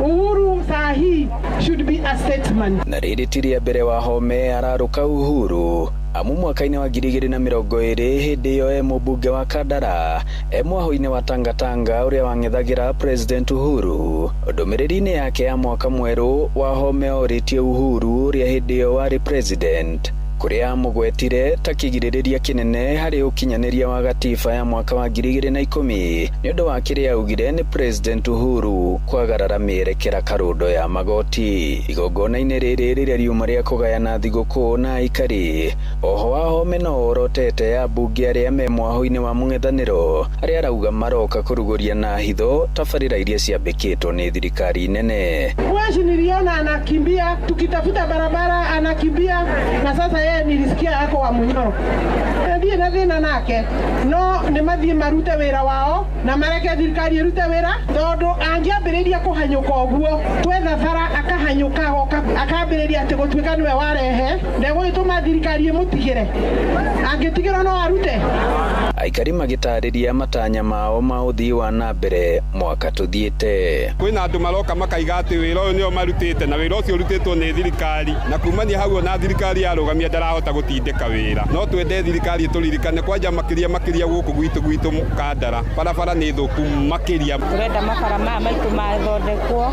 Uhuru sahi should be a statesman. Na rĩrĩ ti rĩa mbere Wahome araruka Uhuru amu mwaka-inĩ wa 2020 hĩndĩ ĩyo mũmbunge wa Kandara mwahũ-inĩ wa Tangatanga ũrĩa wang'ethagĩra President Uhuru. Ndũmĩrĩri-inĩ yake ya mwaka mwerũ Wahome orĩtie Uhuru ũrĩa hĩndĩ ĩyo warĩ president kuria amũgwetire ta kĩgirĩrĩria kĩnene harĩ ũkinyanĩria wa gatiba ya mwaka wa 2010 nĩ ũndũ wa kĩrĩa augire nĩ President Uhuru kwagarara mĩerekera karũndo ya magoti. Igongona-inĩ rĩrĩ rĩrĩa riuma rĩa kũgayana thigũkũ na aikari, oho Wahome no orotete ambunge arĩa me mwahũ-inĩ wa mũng'ethanĩro arĩa arauga maroka kũrugũria na hitho tabarĩra iria ciambĩkĩtwo nĩ thirikari nene. Washi niliona anakimbia tukitafuta barabara anakimbia, na sasa nilisikia yako wa Munyoro ndiye na thina nake no nĩ mathiĩ marute wĩra wao na mareke thirikari ĩrute wĩra, tondũ angĩambĩrĩria kũhanyũka ũguo twetha bara akahanyũka akambĩrĩria atĩ gũtuĩka nĩwe warehe ndegũgĩtũma thirikari ĩmũtigĩre, angĩtigĩrwo no arute. Aikari magĩtarĩria matanya mao ma ũthii wa na mbere mwaka tũthiĩte. Kwĩna andũ maroka makaiga atĩ wĩra ũyũ nĩo marutĩte na wĩra ũcio ũrutĩtwo nĩ thirikari, na kumania hau na thirikari yarũgamia ndarahota gũtindĩka wĩra. No twende thirikari ĩtũririkane kwanja makĩria gũkũ gwitũ Kandara, barabara nĩ thũku makĩria. Tũrenda mabara maya maitũ mathondekwo,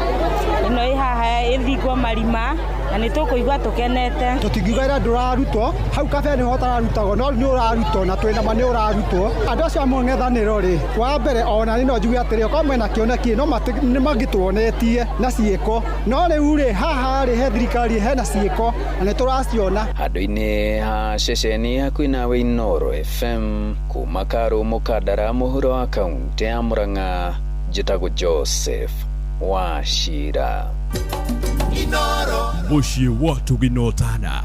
ĩno ĩ haha ĩthingwo marima na nĩ tũkũigua tũkenete. Tũtingiuga ĩra ndũrarutwo hau kabe nĩho ũtararutagwo, no nĩ ũrarutwo na twĩna ma nĩ ũrarutwo. Andũ acio a mũng'ethanĩro rĩ, wa mbere ona nĩ no njuge atĩrĩ okorwo mena kĩoneki no nĩ magĩtuonetie na ciĩko, no rĩu rĩ haha rĩ he thirikari hena ciĩko na nĩ tũraciona. Handũ-inĩ ha ceceni hakuhĩ nawe Inooro FM kuma Karumo Kandara mũhuro wa kaunti ya Murang'a, njĩtagwo Joseph Wachira. Inooro mũciĩ watu ginotana.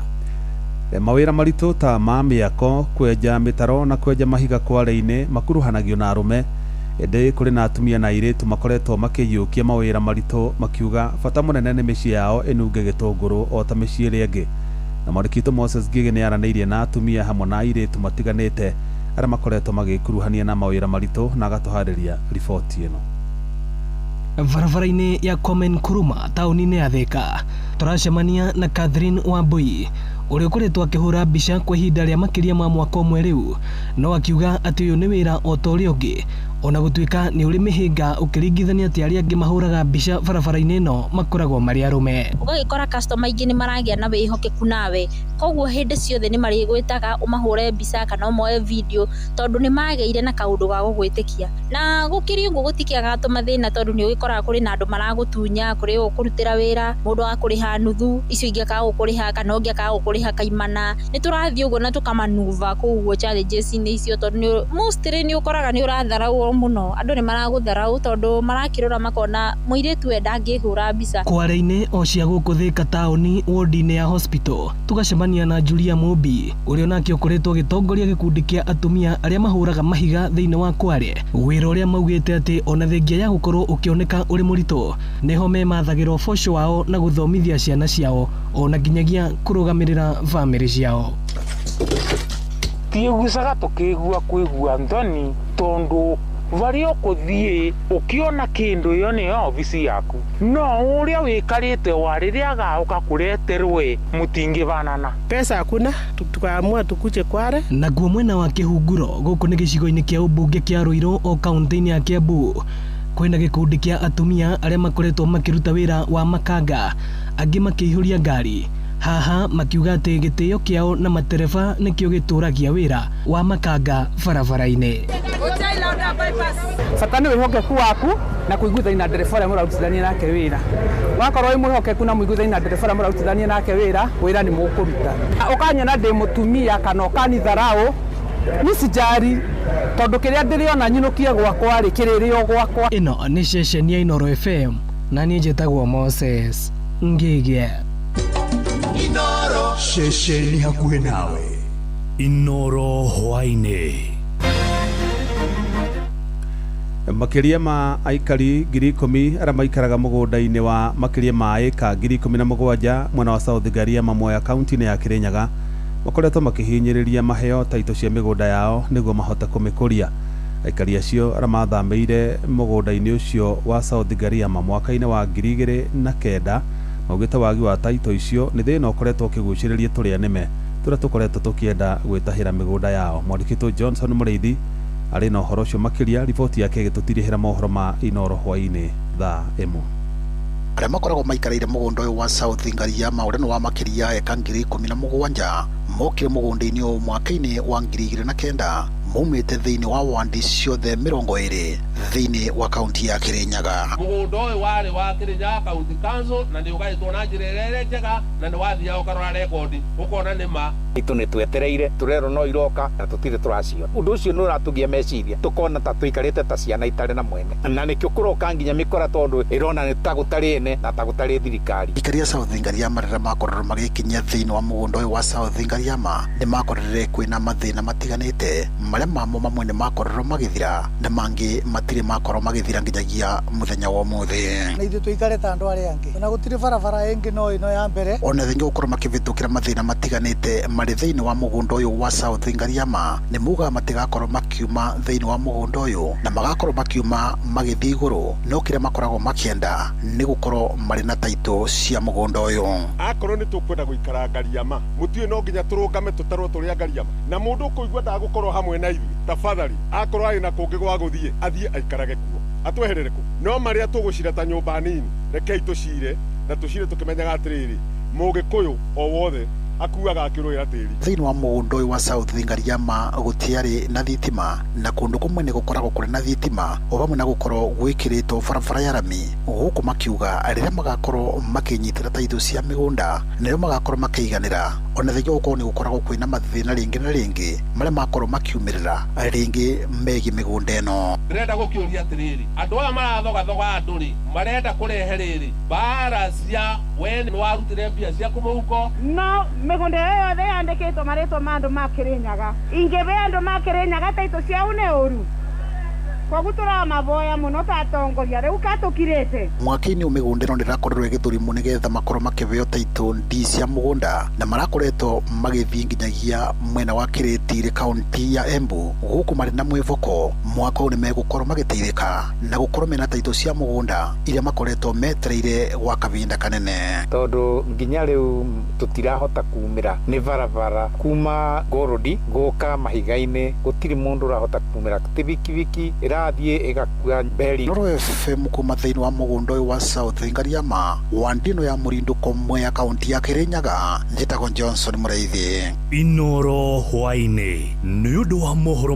Mawĩra maritũ ta ma mĩako, kwenja mĩtaro na kwenja mahiga kware-inĩ makuruhanagio na arũme, ĩndĩ kũrĩ na atumia na airĩtu makoretwo makĩiyũkia mawĩra maritũ makiuga bata mũnene nĩ mĩciĩ yao ĩnunge gĩtũngũrũ o ta mĩciĩ ĩrĩa ĩngĩ. Na Mũrikitũ Moses Ngigĩ nĩaranĩirie na atumia hamwe na airĩtu matiganĩte arĩa makoretwo magĩkuruhania na mawĩra maritũ na agatũharĩria riboti ĩno. Barabara-inĩ ya Komen Kuruma taũni-inĩ ya Thika tũracemania na Catherine Wambui ũrĩa ũkoretwo akĩhũra mbica kwa ihinda rĩa makĩria ma mwaka ũmwe rĩu, no akiuga atĩ ũyũ nĩ wĩra o ta ũrĩa ũngĩ, ona gũtuĩka nĩ ũrĩ mĩhĩnga ũkĩringithania atĩ arĩa angĩ mahũraga mbica barabara-inĩ ĩno makoragwo marĩ arũme. Ũgagĩkora customer aingĩ nĩ maragĩa na wĩhokeku nawe, koguo hĩndĩ ciothe nĩ marĩgwĩtaga ũmahũre mbica kana ũmoe video tondũ nĩ magĩire na kaũndũ ga gũgwĩtĩkia. Na gũkĩrĩ ũguo gũtikĩaga tũmathĩna tondũ nĩ ũgĩkoraga kũrĩ na andũ maragũtunya, kũrĩ ũkũrutĩra wĩra mũndũ wa kũrĩha nuthu, icio ingĩ akaga gũkũrĩha kana ũngĩ akaga gũkũrĩha kaimana. Nĩ tũrathiĩ ũguo na tũkamanuva kũguo challenges-inĩ icio tondũ mostly nĩ ũkoraga nĩ ũratharaũ mũno, andũ nĩ maragũtharaũ tondũ marakĩrora makona mũirĩtu we ndangĩhũra mbica. Kware-inĩ o cia gũkũ Thika taũni wodi-inĩ ya hospital tũgacemania gũcemania na Julia Mumbi ũrĩa nake ũkoretwo gĩtongoria gĩkundi kĩa atumia arĩa mahũraga mahiga thĩinĩ wa Kware, wĩra ũrĩa maugĩte atĩ ona thengia ya gũkorwo ũkĩoneka ũrĩ mũritũ nĩho memathagĩrwo boco wao na gũthomithia ciana ciao ona nginyagia kũrũgamĩrĩra bamĩrĩ ciao. Tiĩgucaga tũkĩigua kũigua thoni tondũ vari ũkũthiĩ ũkĩona kĩndũ ĩyo nĩyo obici yaku, no ũrĩa wĩkarĩte wa rĩrĩa agaũka kũreterwe mũtingĩvanana. Pesa hakuna, tukaamua tukuje Kware. Naguo mwena wa Kĩhunguro gũkũ nĩ gĩcigo-inĩ kĩa ũmbunge kĩa Ruiru o kaunti-inĩ ya Kiambu, kwĩna gĩkundi kĩa atumia arĩa makoretwo makĩruta wĩra wa makanga, angĩ makĩihũria ngari. Haha makiuga atĩ gĩtĩo kĩao na matereba nĩkĩo gĩtũragia wĩra wa makanga barabara-inĩ. Bata nĩ wĩhokeku waku na kũiguithania na ndereba ũrĩa mũrarutithania nake wĩra. Wakorwo wĩ mwĩhokeku na mũiguithania na ndereba ũrĩa mũrarutithania nake wĩra, wĩra nĩ mũkũruta. Ũkanyona ndĩ mũtumia kana ũkanitharaũ, nisijari tondũ kĩrĩa ndĩrĩona nyinũkie gwakwa rĩ kĩrĩrĩo gwakwa. Ĩno nĩ ceceni ya Inoro FM na niĩ njĩtagwo Moses Ngige. Inoro ceceni hakuhĩ nawe. Inoro hwainĩ. Makĩria ma aikari 10,000 arĩa maikaraga mũgũnda-inĩ wa makĩria ma ĩka 17,000 mwena wa South Gariama Mwea kaunti-inĩ ya Kirinyaga makoretwo makĩhinyĩrĩria maheo taito cia mĩgũnda yao nĩguo mahote kũmĩkũria. Aikari acio arĩa mathamĩire mũgũnda-inĩ ũcio wa South Gariama mwaka-inĩ wa 2009 maugĩte wagi wa taito icio nĩ thĩna ũkoretwo ũkĩgucĩrĩria tũrĩa nĩme tũrĩa tũkoretwo tũkĩenda gwĩtahĩra mĩgũnda yao. Mwandĩkĩtwo Johnson Mũrĩithi arĩ na ũhoro ũcio makĩria, riboti yake ĩgĩtũtirĩhĩra mohoro ma Inoro hwainĩ thaa 1. Arĩa makoragwo maikareire mũgũnda ũyũ wa South Gariama ũrĩa nĩ wa makĩria eka 17,000 mokire mũgũnda-inĩ ũyũ mwaka-inĩ wa 2009 maumĩte thĩinĩ wa wandi ciothe 20 thĩinĩ wa kaunti ya Kirinyaga. Mũgũnda ũyũ warĩ wa Kirinyaga County Council na nĩ ũgaĩtwo na njĩra ĩrĩa njega na nĩ wathiaga ũkarora rekondi ũkona nĩ ma. Itu nĩ twetereire turero no iroka na tutire tũracio. Ũndũ ũcio nĩ ũratũgia meciria tukona ta tũikarĩte ta ciana itarĩ na mwene, na nĩkĩo kũroka nginya mĩkora tondũ ĩrona nĩ ta gũtarĩ ene na ta gũtarĩ thirikari. Aikari a South Gariama rĩrĩa makorwo magĩkinyia thĩinĩ wa mũgũnda ũyũ wa South Gariama nĩ makorire kwĩna mathĩna matiganĩte marĩa mamo mamwe nĩ makorwo magĩthira na mangĩ matirĩ makorwo magĩthira nginyagia mũthenya wa ũmũthĩ. Na ithuĩ tũikarĩte andũ arĩa angĩ na gũtirĩ barabara ĩngĩ no ĩno ya mbere. Ona thĩinĩ gũkorwo makĩvĩtũkĩra mathĩna matiganĩte marĩ thĩinĩ wa mũgũnda ũyũ wa South Gariama nĩ muga matigakorwo makiuma thĩinĩ wa mũgũnda ũyũ na magakorwo makiuma magĩthiĩ igũrũ, no kĩrĩa makoragwo makĩenda nĩ gũkorwo marĩ na taito cia mũgũnda ũyũ. Akorwo nĩ tũkwenda gũikara Gariama mũtiĩ no nginya tũrũngame tũtarwo tũrĩa Gariama na mũndũ kũigua ndagũkorwo hamwe na ithuĩ, tafadhali akorwo arĩ na kũngĩ gwa gũthiĩ athiĩ aikarage kuo atweherere ku, no marĩa tũgũcira ta nyũmba nini rekei tũcire na tũcire tũkĩmenyaga atĩrĩrĩ Mũgĩkũyũ o wothe akuaga akĩrũĩra tĩri. Thĩinĩ wa mũgũnda ũyũ wa South Gariama gũtiarĩ na thitima na kũndũ kũmwe nĩ gũkoragwo kũrĩ na thitima o hamwe na gũkorwo gwĩkĩrĩtwo barabara ya rami. Gũkũ makiuga rĩrĩa magakorwo makĩnyitĩra taito cia mĩgũnda nĩrĩo magakorwo makĩiganĩra, ona thĩinĩ gũkorwo nĩ gũkoragwo kwĩna mathĩna rĩngĩ na rĩngĩ marĩa makorwo makiumĩrĩra rĩngĩ megiĩ mĩgũnda ĩno. Ndĩrenda gũkĩũria atĩrĩrĩ, andũ aya marathogathoga andũ rĩ marenda kũrehe rĩrĩ bara cia we nĩ warutire mbia ciaku mũhuko? No, mĩgũnda ĩyo yothe yandĩkĩtwo marĩtwa ma andũ ma Kirinyaga. Ingĩbe andũ ma Kirinyaga taito ciao nĩ ũru. Koguo tũramavoya mũno ta atongoria rĩu katũkirĩte. Mwaka-inĩ mĩgũnda ĩno ndĩrakorirwo ĩgĩthũrimwo nĩgetha makorwo makĩveo taito ndi cia mũgũnda na marakoretwo magĩthiĩ nginyagia mwena wa Kĩrĩti kaunti ya Embu. Gũkũ marĩ na mwĩvoko mwaka ũyũ nĩ megũkorwo magĩteithĩka na gũkorwo mena taito cia mũgũnda iria makoretwo metereire gwa kavinda kanene, tondũ nginya rĩu tũtirahota kumĩra nĩ barabara kuma Gorodi gũka Mahiga-inĩ, gũtirĩ mũndũ ũrahota kumĩra tibikibiki ĩrathiĩ ĩgakua mberi. Inoro FM kuma thĩinĩ wa mũgũnda ũyũ wa South Gariama wandino ya Mũrindũko Mwea kaunti ya Kirinyaga, njĩtagwo Johnson Mũrĩithi. Inoro hwainĩ nĩ ũndũ wa mohoro